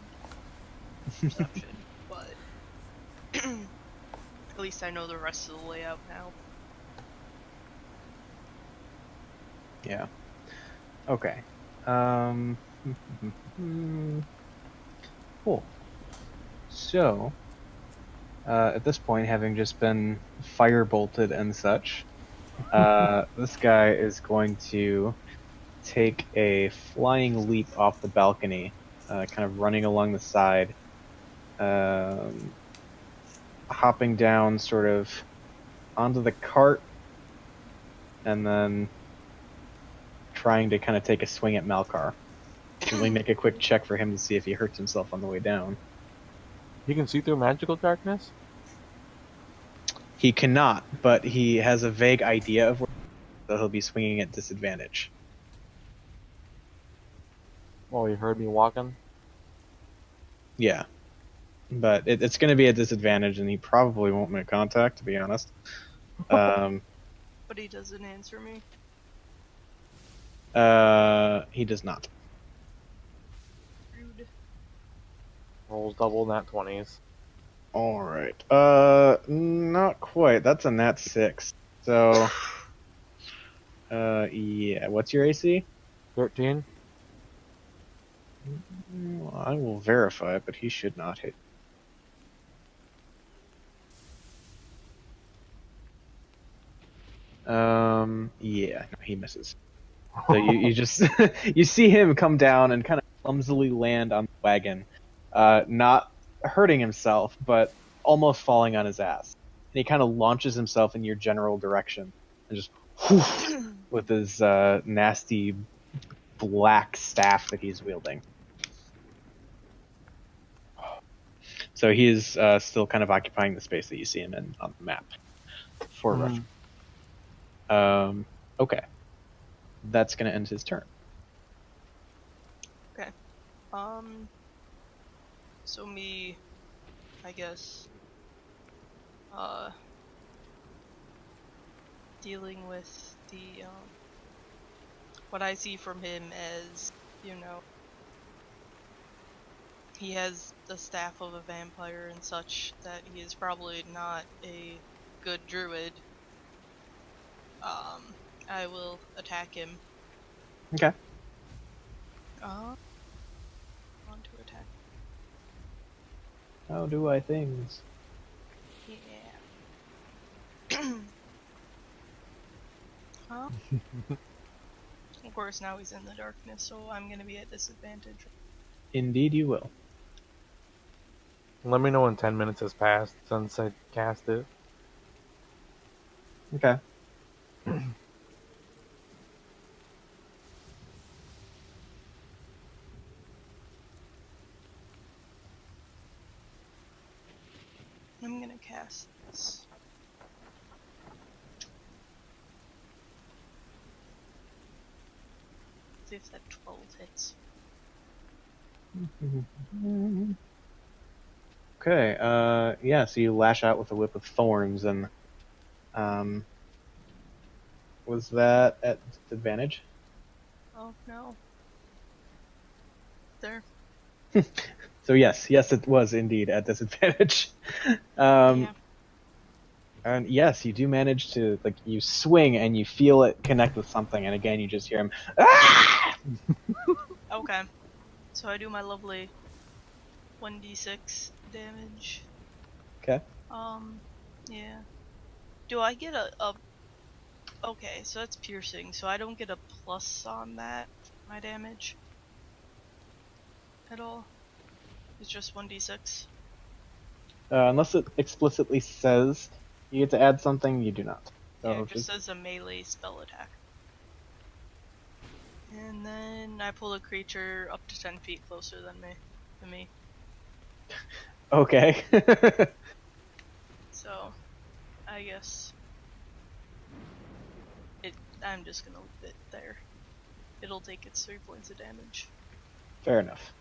perception, but at least I know the rest of the layout now. Yeah. Okay. Cool. So, at this point, having just been fire-bolted and such, this guy is going to take a flying leap off the balcony, kind of running along the side, hopping down sort of onto the cart, and then trying to kind of take a swing at Malkar. Can we make a quick check for him to see if he hurts himself on the way down? You can see through magical darkness? He cannot, but he has a vague idea of where, so he'll be swinging at disadvantage. Oh, you heard me walking? Yeah. But it's going to be a disadvantage, and he probably won't make contact, to be honest. But he doesn't answer me. He does not. Rude. Rolls double nat 20s. Alright. Not quite. That's a nat 6. So, yeah. What's your AC? 13? Well, I will verify, but he should not hit. Yeah, no, he misses. So you just you see him come down and kind of clumsily land on the wagon, not hurting himself, but almost falling on his ass. And he kind of launches himself in your general direction and just whoosh, with his nasty black staff that he's wielding. So he is still kind of occupying the space that you see him in on the map for reference. Okay. That's going to end his turn. Okay. So me, I guess, dealing with the, what I see from him as, you know, he has the staff of a vampire and such, that he is probably not a good druid. I will attack him. Okay. Want to attack. How do I things? Yeah. Huh? Of course, now he's in the darkness, so I'm gonna be at disadvantage. Indeed you will. Let me know when 10 minutes has passed since I cast it. Okay. I'm gonna cast this. See if that 12 hits. Okay, yeah, so you lash out with a whip of thorns, and, was that at disadvantage? Oh no. There. So yes, it was indeed at disadvantage. Yeah. And yes, you do manage to, like, you swing and you feel it connect with something, and again you just hear him, ah! Okay. So I do my lovely 1d6 damage. Okay. Yeah. Do I get a okay, so that's piercing, so I don't get a plus on that, my damage? At all? It's just 1d6? Unless it explicitly says you get to add something, you do not. So Yeah, it just says a melee spell attack. And then I pull a creature up to 10 feet closer than me. Okay. So, I guess I'm just gonna leave it there. It'll take its 3 points of damage. Fair enough.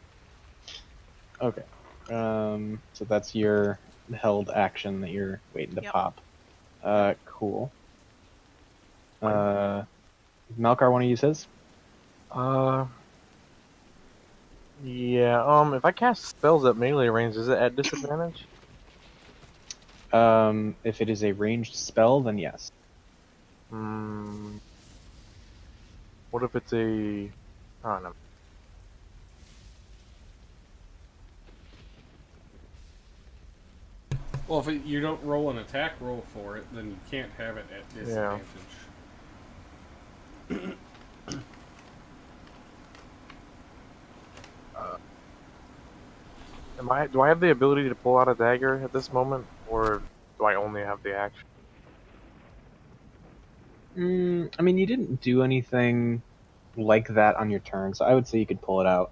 Okay. So that's your held action that you're waiting to Yep. pop. Cool. Malkar, want to use his? Yeah. If I cast spells at melee range, is it at disadvantage? If it is a ranged spell, then yes. Hmm. What if it's a? I don't know. Well, if you don't roll an attack roll for it, then you can't have it at disadvantage. Do I have the ability to pull out a dagger at this moment, or do I only have the action? I mean, you didn't do anything like that on your turn, so I would say you could pull it out.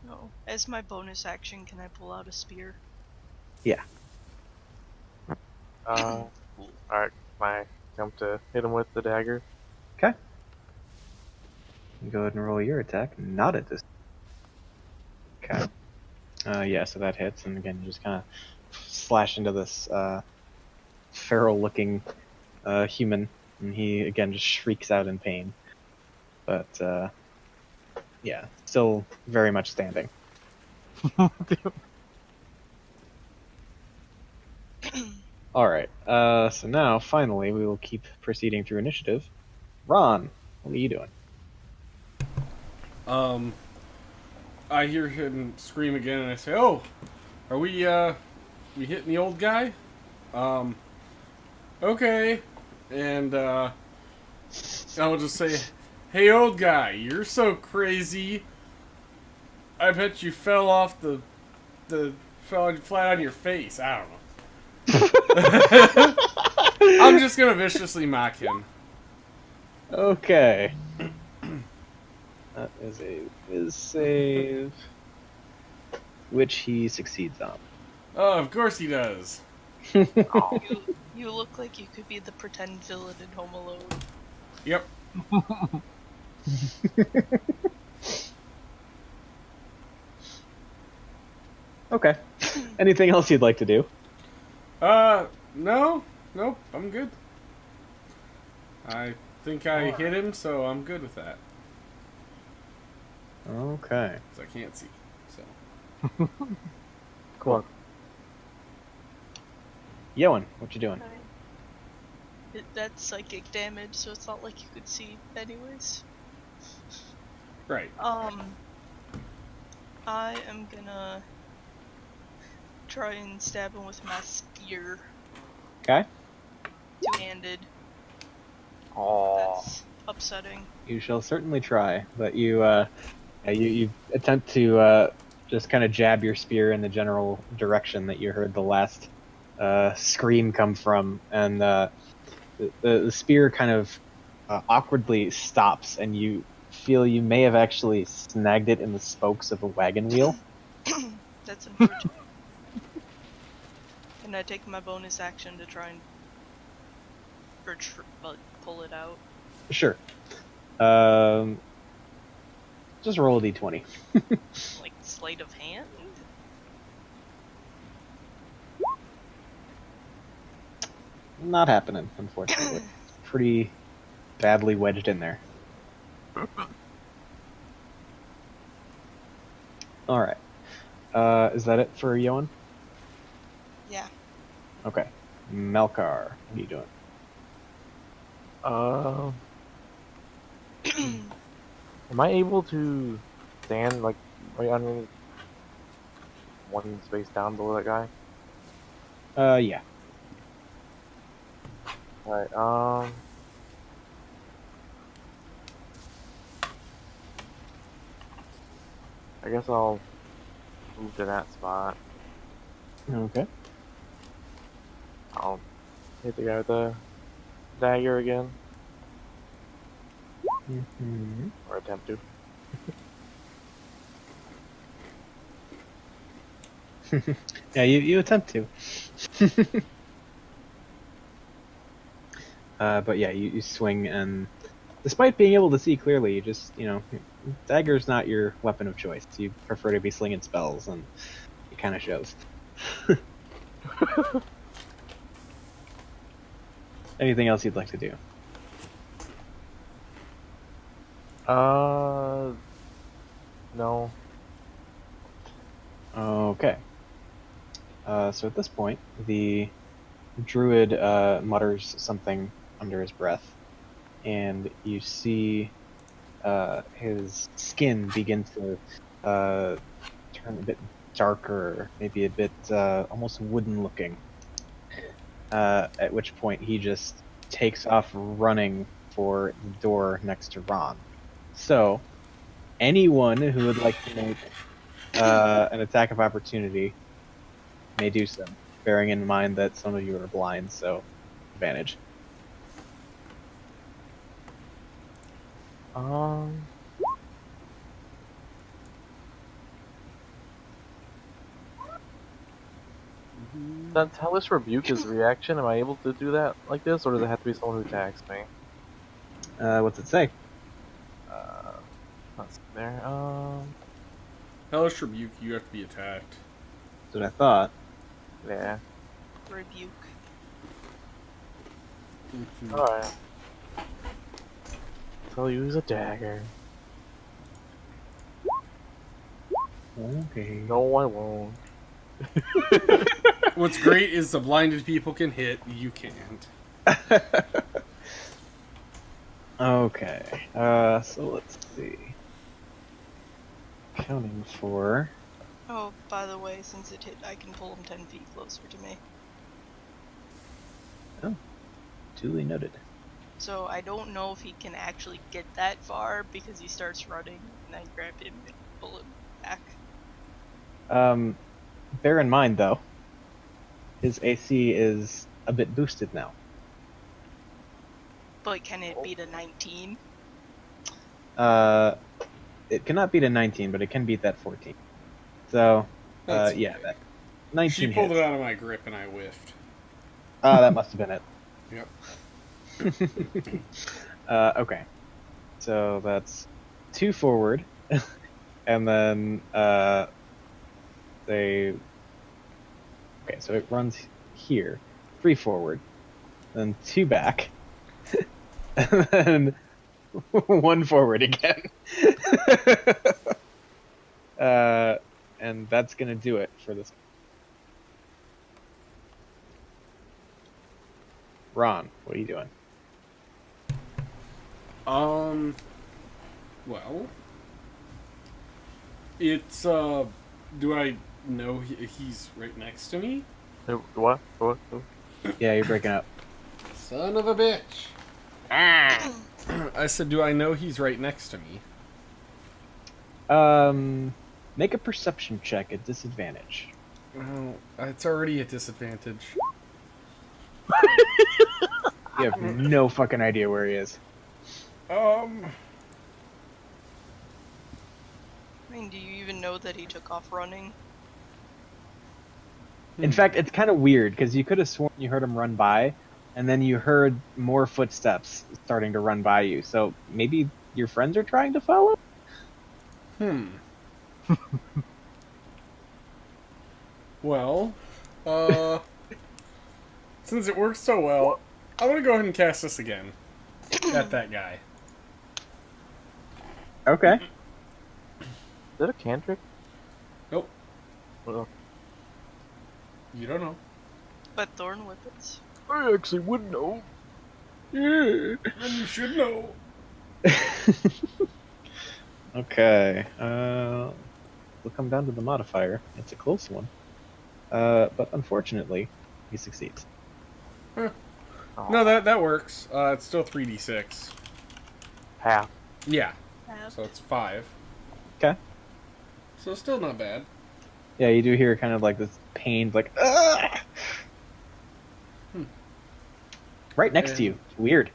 No. As my bonus action, can I pull out a spear? Yeah. Cool. Alright, I attempt to hit him with the dagger. Okay. Go ahead and roll your attack. Not at this. Okay. Yeah, so that hits, and again, you just kind of slash into this feral-looking human, and he again just shrieks out in pain. But yeah, still very much standing. All right. So now, finally, we will keep proceeding through initiative. Ron, what are you doing? I hear him scream again, and I say, "Oh, are we hitting the old guy?" Okay, and I'll just say, "Hey, old guy, you're so crazy. I bet you fell off fell flat on your face. I don't know." I'm just gonna viciously mock him. Okay. That is a Viz save, which he succeeds on. Oh, of course he does. You look like you could be the pretend villain in Home Alone. Yep. Okay. Anything else you'd like to do? No. Nope, I'm good. I think I hit him, so I'm good with that. Okay. Because I can't see, so. Cool. Yoan, what you doing? That's psychic damage, so it's not like you could see anyways. Right. I am gonna try and stab him with my spear. Okay. Two-handed. Oh. That's upsetting. You shall certainly try, but you attempt to just kind of jab your spear in the general direction that you heard the last scream come from, and the spear kind of awkwardly stops, and you feel you may have actually snagged it in the spokes of a wagon wheel. That's unfortunate. Can I take my bonus action to try and pull it out? Sure. Just roll a d20. Like sleight of hand? Not happening, unfortunately. Pretty badly wedged in there. Alright. Is that it for Yoan? Yeah. Okay. Melkar, what are you doing? Am I able to stand like right underneath one space down below that guy? Yeah. Alright, I guess I'll move to that spot. Okay. I'll hit the guy with the dagger again, Mm-hmm. or attempt to. Yeah, you attempt to. But yeah, you swing and despite being able to see clearly, you just, dagger's not your weapon of choice. You prefer to be slinging spells, and it kind of shows. Anything else you'd like to do? No. Okay. So at this point, the druid mutters something under his breath, and you see his skin begin to turn a bit darker, maybe a bit almost wooden looking. At which point he just takes off running for the door next to Ron. So, anyone who would like to make an attack of opportunity may do so, bearing in mind that some of you are blind, so advantage. Since Hellish Rebuke is reaction, am I able to do that like this, or does it have to be someone who attacks me? What's it say? Let's see there. Hellish Rebuke, you have to be attacked. That's what I thought. Yeah. Rebuke. Alright. So I'll use a dagger. Okay. No, I won't. What's great is the blinded people can hit, you can't. Okay. So let's see. Counting for. Oh, by the way, since it hit, I can pull him 10 feet closer to me. Oh, duly noted. So I don't know if he can actually get that far because he starts running, and I grab him and pull him back. Bear in mind though, his AC is a bit boosted now. But can it beat a 19? It cannot beat a 19, but it can beat that 14. So, That's yeah, okay. that 19 She pulled hits. it out of my grip and I whiffed. That must have been it. Yep. Okay. So that's 2 forward, and then they. Okay, so it runs here, 3 forward, then 2 back, and then 1 forward again. And that's gonna do it for this. Ron, what are you doing? Well, it's, do I know he's right next to me? What? Yeah, you're breaking up. Son of a bitch. I said, do I know he's right next to me? Make a perception check at disadvantage. Well, it's already a disadvantage. You have no fucking idea where he is. I mean, do you even know that he took off running? In fact, it's kind of weird because you could have sworn you heard him run by, and then you heard more footsteps starting to run by you. So maybe your friends are trying to follow? Well, since it works so well, I'm gonna go ahead and cast this again at that guy. Okay. Is that a cantrip? Nope, Well, you don't know. But thorn whippets. I actually would know. Then you should know. Okay. We'll come down to the modifier. It's a close one. But unfortunately, he succeeds. No, that works. It's still 3d6. Half. Yeah, Half. so it's 5. Okay. So still not bad. Yeah, you do hear kind of like this pained, like, ah! Right next to you. It's weird.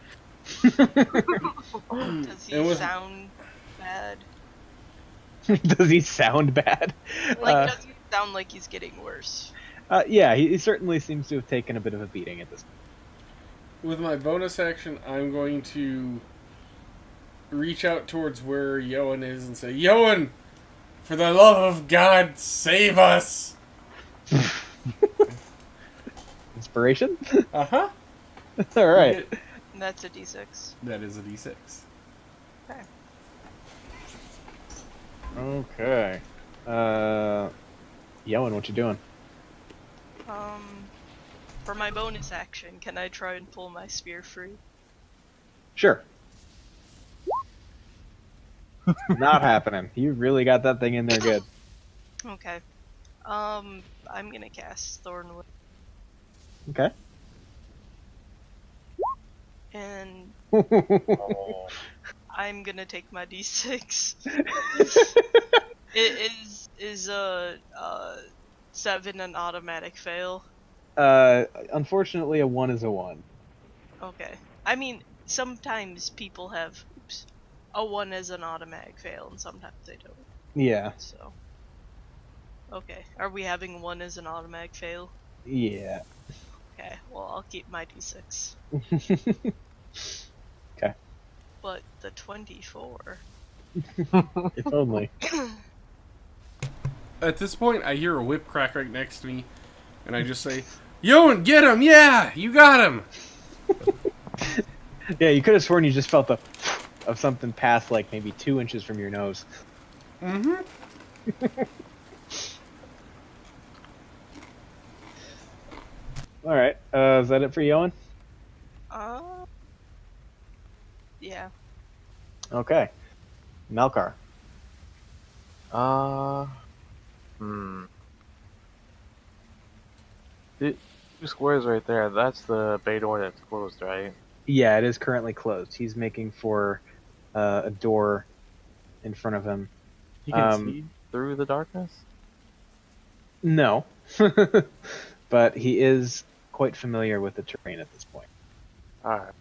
Does he It was- sound bad? Does he sound bad? Like, does he sound like he's getting worse? Yeah, he certainly seems to have taken a bit of a beating at this point. With my bonus action, I'm going to reach out towards where Yoan is and say, Yoan, for the love of God, save us! Inspiration? Uh-huh. All right. That's a d6. That is a d6. Okay. Okay. Yoan, what you doing? For my bonus action, can I try and pull my spear free? Sure. Not happening. You really got that thing in there good. Okay. I'm gonna cast Thornwood. Okay. And Oh. I'm gonna take my d6. It is a 7 an automatic fail. Unfortunately, a 1 is a 1. Okay. I mean, sometimes people have a 1 is an automatic fail, and sometimes they don't. Yeah. So. Okay. Are we having 1 as an automatic fail? Yeah. Okay. Well, I'll keep my d6. Okay. But the 24. If only. At this point, I hear a whip crack right next to me, and I just say, Yoan, get him! Yeah! You got him! Yeah, you could have sworn you just felt the of something pass like maybe 2 inches from your nose. Mm-hmm. Alright, is that it for Yoan? Yeah. Okay. Malkar. The 2 squares right there, that's the bay door that's closed, right? Yeah, it is currently closed. He's making for a door in front of him. He can see through the darkness? No. But he is quite familiar with the terrain at this point. Alright.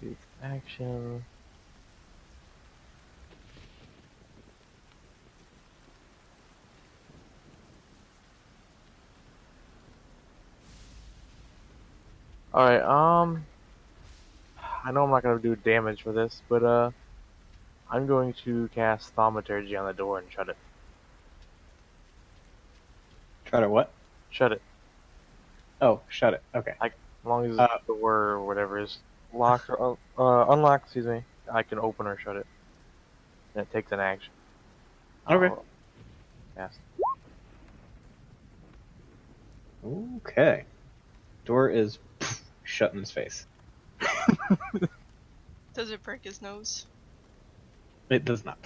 Big action. Alright, I know I'm not gonna do damage for this, but I'm going to cast Thaumaturgy on the door and shut it. Try to what? Shut it. Oh, shut it. Okay. As long as the door or whatever is locked or unlocked, excuse me, I can open or shut it. And it takes an action. Okay. Yes. Okay. Door is shut in his face. Does it break his nose? It does not.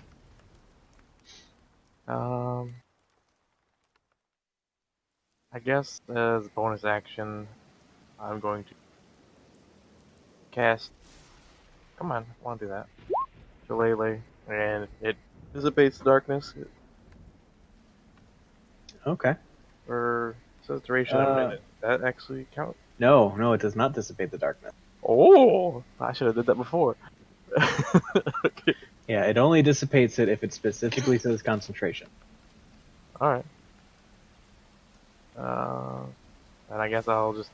I guess as bonus action, I'm going to cast. Come on, I want to do that. Shillelagh, and it dissipates the darkness. Okay. Or says duration of a minute. That actually count? No, it does not dissipate the darkness. Oh, I should have did that before. Okay. Yeah, it only dissipates it if it specifically says concentration. All right. And I guess I'll just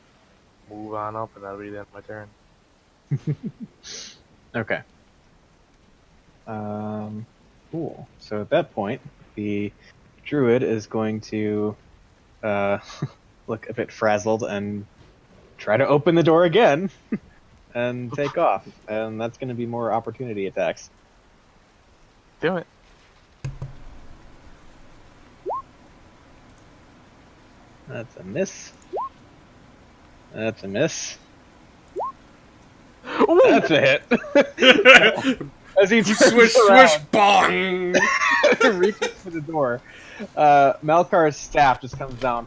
move on up, and that'll be the end of my turn. Okay. Cool. So at that point, the druid is going to look a bit frazzled and try to open the door again and take off. And that's going to be more opportunity attacks. Do it. That's a miss. That's a miss. Ooh! That's a hit. As he turns Swish, around, swish, bong! reaches for the door, Malkar's staff just comes down,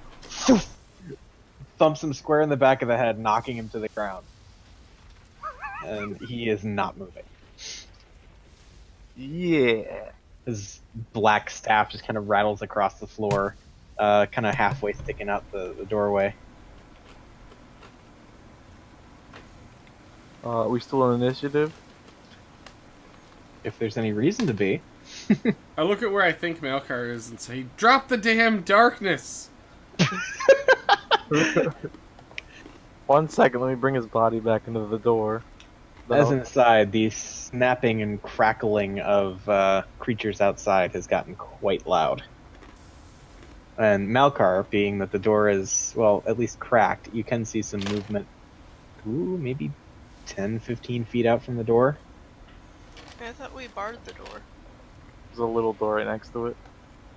thumps him square in the back of the head, knocking him to the ground. And he is not moving. Yeah. His black staff just kind of rattles across the floor, kind of halfway sticking out the doorway. Are we still in initiative? If there's any reason to be. I look at where I think Malkar is and say, drop the damn darkness! 1 second, let me bring his body back into the door. As an aside, the snapping and crackling of creatures outside has gotten quite loud. And Malkar, being that the door is, well, at least cracked, you can see some movement, maybe 10, 15 feet out from the door. I thought we barred the door. There's a little door right next to it.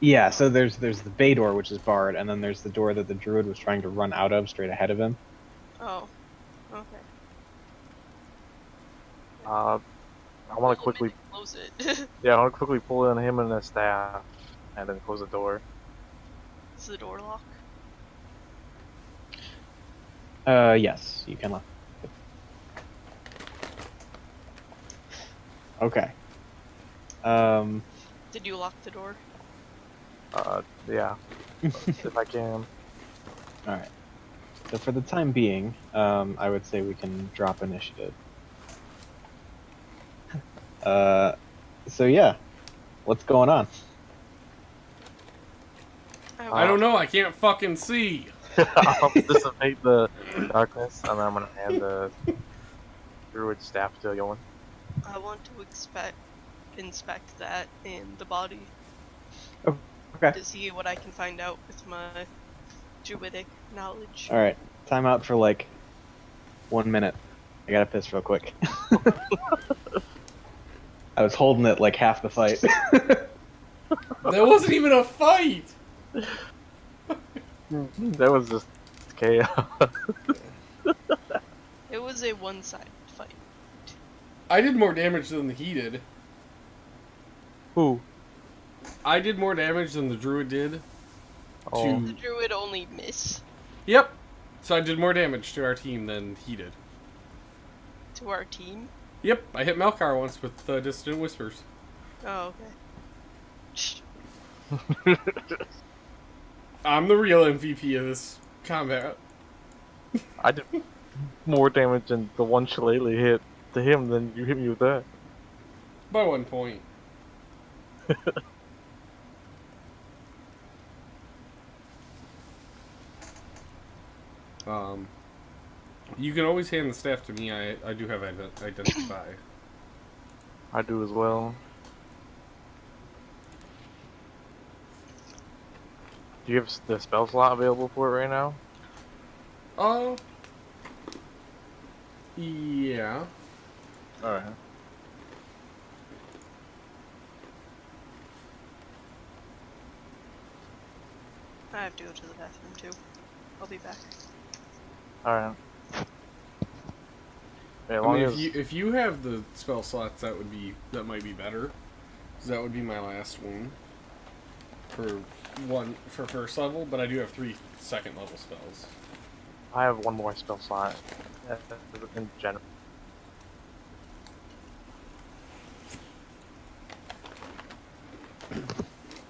Yeah, so there's the bay door, which is barred, and then there's the door that the druid was trying to run out of straight ahead of him. Oh, okay. I want to quickly, close it. yeah, I want to quickly pull in him and the staff, and then close the door. Is the door locked? Yes, you can lock. Okay. Did you lock the door? Yeah, if I can. Alright. So for the time being, I would say we can drop initiative. So yeah. What's going on? I don't know. I can't fucking see. I'll dissipate the darkness, and then I'm gonna hand the druid staff to Yoan. I want to inspect that and the body Okay. to see what I can find out with my druidic knowledge. Alright. Time out for like 1 minute. I gotta piss real quick. I was holding it like half the fight. There wasn't even a fight. That was just chaos. It was a one-sided fight. I did more damage than he did. Who? I did more damage than the druid did. Oh. The druid only miss Yep. So I did more damage to our team than he did. to our team. Yep, I hit Malkar once with Dissident Whispers. Oh, okay. I'm the real MVP of this combat. I did more damage than the one shillelagh hit to him than you hit me with that. By 1 point. You can always hand the staff to me. I do have identify. I do as well. Do you have the spell slot available for it right now? Oh. Yeah. Alright. I have to go to the bathroom too. I'll be back. Alright. Yeah, as I long mean, as if you have the spell slots, that might be better. 'Cause that would be my last one for first level, but I do have 3 second level spells. I have one more spell slot in general.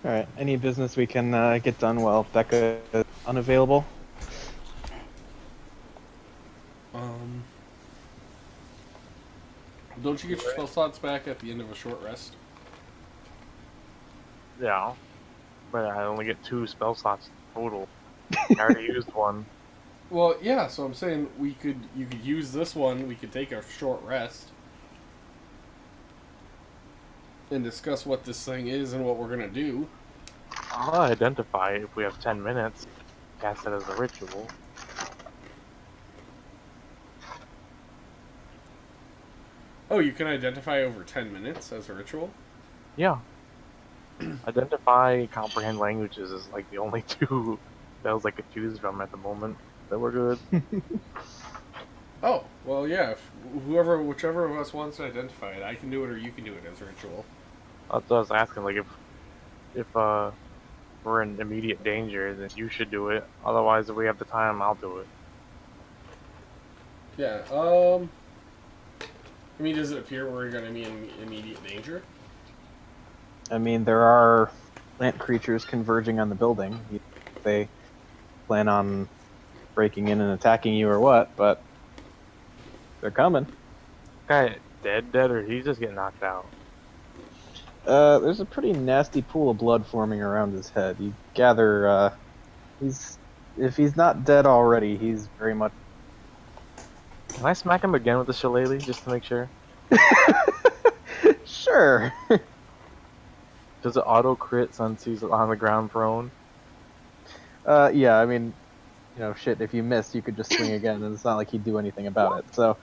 Alright, any business we can get done while Becca is unavailable? Don't you get your spell slots back at the end of a short rest? Yeah. But I only get 2 spell slots total. I already used one. Well, yeah, so I'm saying you could use this one, we could take a short rest and discuss what this thing is and what we're gonna do. I'll identify it if we have 10 minutes. Cast it as a ritual. Oh, you can identify over 10 minutes as a ritual? Yeah. Identify, comprehend languages is like the only 2 spells I could choose from at the moment. That were good. Oh, well, yeah. Whichever of us wants to identify it, I can do it or you can do it as a ritual. That's what I was asking. Like, if we're in immediate danger, then you should do it. Otherwise, if we have the time, I'll do it. Yeah, I mean, does it appear we're going to be in immediate danger? I mean, there are plant creatures converging on the building. They plan on breaking in and attacking you or what, but they're coming. Guy dead, or he's just getting knocked out? There's a pretty nasty pool of blood forming around his head. You gather, if he's not dead already, he's very much Can I smack him again with the shillelagh just to make sure? Sure. Does it auto crit since he's on the ground prone? Yeah, I mean, shit, if you missed, you could just swing again, and it's not like he'd do anything about it. So,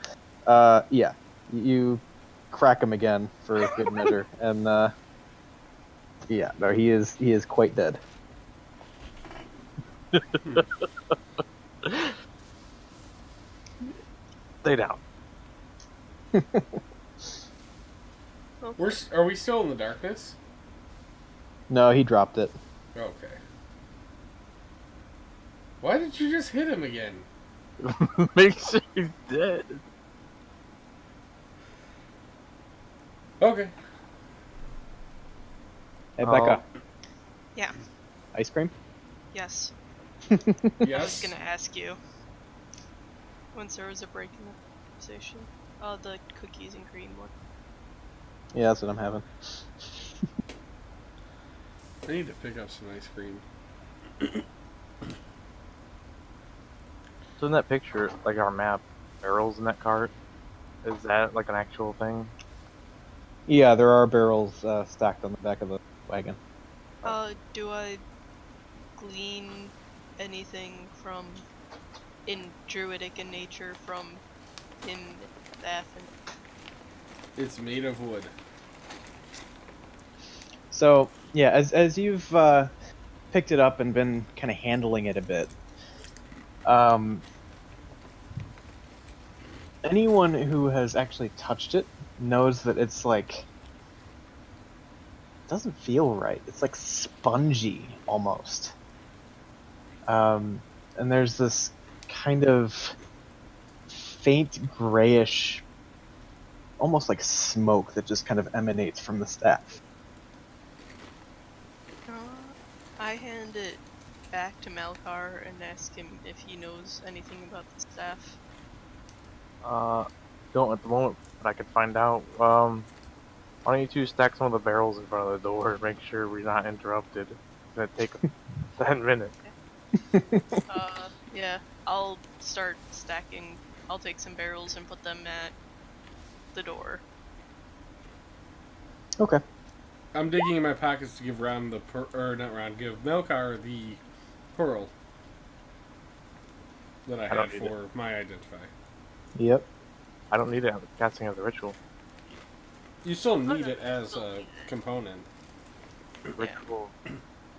yeah, you crack him again for good measure, and yeah, no, he is quite dead. Stay down. Okay. Are we still in the darkness? No, he dropped it. Okay. Why did you just hit him again? Make sure he's dead. Okay. Hey, Becca. Yeah. Ice cream? Yes. I was Yes. gonna ask you. Once there was a break in the conversation. Oh, the cookies and cream one. Yeah, that's what I'm having. I need to pick up some ice cream. So in that picture, like our map, barrels in that cart, is that like an actual thing? Yeah, there are barrels stacked on the back of the wagon. Do I glean anything from in druidic in nature from him Athen? It's made of wood. So yeah, as you've picked it up and been kind of handling it a bit, anyone who has actually touched it knows that it's like, it doesn't feel right. It's like spongy almost. And there's this kind of faint grayish, almost like smoke that just kind of emanates from the staff. I hand it back to Malkar and ask him if he knows anything about the staff. Don't at the moment, but I could find out. Why don't you two stack some of the barrels in front of the door and make sure we're not interrupted? It's gonna take 10 minutes. Yeah, I'll start stacking. I'll take some barrels and put them at the door. Okay. I'm digging in my pockets to give Ron give Melkar the pearl that I don't had need for my identify. Yep. I don't need it at the casting of the ritual. You still need no, it as still a need it. component. Ritual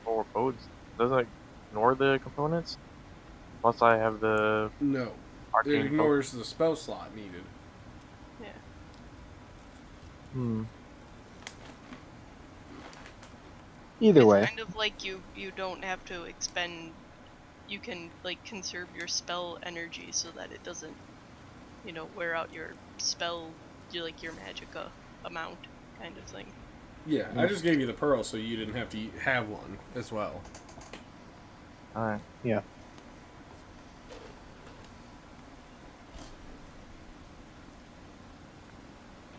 or codes doesn't it ignore the components. Plus, I have the No. It arcane. ignores the spell slot needed. Yeah. Either It's way. kind of like you don't have to expend. You can like conserve your spell energy so that it doesn't, wear out your spell, your magic amount kind of thing. Yeah, I just gave you the pearl so you didn't have to have one as well. Alright. Yeah.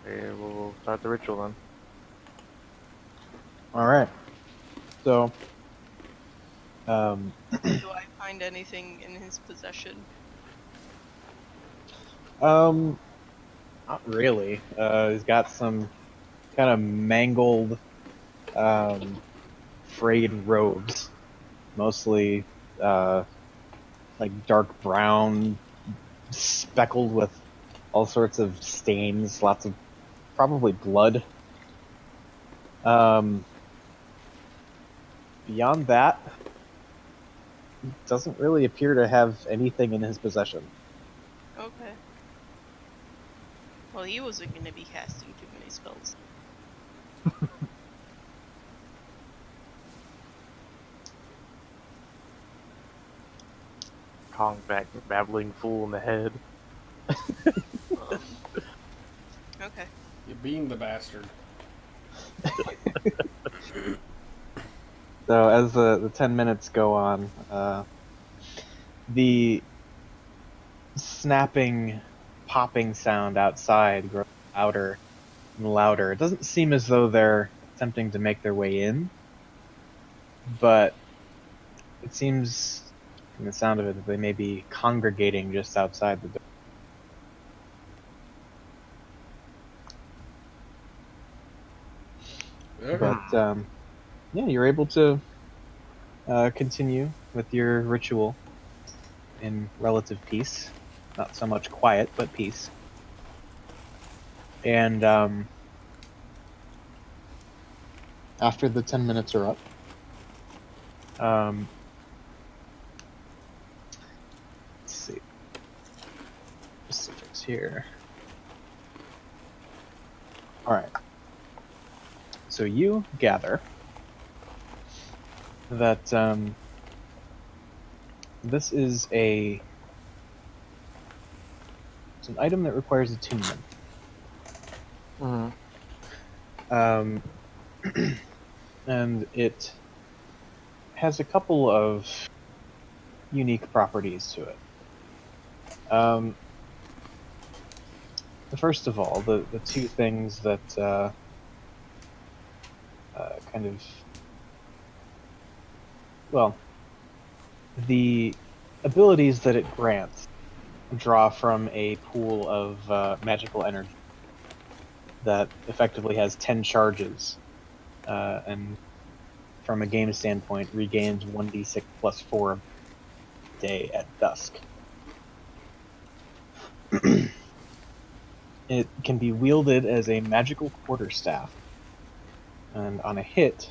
Okay, we'll start the ritual then. All right. So, Do I find anything in his possession? not really. He's got some kind of mangled, frayed robes, mostly like dark brown, speckled with all sorts of stains, lots of probably blood. Beyond that, he doesn't really appear to have anything in his possession. Okay. Well, he wasn't going to be casting too many spells. Kong back, babbling fool in the head. Okay. You being the bastard. So as the 10 minutes go on, the snapping, popping sound outside grows louder and louder. It doesn't seem as though they're attempting to make their way in, but it seems, from the sound of it, that they may be congregating just outside the door. Okay. But yeah, you're able to continue with your ritual in relative peace. Not so much quiet, but peace. And after the 10 minutes are up, let's see specifics here. All right. So you gather that this is it's an item that requires attunement. Mm-hmm. And it has a couple of unique properties to it. First of all, the two things that kind of, well, the abilities that it grants draw from a pool of magical energy that effectively has 10 charges, and from a game standpoint regains 1d6 plus 4 a day at dusk. It can be wielded as a magical quarterstaff, and on a hit,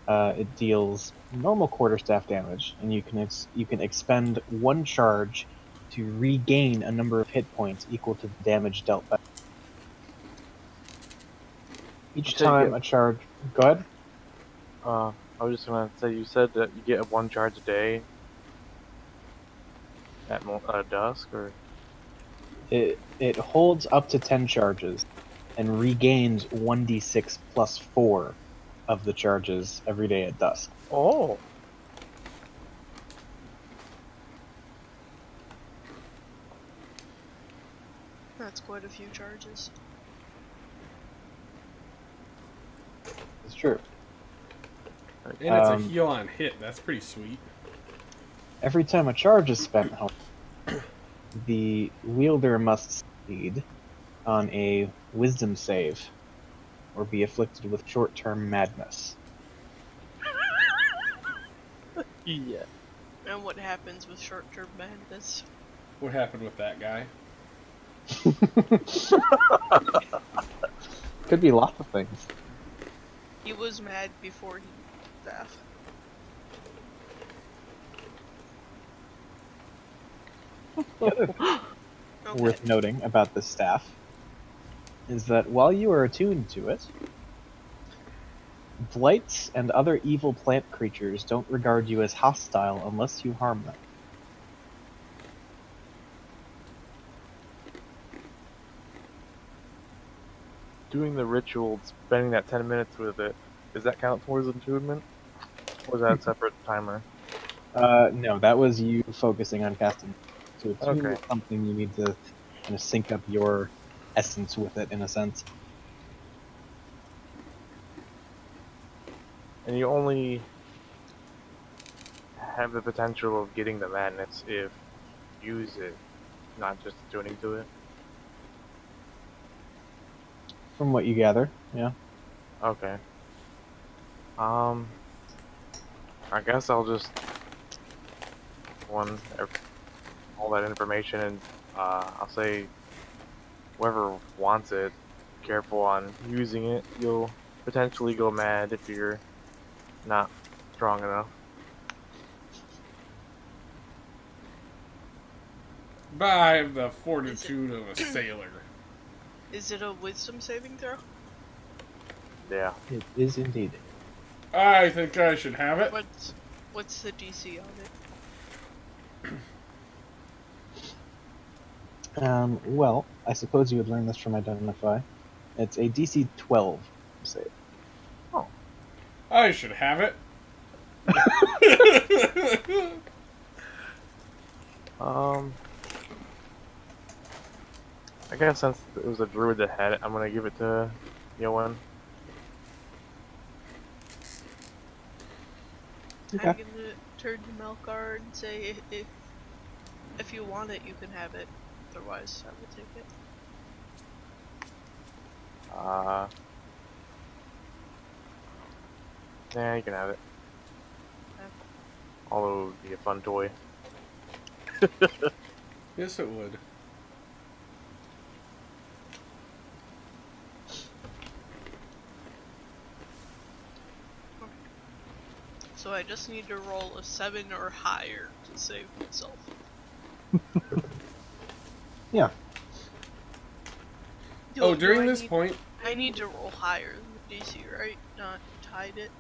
it deals normal quarterstaff damage, and you can expend 1 charge to regain a number of hit points equal to the damage dealt by. Each So you time get- a charge. Go ahead. I was just gonna say, you said that you get 1 charge a day at dusk, or It holds up to 10 charges, and regains 1d6 plus 4 of the charges every day at dusk. oh, That's quite a few charges. It's true. And it's a Um, heal on hit. That's pretty sweet. Every time a charge is spent, however, the wielder must succeed on a wisdom save or be afflicted with short-term madness. yeah. And what happens with short-term madness? What happened with that guy? Could be lots of things. He was mad before he staff. Okay. Worth noting about this staff is that while you are attuned to it, blights and other evil plant creatures don't regard you as hostile unless you harm them. Doing the ritual, spending that 10 minutes with it, does that count towards attunement? Or is that a separate timer? No, that was you focusing on casting. To attune Okay. is something you need to kind of sync up your essence with it, in a sense. And you only have the potential of getting the madness if you use it, not just attuning to it. From what you gather, yeah. Okay. I guess I'll just all that information, and I'll say whoever wants it, careful on using it. You'll potentially go mad if you're not strong enough. But I have the fortitude of a sailor. Is it a wisdom saving throw? Yeah. It is indeed. I think I should have it. What's the DC on it? Well, I suppose you would learn this from Identify. It's a DC 12 save. I should have it. I guess since it was a druid that had it, I'm gonna give it to Yoan. Okay. I'm gonna turn to Melkar and say if you want it, you can have it. Otherwise, I will take it. Nah, you can have it. Okay. Although it would be a fun toy. Yes, it would. So I just need to roll a 7 or higher to save myself. Yeah. Oh, Do during I this need- point, I need to roll higher than the DC, right? Not tied it.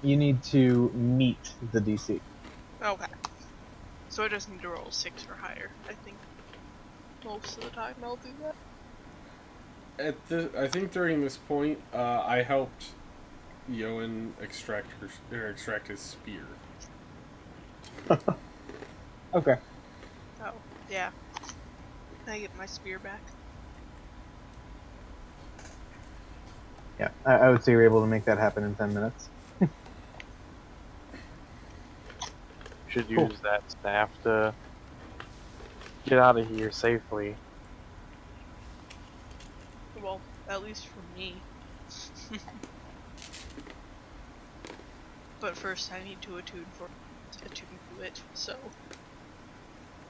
You need to meet the DC. Okay. So I just need to roll 6 or higher. I think most of the time I'll do that. I think during this point, I helped Yoan extract his spear. Okay. Oh, yeah. Can I get my spear back? Yeah, I would say you're able to make that happen in 10 minutes. You should Cool. use that staff to get out of here safely. Well, at least for me. But first I need to attune to it, so...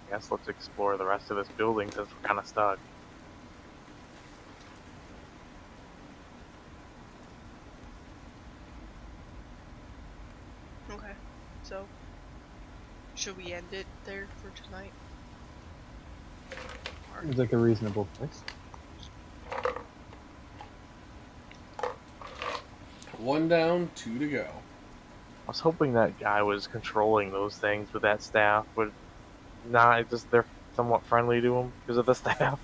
Guess let's explore the rest of this building since we're kind of stuck. Okay, so... Should we end it there for tonight? Seems like a reasonable place. One down, 2 to go. I was hoping that guy was controlling those things with that staff, but nah, they're somewhat friendly to him because of the staff.